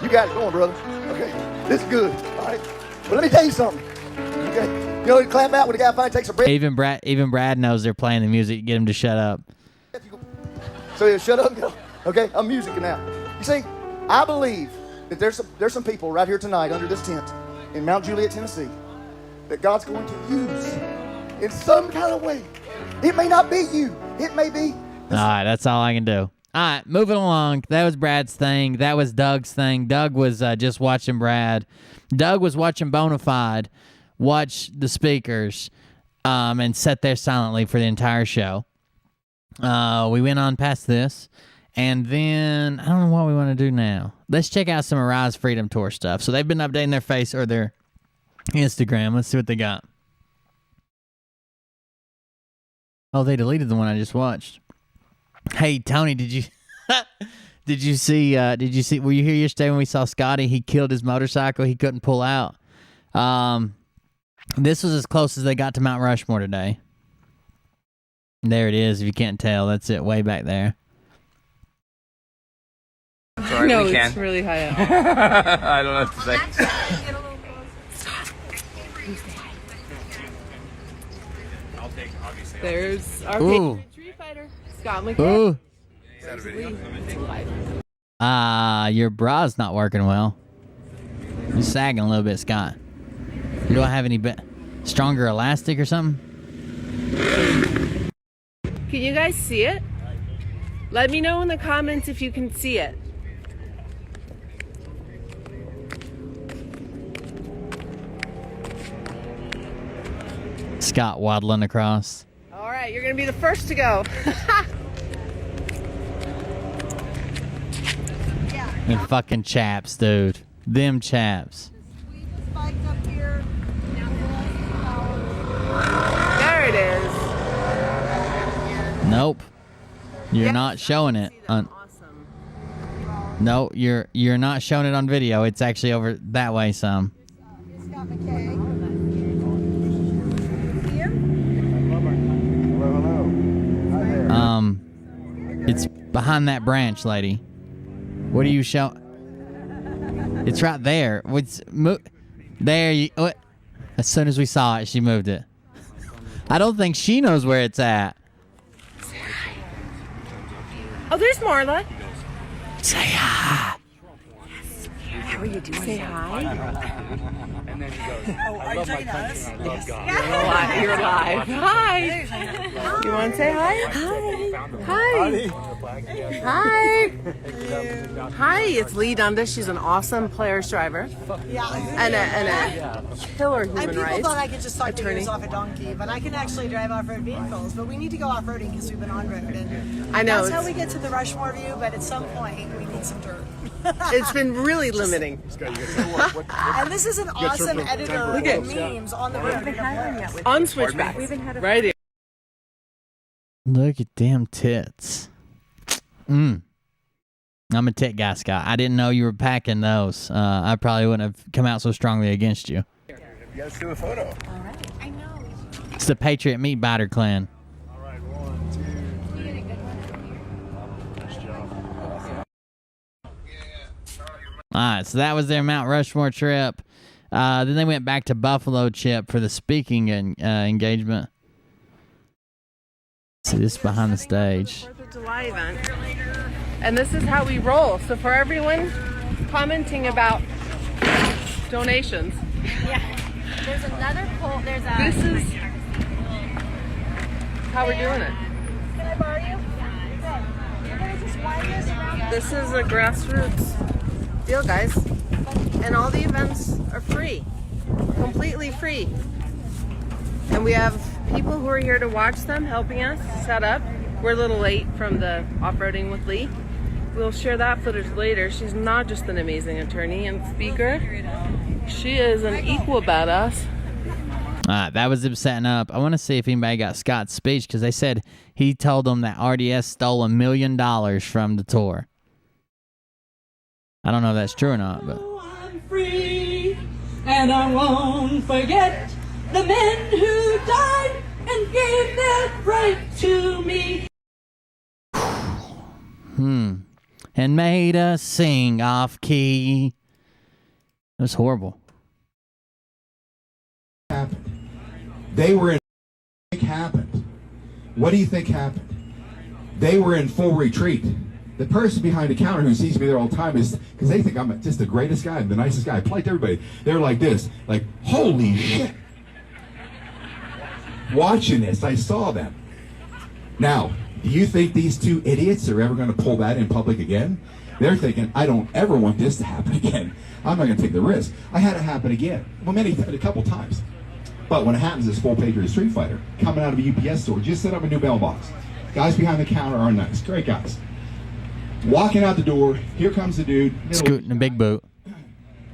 You got it going, brother. Okay, this is good. All right. But let me tell you something. Okay, you know, you clap out when the guy finally takes a breath. Even Brad knows they're playing the music. Get him to shut up. So he'll shut up and go. Okay, I'm musicking now. You see, I believe that there's some people right here tonight under this tent in Mount Juliet, Tennessee, that God's going to use in some kind of way. It may not be you. It may be. All right, that's all I can do. All right, moving along. That was Brad's thing. That was Doug's thing. Doug was just watching Brad. Doug was watching Bonafide watch the speakers and sat there silently for the entire show. We went on past this. And then, I don't know what we want to do now. Let's check out some Arise Freedom Tour stuff. So they've been updating their face or their Instagram. Let's see what they got. Oh, they deleted the one I just watched. Hey, Tony, did you see, were you here yesterday when we saw Scotty? He killed his motorcycle. He couldn't pull out. This was as close as they got to Mount Rushmore today. There it is, if you can't tell. That's it, way back there. Sorry, no, it's really high up. I don't know what to say. There's our Ooh. Patriot Tree Fighter, Scott McKay. Ooh. Your bra's not working well. You're sagging a little bit, Scott. You don't have any stronger elastic or something? Can you guys see it? Let me know in the comments if you can see it. Scott waddling across. All right, you're gonna be the first to go. And fucking chaps, dude. Them chaps. There it is. Nope. You're not showing it. No, you're not showing it on video. It's actually over that way some. Scott McKay. It's behind that branch, lady. What are you showing? It's right there. There you. As soon as we saw it, she moved it. I don't think she knows where it's at. Oh, there's Marla. Say hi. How are you doing? Say hi. And then he goes, I love my country and I love God. You're live. Hi. You want to say hi? Hi. Hi. Hi. It's Lee Dundas. She's an awesome players driver. Yeah. And a killer human People rights thought I could just talk to attorney. you off a donkey, but I can actually drive off-road vehicles. But we need to go off-roading because we've been on-road. And I know. That's how we get to the Rushmore view, but at some point we need some dirt. It's been really limiting. And this is an awesome editor of memes on the road. On Switchback. Right here. Look at them tits. I'm a tit guy, Scott. I didn't know you were packing those. I probably wouldn't have come out so strongly against you. You guys do a photo. All right. I know. It's the Patriot Meat Biter Clan. All right, 1, 2. Nice job. All right, so that was their Mount Rushmore trip. Then they went back to Buffalo, Chip, for the speaking engagement. See, this is behind the stage. 4th of July event. And this is how we roll. So for everyone commenting about donations. Yeah. There's another poll. There's a. This is how we're doing it. Can I borrow you? Yeah. You're gonna just wind this around. This is a grassroots deal, guys. And all the events are free. Completely free. And we have people who are here to watch them, helping us set up. We're a little late from the off-roading with Lee. We'll share that footage later. She's not just an amazing attorney and speaker. She is an equal badass. All right, that was them setting up. I want to see if anybody got Scott's speech, because they said he told them that RDS stole $1 million from the tour. I don't know if that's true or not, but... I'm free, and I won't forget the men who died and gave their right to me. And made us sing off key. It was horrible. They were in. Happened. What do you think happened? They were in full retreat. The person behind the counter who sees me there all the time is because they think I'm just the greatest guy, the nicest guy. I polite to everybody. They're like this, like, holy shit. Watching this, I saw them. Now, do you think these two idiots are ever going to pull that in public again? They're thinking, I don't ever want this to happen again. I'm not going to take the risk. I had it happen again. Well, a couple times. But when it happens, this full Patriot Street Fighter coming out of a UPS store, just set up a new mailbox. Guys behind the counter are nice, great guys. Walking out the door, here comes the dude. Scooting a big boot.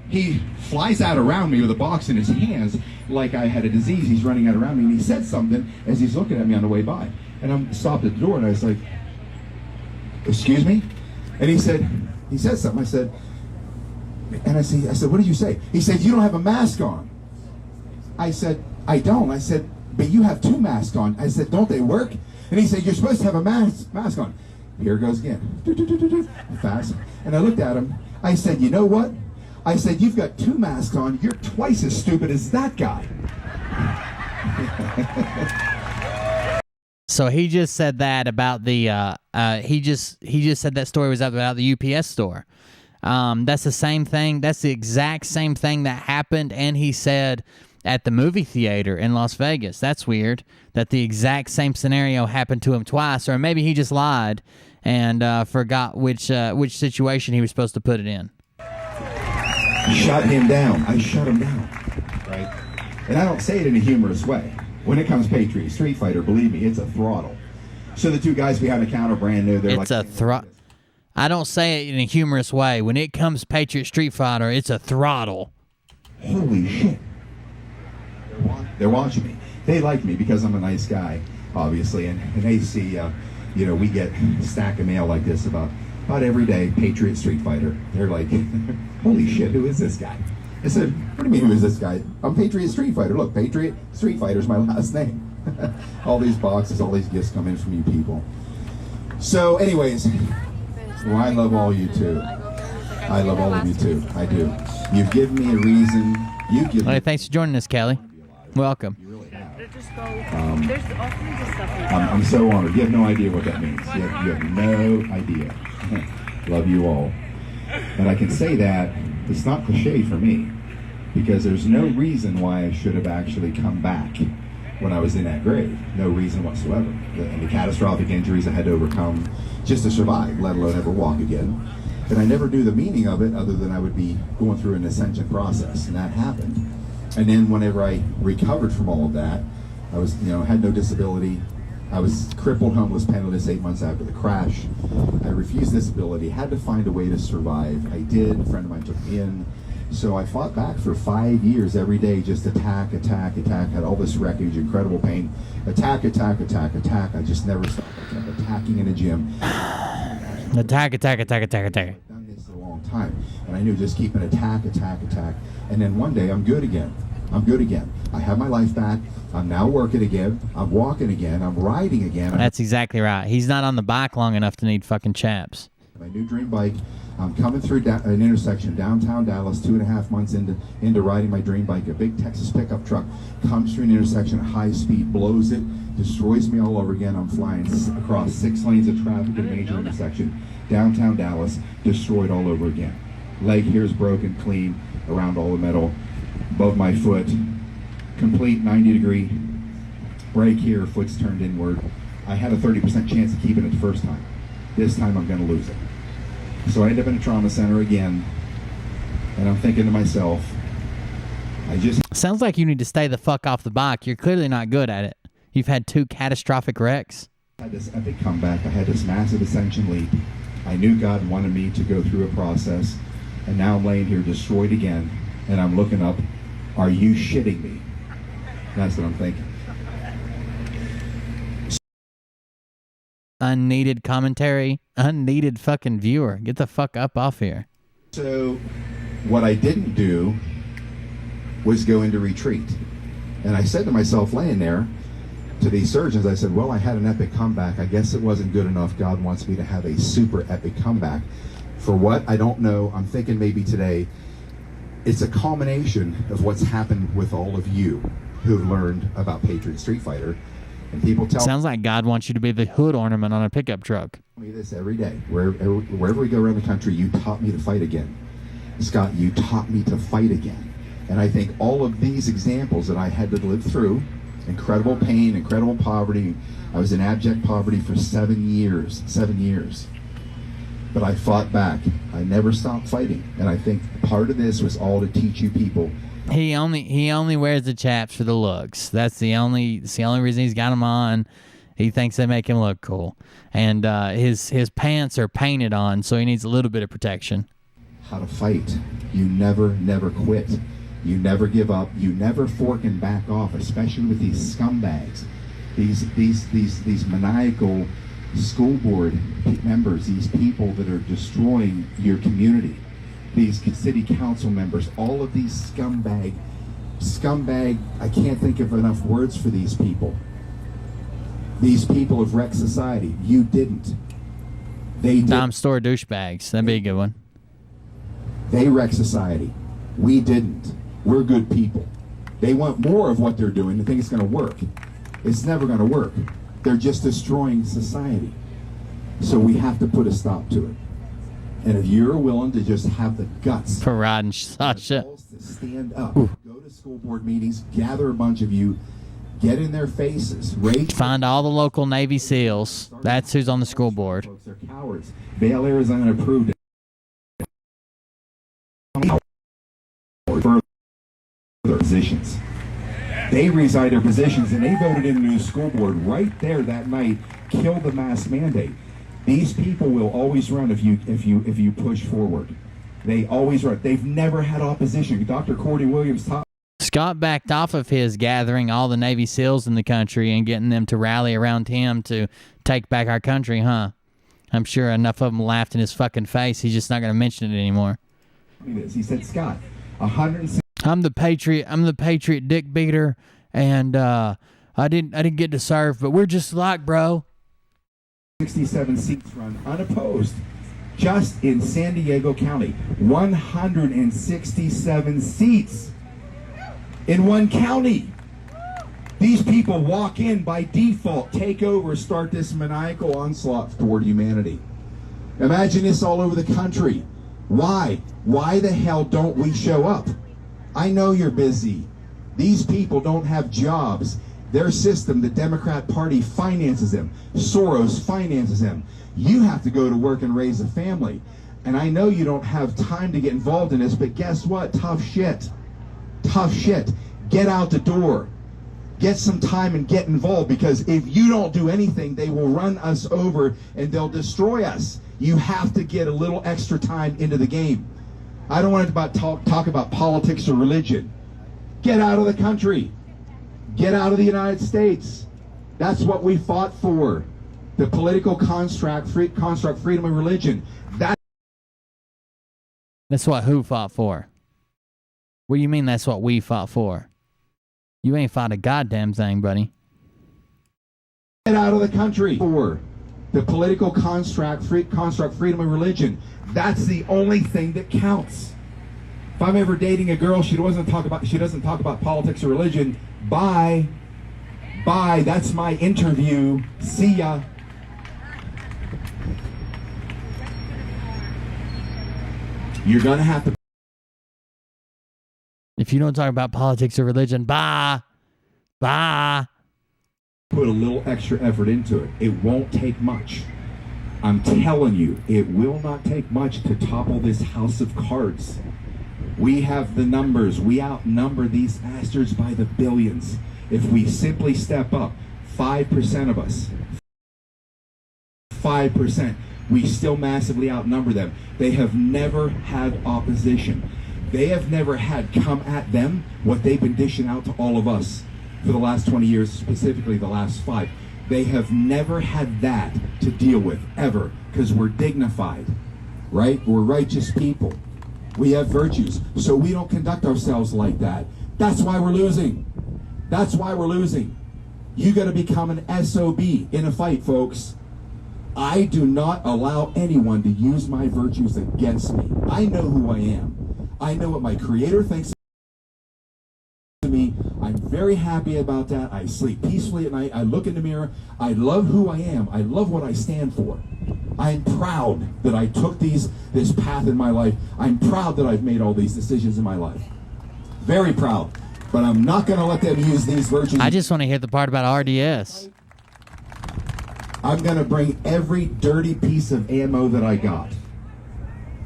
He flies out around me with a box in his hands like I had a disease. He's running out around me, and he said something as he's looking at me on the way by. And I'm stopped at the door, and I was like, excuse me? And he said something. I said, what did you say? He said, you don't have a mask on. I said, I don't. I said, but you have 2 masks on. I said, don't they work? And he said, you're supposed to have a mask on. Here it goes again. Fast. And I looked at him. I said, you know what? I said, you've got 2 masks on. You're twice as stupid as that guy. So he just said that about the he just said that story was about the UPS store. That's the same thing. That's the exact same thing that happened, and he said at the movie theater in Las Vegas. That's weird that the exact same scenario happened to him twice, or maybe he just lied and forgot which situation he was supposed to put it in. Shut him down. I shut him down, right? And I don't say it in a humorous way. When it comes Patriot Street Fighter, believe me, it's a throttle. So the two guys behind the counter, brand new, they're it's a I don't say it in a humorous way. When it comes Patriot Street Fighter, it's a throttle. Holy shit. They're watching me. They like me because I'm a nice guy, obviously, and they see, we get a stack of mail like this about every day, Patriot Street Fighter. They're like, holy shit, who is this guy? I said, what do you mean, who is this guy? I'm Patriot Street Fighter. Look, Patriot Street Fighter's my last name. All these boxes, all these gifts come in from you people. So, anyways, well, I love all you too. I love all of you too. I do. You've given me a reason. Thanks for joining us, Kelly. Welcome. There's all kinds of stuff. I'm so honored. You have no idea what that means. You have no idea. Love you all. And I can say that it's not cliche for me, because there's no reason why I should have actually come back when I was in that grave. No reason whatsoever. The catastrophic injuries I had to overcome just to survive, let alone ever walk again. And I never knew the meaning of it other than I would be going through an ascension process, and that happened. And then whenever I recovered from all of that, I was, had no disability. I was crippled, homeless, penniless 8 months after the crash. I refused disability, had to find a way to survive. I did. A friend of mine took me in. So I fought back for 5 years every day, just attack, had all this wreckage, incredible pain. Attack. I just never stopped. I kept attacking in a gym. Attack. I've done this a long time. And I knew just keep an attack. And then one day I'm good again. I have my life back. I'm now working again. I'm walking again. I'm riding again. That's exactly right. He's not on the bike long enough to need fucking chaps. My new dream bike. I'm coming through an intersection downtown Dallas, 2.5 months into riding my dream bike. A big Texas pickup truck comes through an intersection at high speed, blows it, destroys me all over again. I'm flying across 6 lanes of traffic in a major intersection, downtown Dallas, destroyed all over again. Leg here is broken, clean, around all the metal, above my foot, complete 90-degree break here, foot's turned inward. I had a 30% chance of keeping it the first time. This time I'm going to lose it. So I end up in a trauma center again, and I'm thinking to myself, Sounds like you need to stay the fuck off the bike. You're clearly not good at it. You've had 2 catastrophic wrecks. I had this epic comeback. I had this massive ascension leap. I knew God wanted me to go through a process, and now I'm laying here destroyed again, and I'm looking up, are you shitting me? That's what I'm thinking. Unneeded commentary, unneeded fucking viewer. Get the fuck up off here. So what I didn't do was go into retreat. And I said to myself laying there, to these surgeons, I said, well, I had an epic comeback. I guess it wasn't good enough. God wants me to have a super epic comeback. For what? I don't know. I'm thinking maybe today it's a culmination of what's happened with all of you who've learned about Patriot Street Fighter. And people tell Sounds like God wants you to be the hood ornament on a pickup truck. Me this every day. Wherever we go around the country, you taught me to fight again. Scott, you taught me to fight again. And I think all of these examples that I had to live through, incredible pain, incredible poverty. I was in abject poverty for 7 years. But I fought back. I never stopped fighting. And I think part of this was all to teach you people. He only wears the chaps for the looks. That's the only reason he's got them on. He thinks they make him look cool. And his pants are painted on, so he needs a little bit of protection. How to fight. You never quit. You never give up. You never fork and back off, especially with these scumbags. These maniacal school board members, these people that are destroying your community. These city council members, all of these scumbag, I can't think of enough words for these people. These people have wrecked society. You didn't. They did. Dime store douchebags. That'd be a good one. They wrecked society. We didn't. We're good people. They want more of what they're doing. They think it's going to work. It's never going to work. They're just destroying society. So we have to put a stop to it. And if you're willing to just have the guts for riding Sasha to stand up, go to school board meetings, gather a bunch of you, get in their faces, find all the local Navy SEALs. That's who's on the school board. Folks are cowards. Vail, Arizona approved it. For their positions. They resigned their positions and they voted in a new school board right there that night, kill the mask mandate. These people will always run if you push forward. They always run. They've never had opposition. Dr. Cordy Williams taught. Scott backed off of his gathering all the Navy SEALs in the country and getting them to rally around him to take back our country, huh? I'm sure enough of them laughed in his fucking face. He's just not going to mention it anymore. He said, Scott, I'm the patriot dick beater, and I didn't get to serve, but we're just like, bro. 67 seats run unopposed just in San Diego County. 167 seats in one county. These people walk in by default, take over, start this maniacal onslaught toward humanity. Imagine this all over the country. Why? Why the hell don't we show up? I know you're busy. These people don't have jobs. Their system, the Democrat Party, finances them. Soros finances them. You have to go to work and raise a family. And I know you don't have time to get involved in this, but guess what? Tough shit. Tough shit. Get out the door. Get some time and get involved, because if you don't do anything, they will run us over and they'll destroy us. You have to get a little extra time into the game. I don't want to talk about politics or religion. Get out of the country. Get out of the United States. That's what we fought for. The political construct, freedom of religion. That's what who fought for? What do you mean that's what we fought for? You ain't fought a goddamn thing, buddy. Get out of the country for the political construct, freedom of religion. That's the only thing that counts. If I'm ever dating a girl, she doesn't talk about politics or religion. Bye. Bye. That's my interview. See ya. You're going to have to. If you don't talk about politics or religion, bye. Bye. Put a little extra effort into it. It won't take much. I'm telling you, it will not take much to topple this house of cards. We have the numbers. We outnumber these bastards by the billions. If we simply step up, 5% of us, 5%, we still massively outnumber them. They have never had opposition. They have never had come at them what they've been dishing out to all of us for the last 20 years, specifically the last 5. They have never had that to deal with, ever, because we're dignified, right? We're righteous people. We have virtues, so we don't conduct ourselves like that. That's why we're losing. That's why we're losing. You got to become an SOB in a fight, folks. I do not allow anyone to use my virtues against me. I know who I am. I know what my Creator thinks of me. I'm very happy about that. I sleep peacefully at night. I look in the mirror. I love who I am. I love what I stand for. I'm proud that I took this path in my life. I'm proud that I've made all these decisions in my life. Very proud. But I'm not going to let them use these virtues. I just want to hear the part about RDS. I'm going to bring every dirty piece of ammo that I got.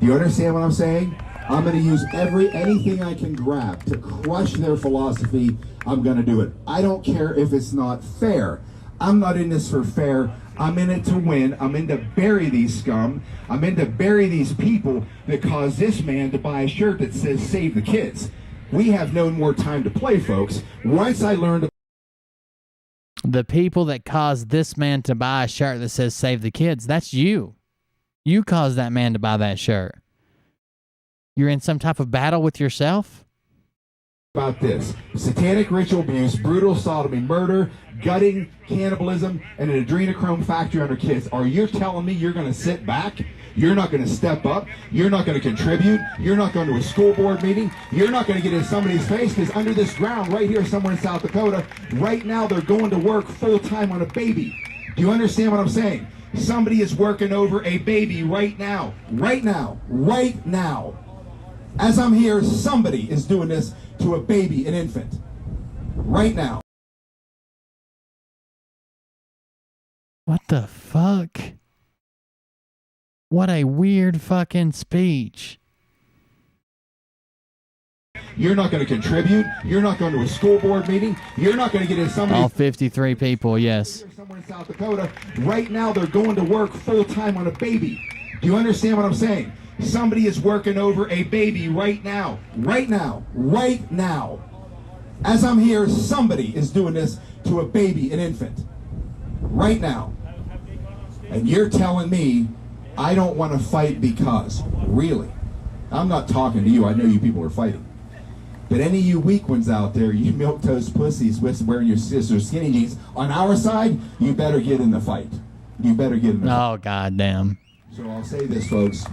Do you understand what I'm saying? I'm going to use anything I can grab to crush their philosophy. I'm going to do it. I don't care if it's not fair. I'm not in this for fair. I'm in it to win. I'm in to bury these scum. I'm in to bury these people that caused this man to buy a shirt that says save the kids. We have no more time to play, folks. Once I learned... The people that caused this man to buy a shirt that says save the kids, that's you. You caused that man to buy that shirt. You're in some type of battle with yourself? About this. Satanic ritual abuse, brutal sodomy, murder, gutting, cannibalism, and an adrenochrome factory on our kids. Are you telling me you're going to sit back? You're not going to step up? You're not going to contribute? You're not going to a school board meeting? You're not going to get in somebody's face? Because under this ground right here somewhere in South Dakota, right now they're going to work full time on a baby. Do you understand what I'm saying? Somebody is working over a baby right now. Right now. Right now. As I'm here, somebody is doing this to a baby, an infant. Right now. What the fuck? What a weird fucking speech. You're not going to contribute. You're not going to a school board meeting. You're not going to get in somebody. All 53 people, yes. Somewhere in South Dakota. Right now, they're going to work full time on a baby. Do you understand what I'm saying? Somebody is working over a baby right now. Right now. Right now. As I'm here, somebody is doing this to a baby, an infant. Right now. And you're telling me I don't want to fight because. Really? I'm not talking to you. I know you people are fighting. But any of you weak ones out there, you milquetoast pussies wearing your sister's skinny jeans, on our side, you better get in the fight. You better get in the fight. Oh, goddamn. So I'll say this, folks.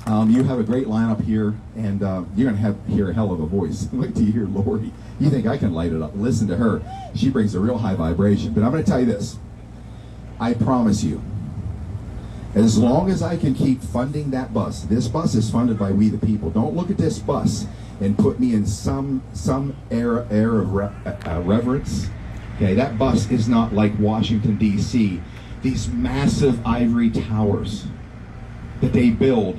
You have a great lineup here, and you're going to hear a hell of a voice. Wait till you hear Lori. You think I can light it up. Listen to her. She brings a real high vibration. But I'm going to tell you this. I promise you, as long as I can keep funding that bus, this bus is funded by we the people. Don't look at this bus and put me in some air of reverence. Okay, that bus is not like Washington, D.C. These massive ivory towers that they build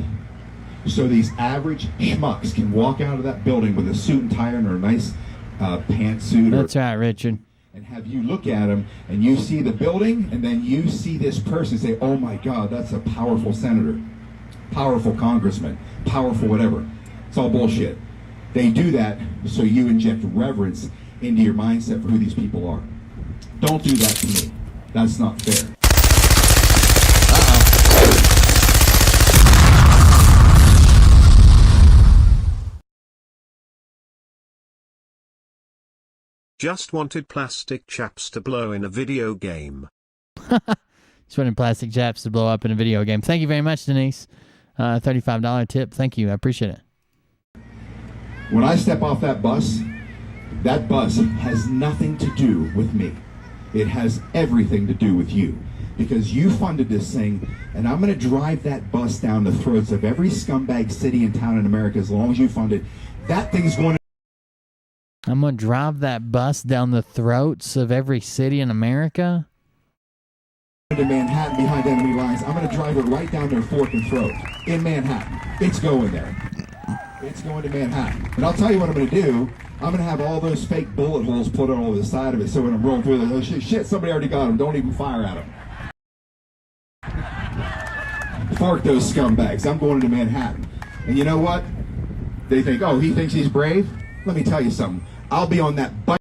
so these average schmucks can walk out of that building with a suit and tie on or a nice pantsuit. That's right, Richard. And have you look at them and you see the building and then you see this person say, oh my God, that's a powerful senator, powerful congressman, powerful whatever. It's all bullshit. They do that so you inject reverence into your mindset for who these people are. Don't do that to me. That's not fair. Just wanted plastic chaps to blow in a video game. Just wanted plastic chaps to blow up in a video game. Thank you very much, Denise. $35 tip. Thank you. I appreciate it. When I step off that bus has nothing to do with me. It has everything to do with you. Because you funded this thing, and I'm going to drive that bus down the throats of every scumbag city and town in America as long as you fund it. That thing's going to... I'm going to drive that bus down the throats of every city in America? ...to Manhattan behind enemy lines. I'm going to drive it right down their fork and throat in Manhattan. It's going there. It's going to Manhattan. And I'll tell you what I'm going to do. I'm going to have all those fake bullet holes put on over the side of it so when I'm rolling through it, oh shit, somebody already got them. Don't even fire at them. Fork those scumbags. I'm going to Manhattan. And you know what? They think, oh, he thinks he's brave? Let me tell you something. I'll be on that bike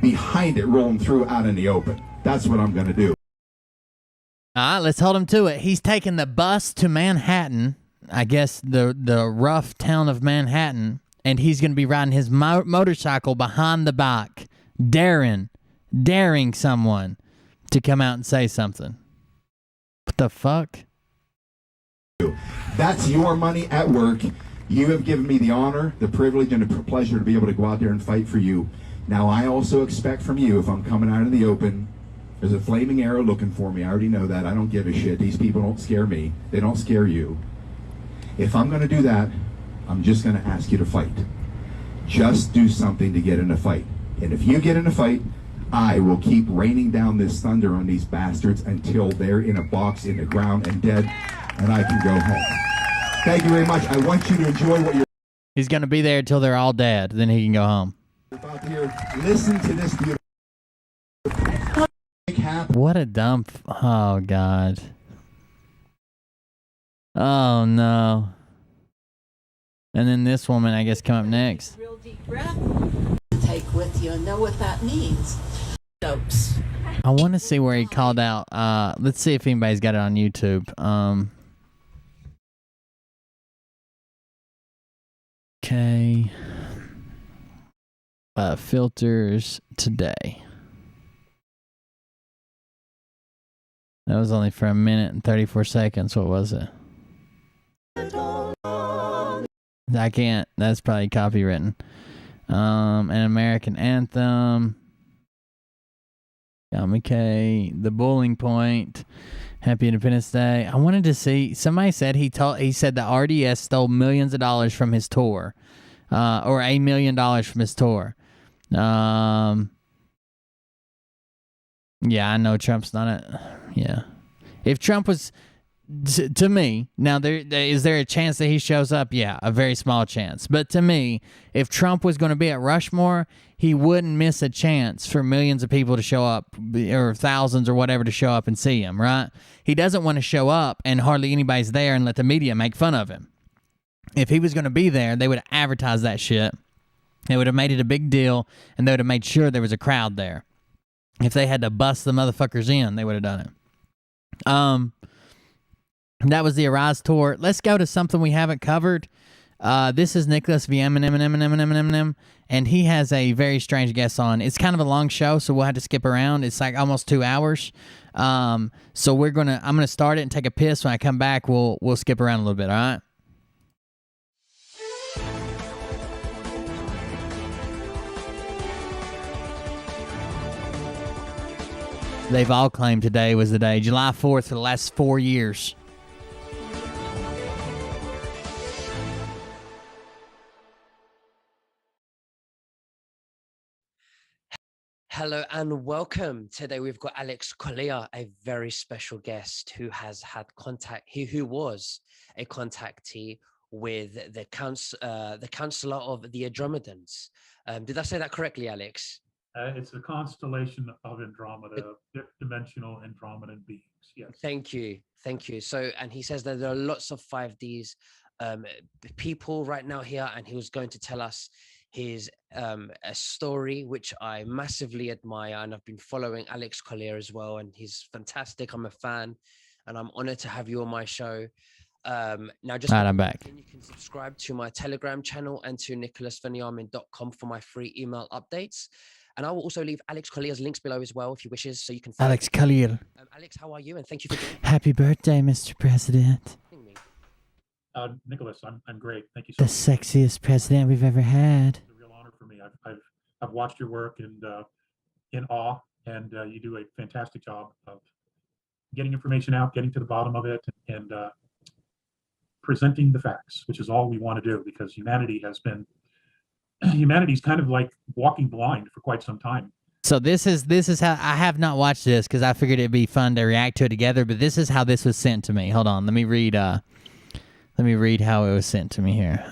behind it rolling through out in the open. That's what I'm going to do. All right, let's hold him to it. He's taking the bus to Manhattan, I guess the rough town of Manhattan, and he's going to be riding his motorcycle behind the bike, daring someone to come out and say something. What the fuck? That's your money at work. You have given me the honor, the privilege, and the pleasure to be able to go out there and fight for you. Now, I also expect from you, if I'm coming out in the open, there's a flaming arrow looking for me. I already know that. I don't give a shit. These people don't scare me. They don't scare you. If I'm going to do that, I'm just going to ask you to fight. Just do something to get in a fight. And if you get in a fight, I will keep raining down this thunder on these bastards until they're in a box in the ground and dead, and I can go home. Thank you very much. I want you to enjoy what you're... He's going to be there until they're all dead. Then he can go home. About to hear. Listen to this beautiful... What a dumb... Oh, God. Oh, no. And then this woman, I guess, come up next. Real deep breath. Take with you and know what that means. Dopes. I want to see where he called out. Let's see if anybody's got it on YouTube. Okay. Filters today. That was only for 1 minute and 34 seconds. What was it? I can't. That's probably copywritten. An American anthem. McKay, the Bowling Point. Happy Independence Day. I wanted to see. Somebody said he said the RDS stole millions of dollars from his tour, or $1 million from his tour. Yeah, I know Trump's done it. Yeah, if Trump was to me now, is there a chance that he shows up? Yeah, a very small chance. But to me, if Trump was going to be at Rushmore, he wouldn't miss a chance for millions of people to show up, or thousands or whatever to show up and see him, right? He doesn't want to show up and hardly anybody's there and let the media make fun of him. If he was going to be there, they would have advertised that shit. They would have made it a big deal, and they would have made sure there was a crowd there. If they had to bust the motherfuckers in, they would have done it. That was the Arise tour. Let's go to something we haven't covered. This is Nicholas V. Eminem, and he has a very strange guest on. It's kind of a long show, so we'll have to skip around. It's like almost 2 hours. So I'm gonna start it and take a piss. When I come back, we'll skip around a little bit. All right. They've all claimed today was the day, July 4th, for the last 4 years. Hello and welcome. Today we've got Alex Collier, a very special guest who has had contact. Who was a contactee with the councillor of the Andromedans. Did I say that correctly, Alex? It's a constellation of Andromeda, dimensional Andromedan beings. Yes. Thank you. So, and he says that there are lots of 5Ds people right now here, and he was going to tell us his a story which I massively admire, and I've been following Alex Collier as well, and he's fantastic. I'm a fan, and I'm honored to have you on my show. Now, just I'm back. You can subscribe to my Telegram channel and to nicholasvanyamin.com for my free email updates. And I will also leave Alex Collier's links below as well if he wishes, so you can follow Alex Collier. Alex, how are you? And thank you for joining. Happy birthday, Mr. President. Nicholas, I'm great. Thank you so The much. sexiest president we've ever had. It's a real honor for me. I've watched your work and in awe, and you do a fantastic job of getting information out, getting to the bottom of it, and presenting the facts, which is all we want to do, because humanity's kind of like walking blind for quite some time. So this is how I have not watched this because I figured it'd be fun to react to it together. But this is how this was sent to me. Hold on, let me read how it was sent to me here.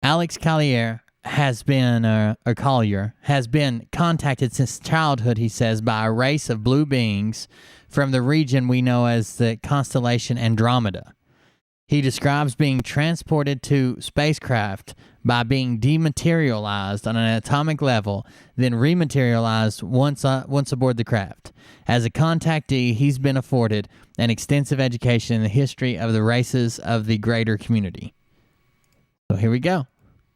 Alex Collier has been Collier has been contacted since childhood, he says, by a race of blue beings from the region we know as the constellation Andromeda. He describes being transported to spacecraft by being dematerialized on an atomic level, then rematerialized once aboard the craft. As a contactee, he's been afforded an extensive education in the history of the races of the greater community. So here we go.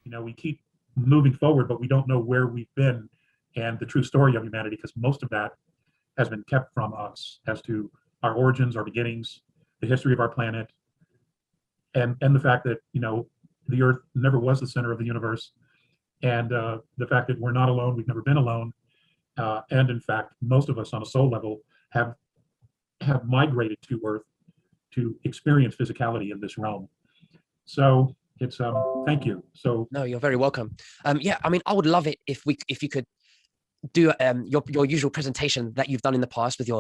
We keep moving forward, but we don't know where we've been and the true story of humanity, because most of that has been kept from us as to our origins, our beginnings, the history of our planet, and the fact that the Earth never was the center of the universe, and the fact that we're not alone, we've never been alone, and in fact, most of us on a soul level have migrated to Earth to experience physicality in this realm. So it's thank you. So no, you're very welcome. Yeah, I mean, I would love it if you could do your usual presentation that you've done in the past with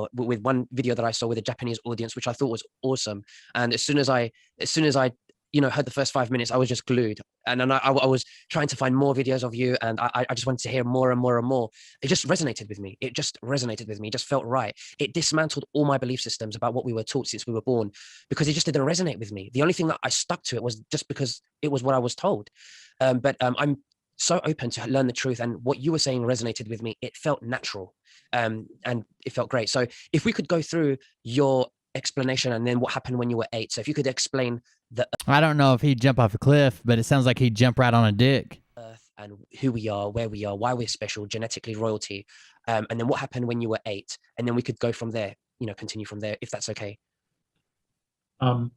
one video that I saw with a Japanese audience, which I thought was awesome. And as soon as I heard the first 5 minutes, I was just glued. And then I was trying to find more videos of you, and I just wanted to hear more and more and more. It just resonated with me. It just felt right. It dismantled all my belief systems about what we were taught since we were born, because it just didn't resonate with me. The only thing that I stuck to it was just because it was what I was told. But I'm so open to learn the truth, and what you were saying resonated with me. It felt natural, and it felt great. So if we could go through your explanation and then what happened when you were 8. So if you could explain the I don't know if he'd jump off a cliff, but it sounds like he'd jump right on a dick. Earth and who we are, where we are, why we're special, genetically royalty, and then what happened when you were 8, and then we could go from there, continue from there, if that's okay. I've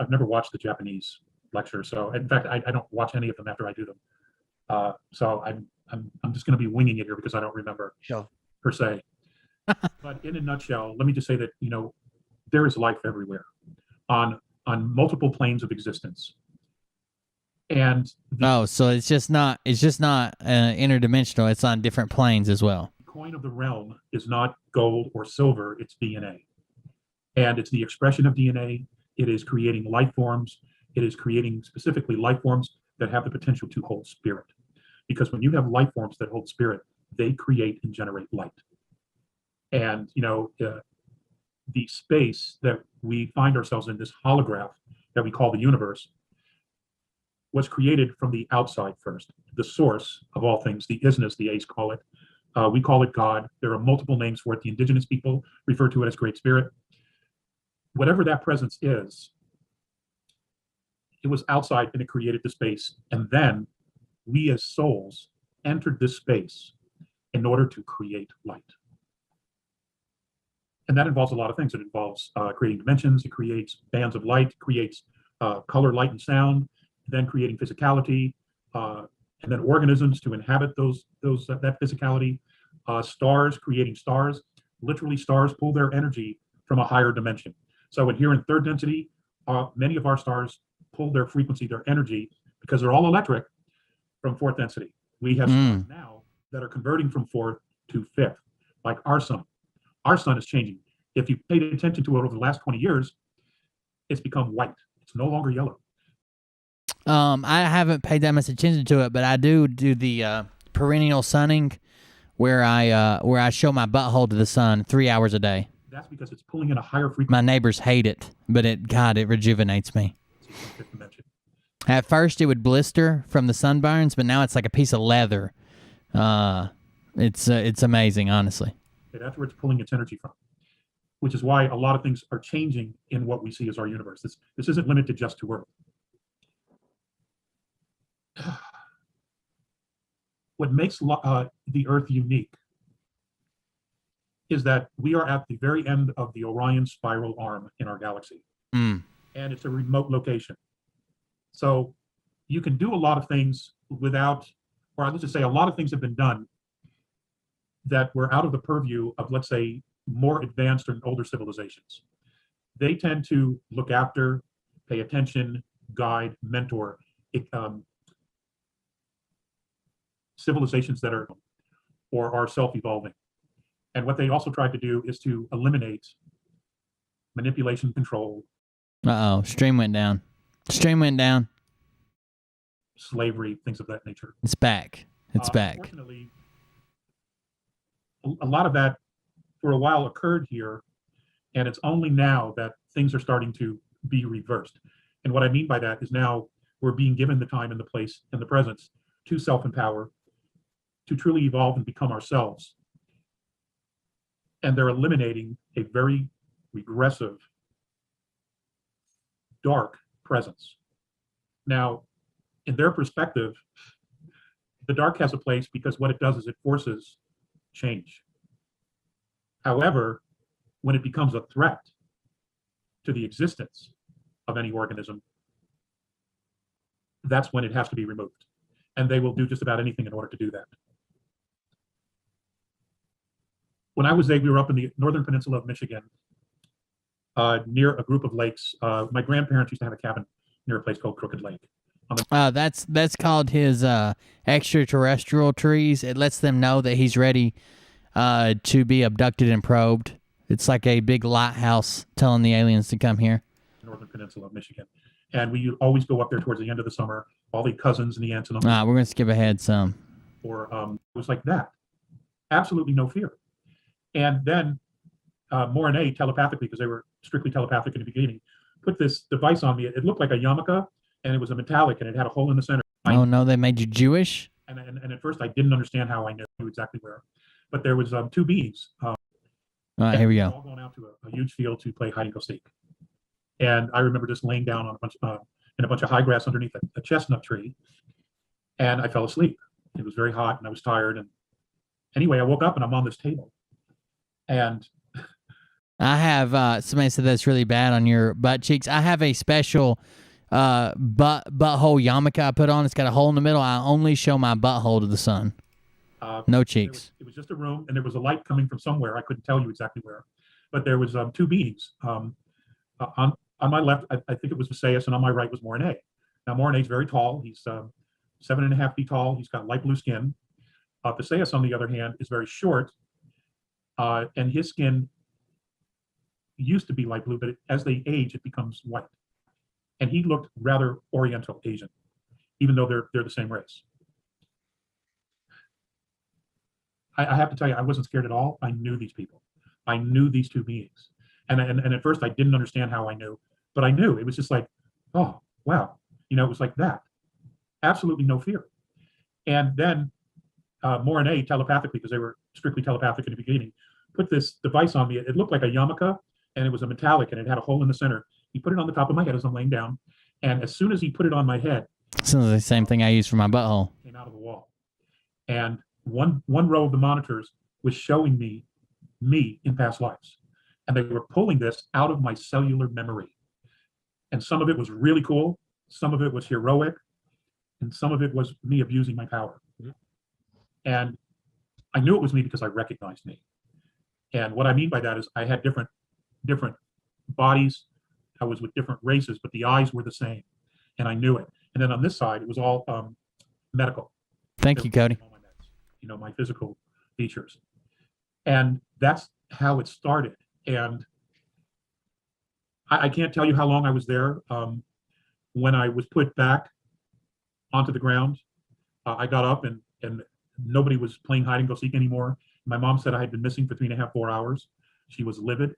never watched the Japanese lecture. So in fact, I don't watch any of them after I do them. So I'm just going to be winging it here because I don't remember per se. But in a nutshell, let me just say that, you know, there is life everywhere on multiple planes of existence. And so it's just not interdimensional. It's on different planes as well. The coin of the realm is not gold or silver, it's DNA. And it's the expression of DNA. It is creating life forms. It is creating specifically life forms that have the potential to hold spirit. Because when you have life forms that hold spirit, they create and generate light. And, you know, the space that we find ourselves in, this holograph that we call the universe, was created from the outside first. The source of all things, the isness, the A's call it. We call it God. There are multiple names for it. The indigenous people refer to it as Great Spirit. Whatever that presence is, it was outside and it created the space. And then we as souls entered this space in order to create light. And that involves a lot of things. It involves creating dimensions. It creates bands of light, creates color, light, and sound, then creating physicality, and then organisms to inhabit that physicality. Stars, creating stars. Literally, stars pull their energy from a higher dimension. So here in third density, many of our stars pull their frequency, their energy, because they're all electric, from fourth density. We have stars now that are converting from fourth to fifth, like our sun. Our sun is changing. If you paid attention to it over the last 20 years, it's become white. It's no longer yellow. I haven't paid that much attention to it, but I do the perennial sunning, where I show my butthole to the sun 3 hours a day. That's because it's pulling in a higher frequency. My neighbors hate it, but it rejuvenates me. At first, it would blister from the sunburns, but now it's like a piece of leather. It's amazing, honestly. That's where it's pulling its energy from, which is why a lot of things are changing in what we see as our universe. This isn't limited just to Earth. What makes the Earth unique is that we are at the very end of the Orion spiral arm in our galaxy. And it's a remote location. So you can do a lot of things without, or let's just say a lot of things have been done that were out of the purview of, let's say, more advanced and older civilizations. They tend to look after, pay attention, guide, mentor civilizations that are or are self-evolving. And what they also try to do is to eliminate manipulation, control. Uh-oh, stream went down. Stream went down. Slavery, things of that nature. It's back. It's back. Unfortunately, a lot of that for a while occurred here, and it's only now that things are starting to be reversed. And what I mean by that is now we're being given the time and the place and the presence to self-empower, to truly evolve and become ourselves. And they're eliminating a very regressive, dark presence. Now, in their perspective, the dark has a place because what it does is it forces change. However, when it becomes a threat to the existence of any organism, that's when it has to be removed. And they will do just about anything in order to do that. When I was there, we were up in the northern peninsula of Michigan, near a group of lakes. My grandparents used to have a cabin near a place called Crooked Lake. That's called his extraterrestrial trees. It lets them know that he's ready to be abducted and probed. It's like a big lighthouse telling the aliens to come here. Northern peninsula of Michigan. And we always go up there towards the end of the summer, all the cousins and the aunts and uncles. We're going to skip ahead some. Or it was like that. Absolutely no fear. And then Morine, telepathically, because they were strictly telepathic in the beginning, put this device on me. It looked like a yarmulke, and it was a metallic, and it had a hole in the center. Oh, no, they made you Jewish? And at first, I didn't understand how I knew exactly where. But there was two beings. All right, here we go. All going out to a huge field to play hide and go seek. And I remember just laying down on in a bunch of high grass underneath a chestnut tree, and I fell asleep. It was very hot, and I was tired. And anyway, I woke up, and I'm on this table. And I have somebody said that's really bad on your butt cheeks. I have a special butthole yarmulke I put on. It's got a hole in the middle. I only show my butthole to the sun. No cheeks. It was just a room, and there was a light coming from somewhere. I couldn't tell you exactly where, but there was two beings. On my left, I think it was Visayas, and on my right was Mornay. Now Mornay is very tall. He's 7.5 feet tall. He's got light blue skin. Visayas, on the other hand, is very short, and his skin used to be light blue, but as they age, it becomes white. And he looked rather Oriental Asian, even though they're the same race. I have to tell you, I wasn't scared at all. I knew these people. I knew these two beings. And at first I didn't understand how I knew, but I knew. It was just like, oh, wow. It was like that. Absolutely no fear. And then Mornay telepathically, because they were strictly telepathic in the beginning, put this device on me. It looked like a yarmulke, and it was a metallic, and it had a hole in the center. He put it on the top of my head as I'm laying down. And as soon as he put it on my head, this is the same thing I use for my butthole. Came out of the wall. And one row of the monitors was showing me in past lives. And they were pulling this out of my cellular memory. And some of it was really cool. Some of it was heroic. And some of it was me abusing my power. And I knew it was me because I recognized me. And what I mean by that is I had different bodies. I was with different races, but the eyes were the same. And I knew it. And then on this side, it was all medical. Thank you, Cody. My physical features. And that's how it started. And I can't tell you how long I was there. When I was put back onto the ground, I got up and nobody was playing hide and go seek anymore. My mom said I had been missing for 3.5, 4 hours. She was livid.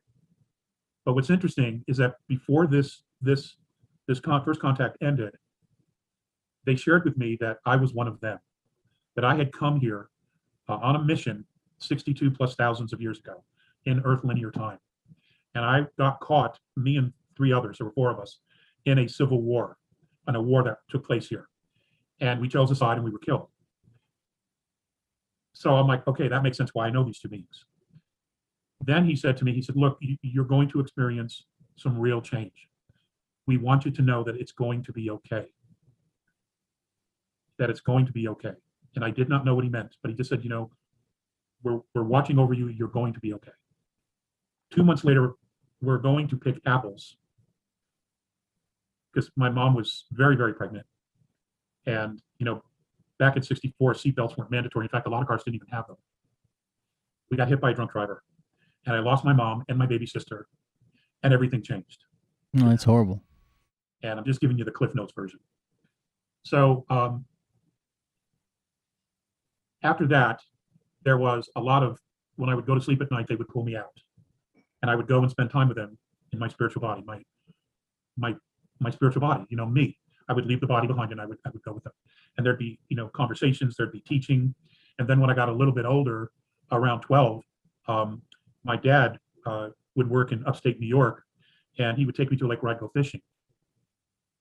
But what's interesting is that before this first contact ended, they shared with me that I was one of them, that I had come here on a mission 62 plus thousands of years ago in Earth linear time. And I got caught, me and 3 others, there were 4 of us, in a civil war, in a war that took place here. And we chose a side and we were killed. So I'm like, okay, that makes sense why I know these two beings. Then he said to me, look, you're going to experience some real change. We want you to know that it's going to be okay. That it's going to be okay. And I did not know what he meant, but he just said, we're watching over you. You're going to be okay. 2 months later, we're going to pick apples because my mom was very, very pregnant. And, back in 64, seatbelts weren't mandatory. In fact, a lot of cars didn't even have them. We got hit by a drunk driver and I lost my mom and my baby sister and everything changed. No, it's horrible. And I'm just giving you the Cliff Notes version. So, after that, there was a lot of, when I would go to sleep at night, they would pull me out. And I would go and spend time with them in my spiritual body, my spiritual body, me. I would leave the body behind and I would go with them. And there'd be, conversations, there'd be teaching. And then when I got a little bit older, around 12, my dad would work in upstate New York, and he would take me to a lake where I'd go fishing.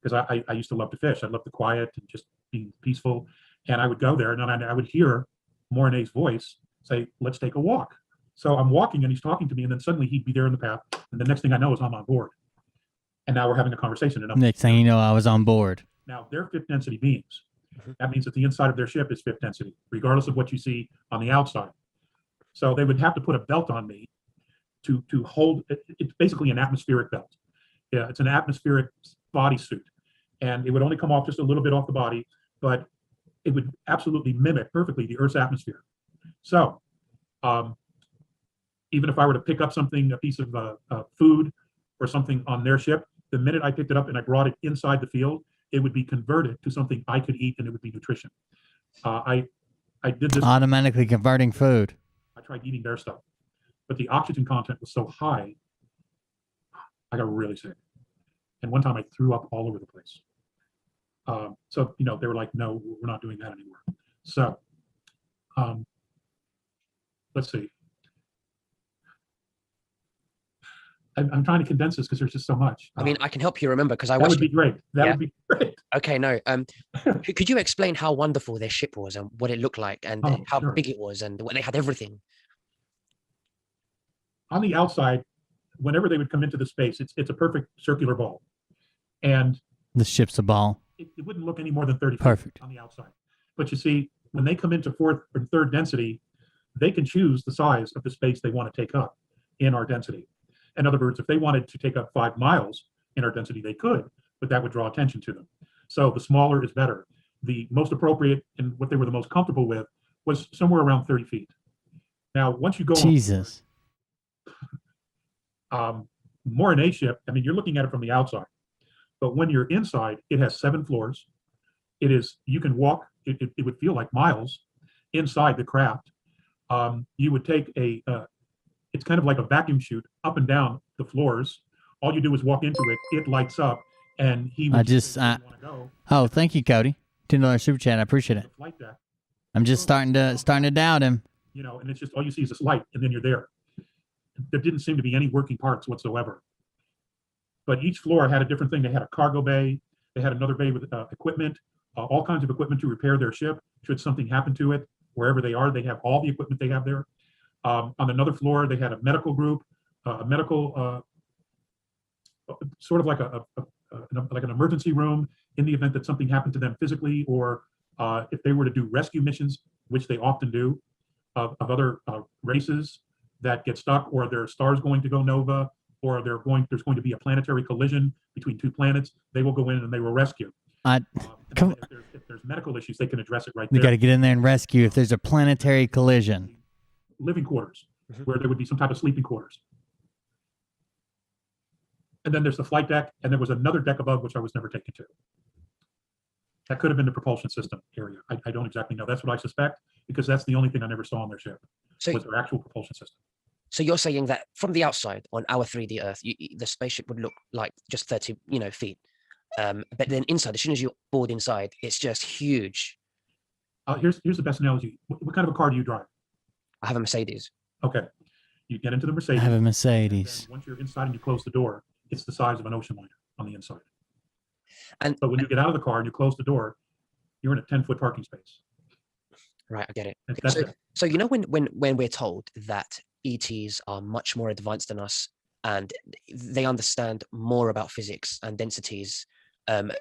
Because I used to love to fish. I loved the quiet and just being peaceful. And I would go there and then I would hear Mornay's voice say, let's take a walk. So I'm walking and he's talking to me, and then suddenly he'd be there in the path. And the next thing I know is I'm on board. And now we're having a conversation. And next thing you know, I was on board. Now they're 5th density beings. That means that the inside of their ship is 5th density, regardless of what you see on the outside. So they would have to put a belt on me to hold, it's basically an atmospheric belt. Yeah, it's an atmospheric bodysuit. And it would only come off just a little bit off the body, but it would absolutely mimic perfectly the Earth's atmosphere. So even if I were to pick up something, a piece of food or something on their ship, the minute I picked it up and I brought it inside the field, it would be converted to something I could eat, and it would be nutrition. I did this. Automatically converting food. I tried eating their stuff, but the oxygen content was so high, I got really sick. And one time I threw up all over the place. So, they were like, no, we're not doing that anymore. So, let's see. I'm trying to condense this because there's just so much. I mean, I can help you remember because I that watched. Would be great. That would be great. Okay, no. Could you explain how wonderful their ship was and what it looked like and how big it was and what they had everything? On the outside, whenever they would come into the space, it's a perfect circular ball, and The ship's a ball. It wouldn't look any more than 30 feet Perfect. on the outside. But you see, when they come into fourth or third density, they can choose the size of the space they want to take up in our density. In other words, if they wanted to take up 5 miles in our density, they could, but that would draw attention to them. So the smaller is better. The most appropriate and what they were the most comfortable with was somewhere around 30 feet. Now, once you go Jesus. Mornay ship, I mean, you're looking at it from the outside, but when you're inside, it has 7 floors. It is, you can walk, it would feel like miles inside the craft. You would take it's kind of like a vacuum chute up and down the floors. All you do is walk into it, it lights up, and he would oh, thank you, Cody. $10 super chat. I appreciate it. Flight deck. I'm just starting to doubt him. You know, and it's just all you see is this light, and then you're there. There didn't seem to be any working parts whatsoever. But each floor had a different thing. They had a cargo bay. They had another bay with equipment, all kinds of equipment to repair their ship should something happen to it. Wherever they are, they have all the equipment they have there. On another floor, they had a medical group, sort of like like an emergency room in the event that something happened to them physically, or if they were to do rescue missions, which they often do, of other races that get stuck, or their star's going to go nova, or there's going to be a planetary collision between 2 planets. They will go in and they will rescue. If there's medical issues, they can address it right there. You got to get in there and rescue if there's a planetary collision. Living quarters, where there would be some type of sleeping quarters. And then there's the flight deck, and there was another deck above, which I was never taken to. That could have been the propulsion system area. I don't exactly know. That's what I suspect, because that's the only thing I never saw on their ship, was their actual propulsion system. So you're saying that from the outside on our 3D Earth, the spaceship would look like just 30, feet. But then inside, as soon as you board inside, it's just huge. Here's the best analogy. What kind of a car do you drive? I have a Mercedes. Okay. You get into the Mercedes. I have a Mercedes. Once you're inside and you close the door, it's the size of an ocean liner on the inside. But when you get out of the car and you close the door, you're in a 10-foot parking space. Right, I get it. Okay, so when we're told that ETs are much more advanced than us and they understand more about physics and densities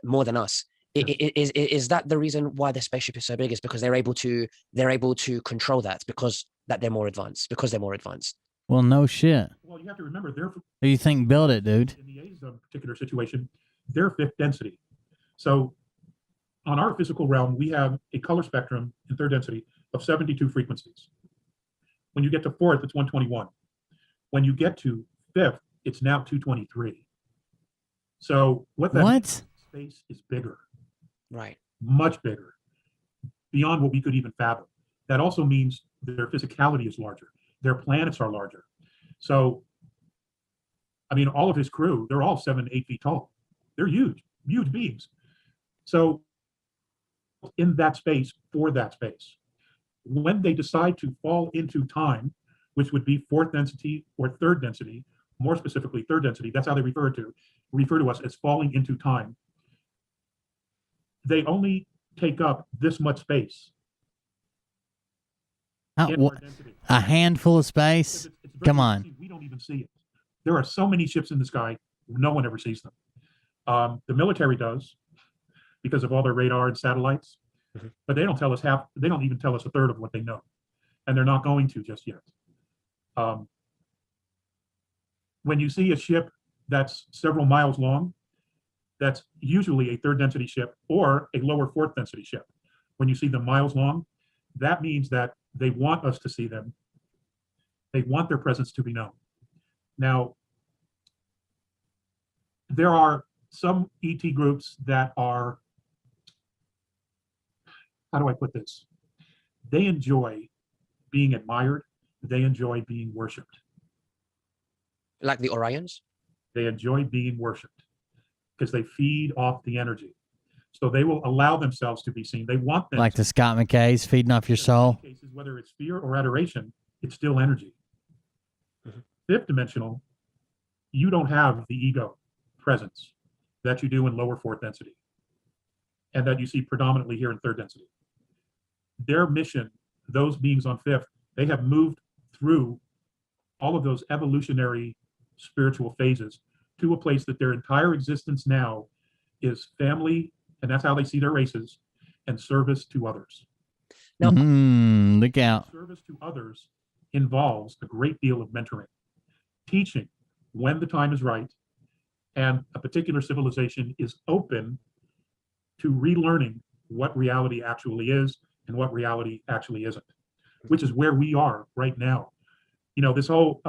more than us, is that the reason why the spaceship is so big? Is because they're able to control that because they're more advanced? Well, no shit. Well, you have to remember, Who do you think built it, dude? in the A's particular situation, they're 5th density. So on our physical realm, we have a color spectrum in 3rd density of 72 frequencies. When you get to 4th, it's 121. When you get to 5th, it's now 223. So what means, space is bigger. Right. Much bigger. Beyond what we could even fathom. That also means their physicality is larger. Their planets are larger. So, I mean, all of his crew, they're all 7, 8 feet tall. They're huge, huge beings. So in that space, for that space, when they decide to fall into time, which would be 4th density or 3rd density, more specifically 3rd density, that's how they refer to us as falling into time. They only take up this much space. A handful of space? Come on. We don't even see it. There are so many ships in the sky, no one ever sees them. The military does, because of all their radar and satellites, but they don't tell us they don't even tell us a third of what they know. And they're not going to just yet. When you see a ship that's several miles long, that's usually a 3rd density ship or a lower 4th density ship. When you see them miles long, that means that they want us to see them. They want their presence to be known. Now, there are some ET groups that are, how do I put this? They enjoy being admired. They enjoy being worshipped. Like the Orions? They enjoy being worshipped because they feed off the energy. So they will allow themselves to be seen. They want them. Like the Scott McKays feeding off your soul. In cases, whether it's fear or adoration, it's still energy. 5th dimensional, you don't have the ego presence that you do in lower 4th density and that you see predominantly here in 3rd density. Their mission, those beings on 5th, they have moved through all of those evolutionary spiritual phases to a place that their entire existence now is family, and that's how they see their races, and service to others. Look out. Service to others involves a great deal of mentoring, teaching when the time is right, and a particular civilization is open to relearning what reality actually is and what reality actually isn't, which is where we are right now. You know, this whole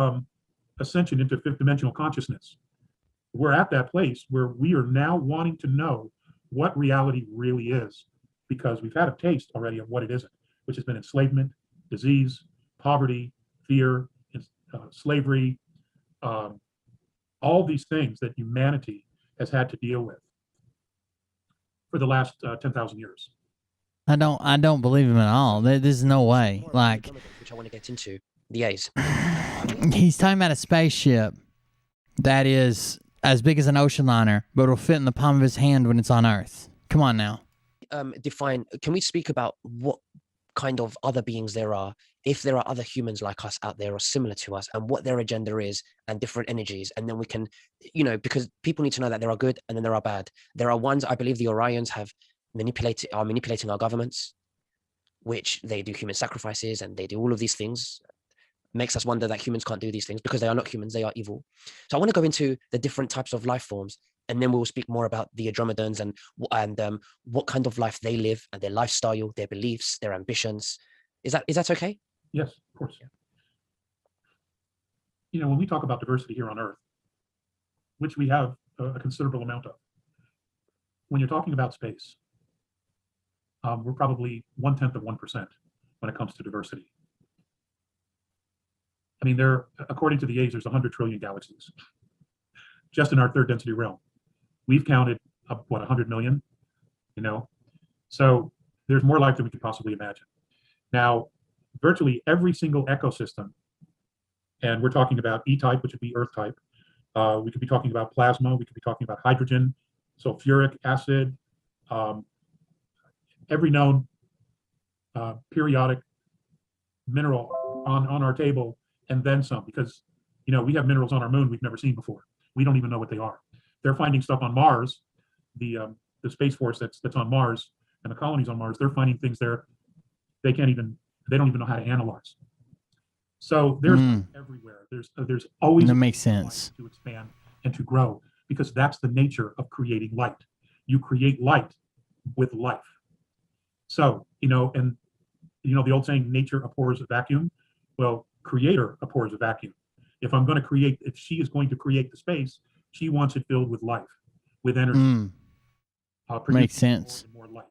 ascension into fifth dimensional consciousness, we're at that place where we are now wanting to know what reality really is, because we've had a taste already of what it isn't, which has been enslavement, disease, poverty, fear, slavery, all these things that humanity has had to deal with for the last 10,000 years. I don't believe him at all. There's no way. Like, which I want to get into, the A's. He's talking about a spaceship that is as big as an ocean liner, but will fit in the palm of his hand when it's on Earth. Come on now. Can we speak about what kind of other beings there are, if there are other humans like us out there or similar to us, and what their agenda is and different energies? And then we can, because people need to know that there are good and then there are bad. There are ones, I believe the Orions are manipulating our governments, which they do human sacrifices and they do all of these things. Makes us wonder that humans can't do these things because they are not humans, they are evil. So I want to go into the different types of life forms, and then we'll speak more about the Andromedans and what kind of life they live and their lifestyle, their beliefs, their ambitions. Is that okay? Yes, of course. You know, when we talk about diversity here on Earth, which we have a considerable amount of, when you're talking about space, we're probably 1/10 of 1% when it comes to diversity. I mean, according to the A's, there's 100 trillion galaxies just in our third density realm. We've counted up, 100 million, So there's more life than we could possibly imagine. Now, virtually every single ecosystem, and we're talking about E-type, which would be Earth type. We could be talking about plasma. We could be talking about hydrogen, sulfuric acid, every known periodic mineral on our table, and then some, because we have minerals on our moon we've never seen before. We don't even know what they are. They're finding stuff on Mars, the Space Force that's on Mars and the colonies on Mars. They're finding things there they don't even know how to analyze. So there's everywhere. There's always that makes sense to expand and to grow, because that's the nature of creating light. You create light with life. So the old saying, nature abhors a vacuum. Well, creator abhors a vacuum. If she is going to create the space, she wants it filled with life, with energy. Makes sense. More light,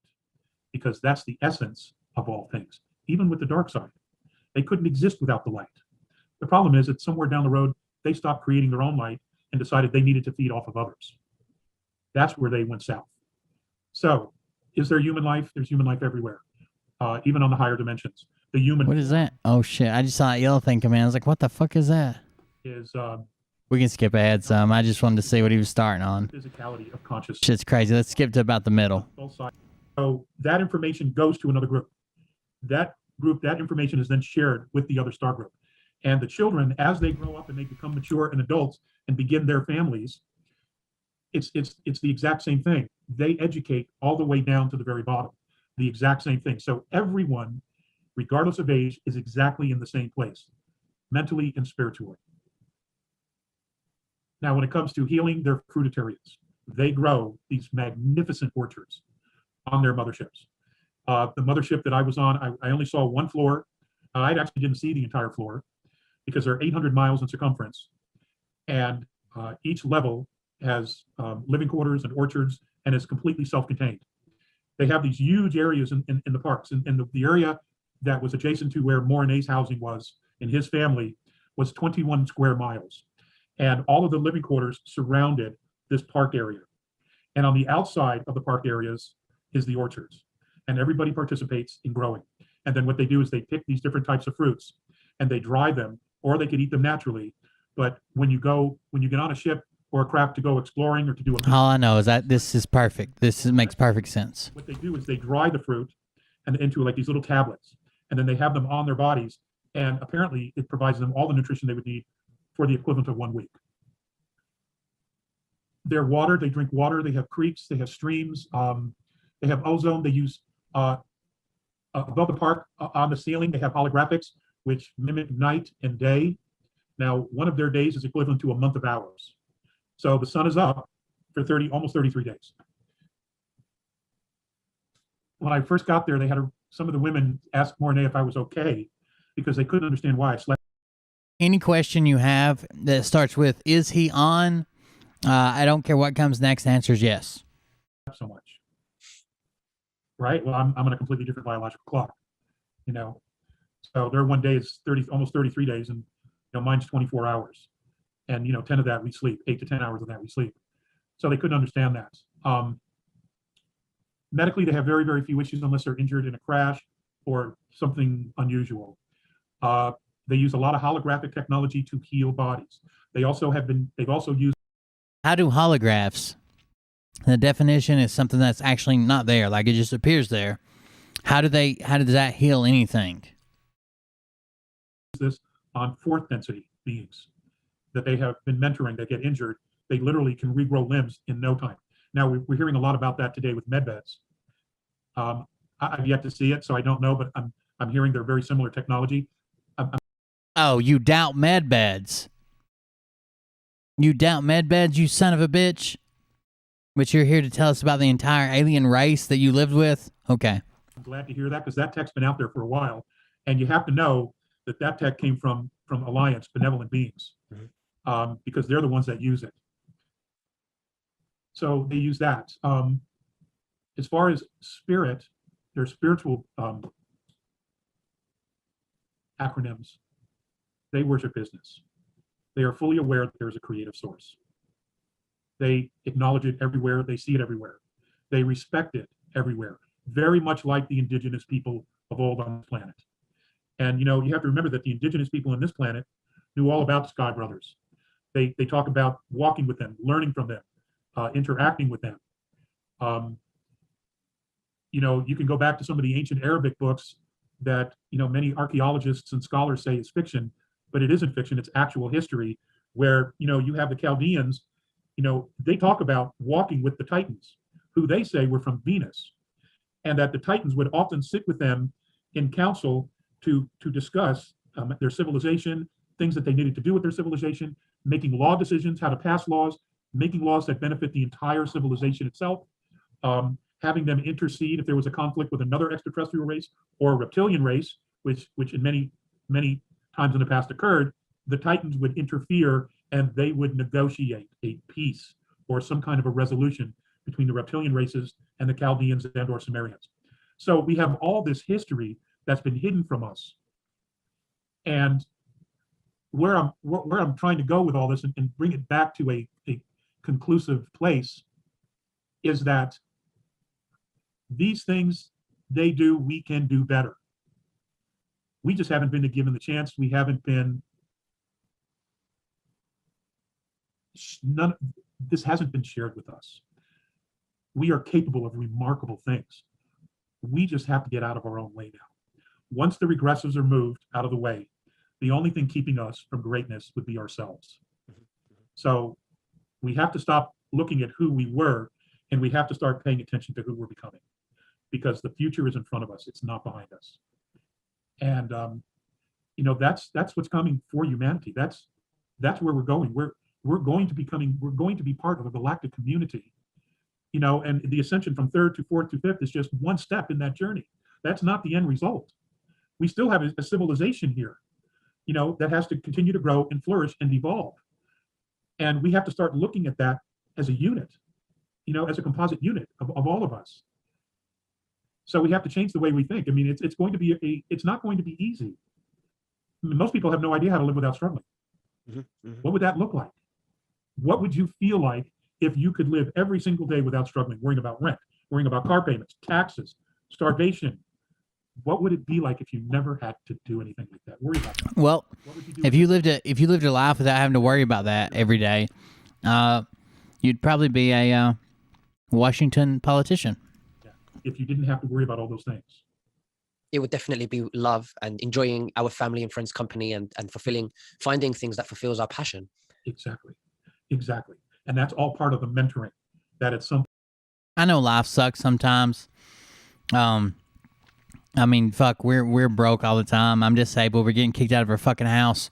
because that's the essence of all things. Even with the dark side, they couldn't exist without the light. The problem is that somewhere down the road, they stopped creating their own light and decided they needed to feed off of others. That's where they went south. So, is there human life? There's human life everywhere, even on the higher dimensions. What is that? Oh shit! I just saw that yellow thing come in. I was like, "What the fuck is that?" We can skip ahead some. I just wanted to see what he was starting on. Physicality of consciousness. Shit's crazy. Let's skip to about the middle. So that information goes to another group. That information is then shared with the other star group. And the children, as they grow up and they become mature and adults and begin their families, it's the exact same thing. They educate all the way down to the very bottom. The exact same thing. So everyone, regardless of age, is exactly in the same place, mentally and spiritually. Now, when it comes to healing, they're fruitarians. They grow these magnificent orchards on their motherships. The mothership that I was on, I only saw one floor. I actually didn't see the entire floor because they're 800 miles in circumference. And each level has living quarters and orchards and is completely self-contained. They have these huge areas in the parks. And the area that was adjacent to where Morinet's housing was and his family was 21 square miles. And all of the living quarters surrounded this park area. And on the outside of the park areas is the orchards. And everybody participates in growing. And then what they do is they pick these different types of fruits and they dry them, or they could eat them naturally. But when you get on a ship or a craft to go exploring or to do all I know is that this is perfect. Makes perfect sense. What they do is they dry the fruit and into like these little tablets, and then they have them on their bodies. And apparently it provides them all the nutrition they would need for the equivalent of 1 week. their water, they drink water, they have creeks, they have streams, they have ozone, they use above the park on the ceiling, they have holographics, which mimic night and day. Now, one of their days is equivalent to a month of hours. So the sun is up for almost 33 days. When I first got there, they had some of the women ask Mornay if I was okay because they couldn't understand why I slept. Any question you have that starts with, is he on? I don't care what comes next. The answer is yes. So much. Right? Well, I'm on a completely different biological clock, you know. So their one day is almost 33 days, and mine's 24 hours. And 10 of that we sleep, 8 to 10 hours of that we sleep. So they couldn't understand that. Medically, they have very, very few issues unless they're injured in a crash or something unusual. They use a lot of holographic technology to heal bodies. They've also used. How do holographs? The definition is something that's actually not there, like it just appears there. How does that heal anything? This on fourth density beings that they have been mentoring that get injured. They literally can regrow limbs in no time. Now we're hearing a lot about that today with med beds. I've yet to see it, so I don't know, but I'm hearing they're very similar technology. Oh, you doubt med beds? You doubt med beds, you son of a bitch? But you're here to tell us about the entire alien race that you lived with? Okay. I'm glad to hear that because that tech's been out there for a while, and you have to know that tech came from Alliance, benevolent beings, because they're the ones that use it. So they use that. As far as spirit, their spiritual acronyms, they worship business. They are fully aware that there's a creative source. They acknowledge it everywhere. They see it everywhere. They respect it everywhere, very much like the indigenous people of old on this planet. And you have to remember that the indigenous people on this planet knew all about the Sky Brothers. They talk about walking with them, learning from them, interacting with them. You can go back to some of the ancient Arabic books that many archaeologists and scholars say is fiction, but it isn't fiction. It's actual history where you have the Chaldeans. They talk about walking with the Titans, who they say were from Venus, and that the Titans would often sit with them in council to discuss their civilization, things that they needed to do with their civilization, making law decisions, how to pass laws, making laws that benefit the entire civilization itself, having them intercede if there was a conflict with another extraterrestrial race or a reptilian race, which in many times in the past occurred. The Titans would interfere and they would negotiate a peace or some kind of a resolution between the reptilian races and the Chaldeans and or Sumerians. So we have all this history that's been hidden from us. And where I'm trying to go with all this and bring it back to a conclusive place is that these things they do, we can do better. We just haven't been given the chance. We haven't been, this hasn't been shared with us. We are capable of remarkable things. We just have to get out of our own way now. Once the regressives are moved out of the way, the only thing keeping us from greatness would be ourselves. So we have to stop looking at who we were, and we have to start paying attention to who we're becoming, because the future is in front of us. It's not behind us. And that's what's coming for humanity. That's where we're going. We're going to be part of a galactic community. And the ascension from third to fourth to fifth is just one step in that journey. That's not the end result. We still have a civilization here, that has to continue to grow and flourish and evolve. And we have to start looking at that as a unit, as a composite unit of all of us. So we have to change the way we think. I mean, it's not going to be easy. I mean, most people have no idea how to live without struggling. What would that look like? What would you feel like if you could live every single day without struggling, worrying about rent, worrying about car payments, taxes, starvation? What would it be like if you never had to do anything like that? Worry about that. Well, if you lived a life without having to worry about that every day, you'd probably be a Washington politician. Yeah. If you didn't have to worry about all those things. It would definitely be love and enjoying our family and friends' company and finding things that fulfills our passion. Exactly. And that's all part of the mentoring that at some I know life sucks sometimes. I mean, fuck, we're broke all the time. I'm disabled. We're getting kicked out of our fucking house.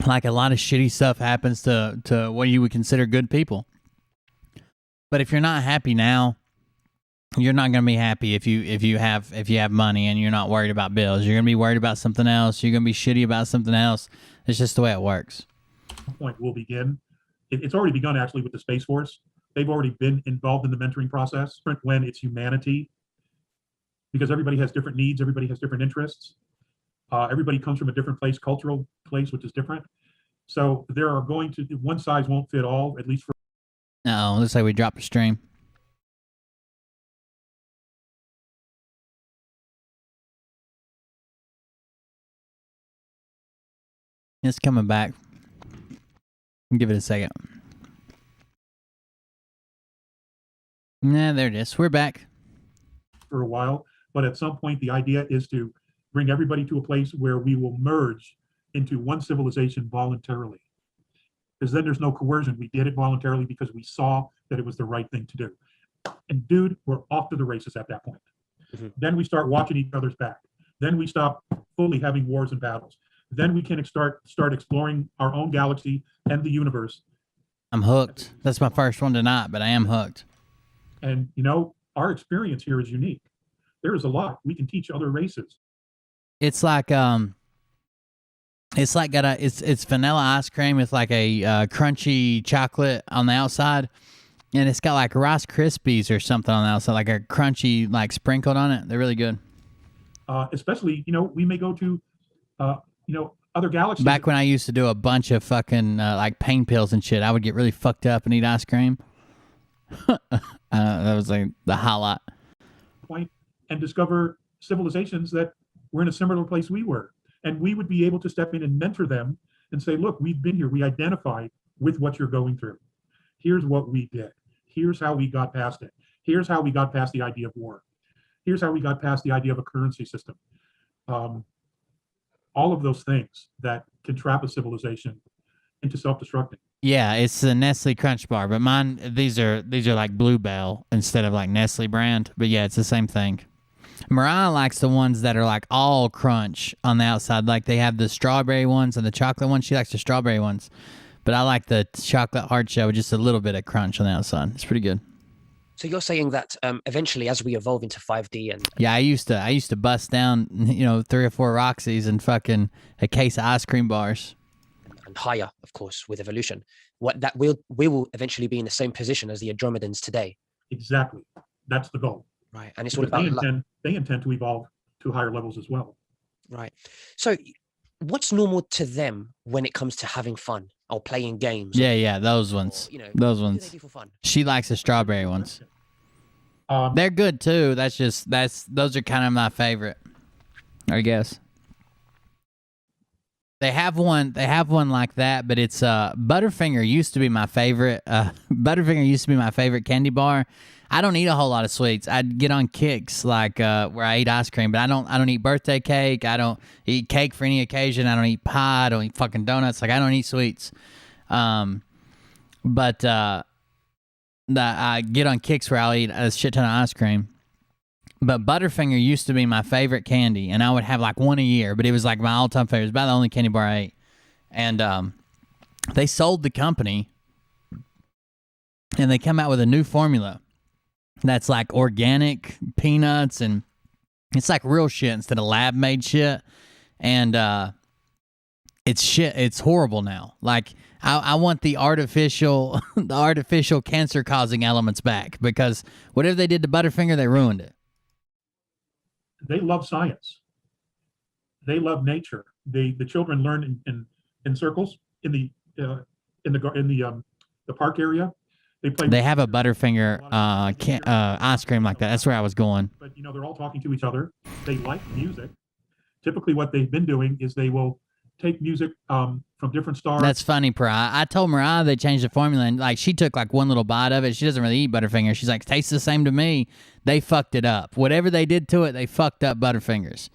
Like, a lot of shitty stuff happens to what you would consider good people. But if you're not happy now, you're not gonna be happy if you have money and you're not worried about bills. You're gonna be worried about something else. You're gonna be shitty about something else. It's just the way it works. point will begin. It's already begun actually with the Space Force. They've already been involved in the mentoring process when it's humanity, because everybody has different needs, everybody has different interests. Everybody comes from a different place, cultural place, which is different. So there are going to, one size won't fit all, at least for. No, looks like we dropped the stream. It's coming back. Give it a second. Nah, there it is. We're back. For a while, but at some point the idea is to bring everybody to a place where we will merge into one civilization voluntarily. Because then there's no coercion. We did it voluntarily because we saw that it was the right thing to do. And dude, we're off to the races at that point. Mm-hmm. Then we start watching each other's back. Then we stop fully having wars and battles. Then we can start exploring our own galaxy and the universe. I'm hooked. That's my first one tonight, but I am hooked. And you know, our experience here is unique. There is a lot we can teach other races. It's like it's vanilla ice cream with like a crunchy chocolate on the outside, and it's got like Rice Krispies or something on the outside, like a crunchy like sprinkled on it. They're really good. Especially, you know, we may go to other galaxies. Back when I used to do a bunch of fucking like pain pills and shit, I would get really fucked up and eat ice cream. That was like the highlight. Point and discover civilizations that were in a similar place we were, and we would be able to step in and mentor them and say, look, we've been here, we identify with what you're going through. Here's what we did. Here's how we got past it. Here's how we got past the idea of war. Here's how we got past the idea of a currency system. All of those things that can trap a civilization into self-destructing. Yeah, it's the Nestle Crunch Bar, but mine, these are like Bluebell instead of like Nestle brand. But yeah, it's the same thing. Mariah likes the ones that are like all crunch on the outside. Like they have the strawberry ones and the chocolate ones. She likes the strawberry ones. But I like the chocolate hard shell with just a little bit of crunch on the outside. It's pretty good. So you're saying that eventually, as we evolve into 5D and yeah, I used to bust down 3 or 4 Roxy's and fucking a case of ice cream bars. And higher, of course, with evolution. We will eventually be in the same position as the Andromedans today. Exactly, that's the goal. Right, and it's all about they intend to evolve to higher levels as well. Right. So, what's normal to them when it comes to having fun or playing games? Yeah, those ones. Or, those what ones. do they do for fun? She likes the strawberry ones. They're good too. Those are kind of my favorite, I guess. They have one like that, but it's Butterfinger used to be my favorite. Butterfinger used to be my favorite candy bar. I don't eat a whole lot of sweets. I'd get on kicks like where I eat ice cream, but I don't eat birthday cake. I don't eat cake for any occasion. I don't eat pie. I don't eat fucking donuts. Like I don't eat sweets. But I get on kicks where I'll eat a shit ton of ice cream. But Butterfinger used to be my favorite candy, and I would have like one a year, but it was like my all-time favorite. It was about the only candy bar I ate. And they sold the company, and they come out with a new formula that's like organic peanuts, and it's like real shit instead of lab-made shit. And it's shit. It's horrible now. Like I want the artificial cancer-causing elements back, because whatever they did to Butterfinger, they ruined it. They love science. They love nature. The children learn in circles in the park area. They have a Butterfinger ice cream like that. That's where I was going. But they're all talking to each other. They like music. Typically, what they've been doing is they will take music from different stars. That's funny, Mariah. I told Mariah they changed the formula, and like she took like one little bite of it. She doesn't really eat Butterfinger. She's like, tastes the same to me. They fucked it up. Whatever they did to it, they fucked up Butterfingers.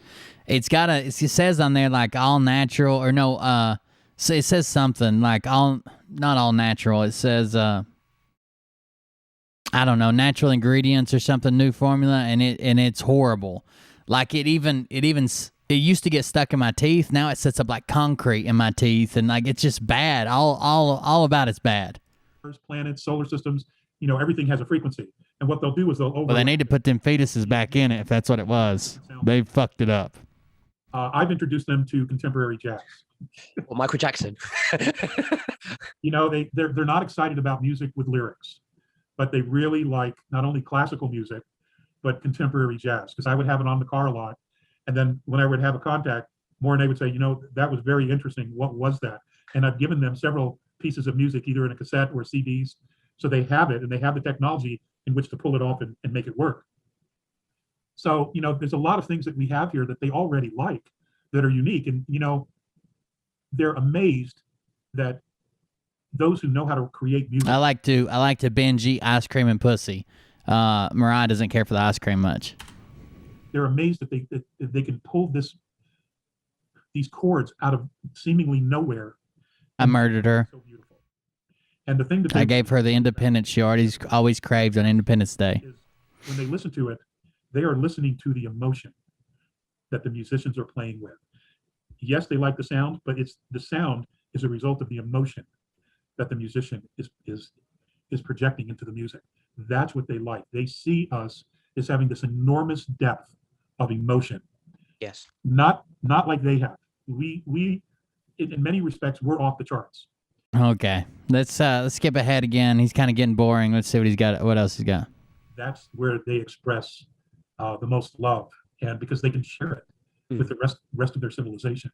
It says on there like all natural or no So it says something like not all natural. It says I don't know, natural ingredients or something, new formula, and it's horrible. Like it used to get stuck in my teeth. Now it sets up like concrete in my teeth, and like it's just bad. All about it's bad. Planets, solar systems, everything has a frequency. And what they'll do is they'll Well, they need to put them fetuses back in it if that's what it was. They fucked it up. I've introduced them to contemporary jazz. Well, Michael Jackson. They're not excited about music with lyrics, but they really like not only classical music, but contemporary jazz. Because I would have it on the car a lot. And then when I would have a contact, Mornay would say, that was very interesting. What was that? And I've given them several pieces of music, either in a cassette or CDs. So they have it, and they have the technology in which to pull it off and make it work. So, there's a lot of things that we have here that they already like that are unique. And, they're amazed that those who know how to create music. I like to binge eat ice cream and pussy. Mariah doesn't care for the ice cream much. They're amazed that they can pull these chords out of seemingly nowhere. I murdered her. So beautiful. And the thing that I gave her the independence she always craved on Independence Day. When they listen to it, they are listening to the emotion that the musicians are playing with. Yes, they like the sound, but the sound is a result of the emotion that the musician is projecting into the music. That's what they like. They see us as having this enormous depth of emotion. Yes. Not like they have. We in many respects, we're off the charts. Okay, let's skip ahead again. He's kind of getting boring. Let's see what he's got. What else he's got? That's where they express the most love, and because they can share it with the rest of their civilization.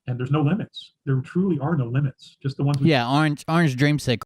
And there's no limits. There truly are no limits. Just the ones. Orange Dreamsicle.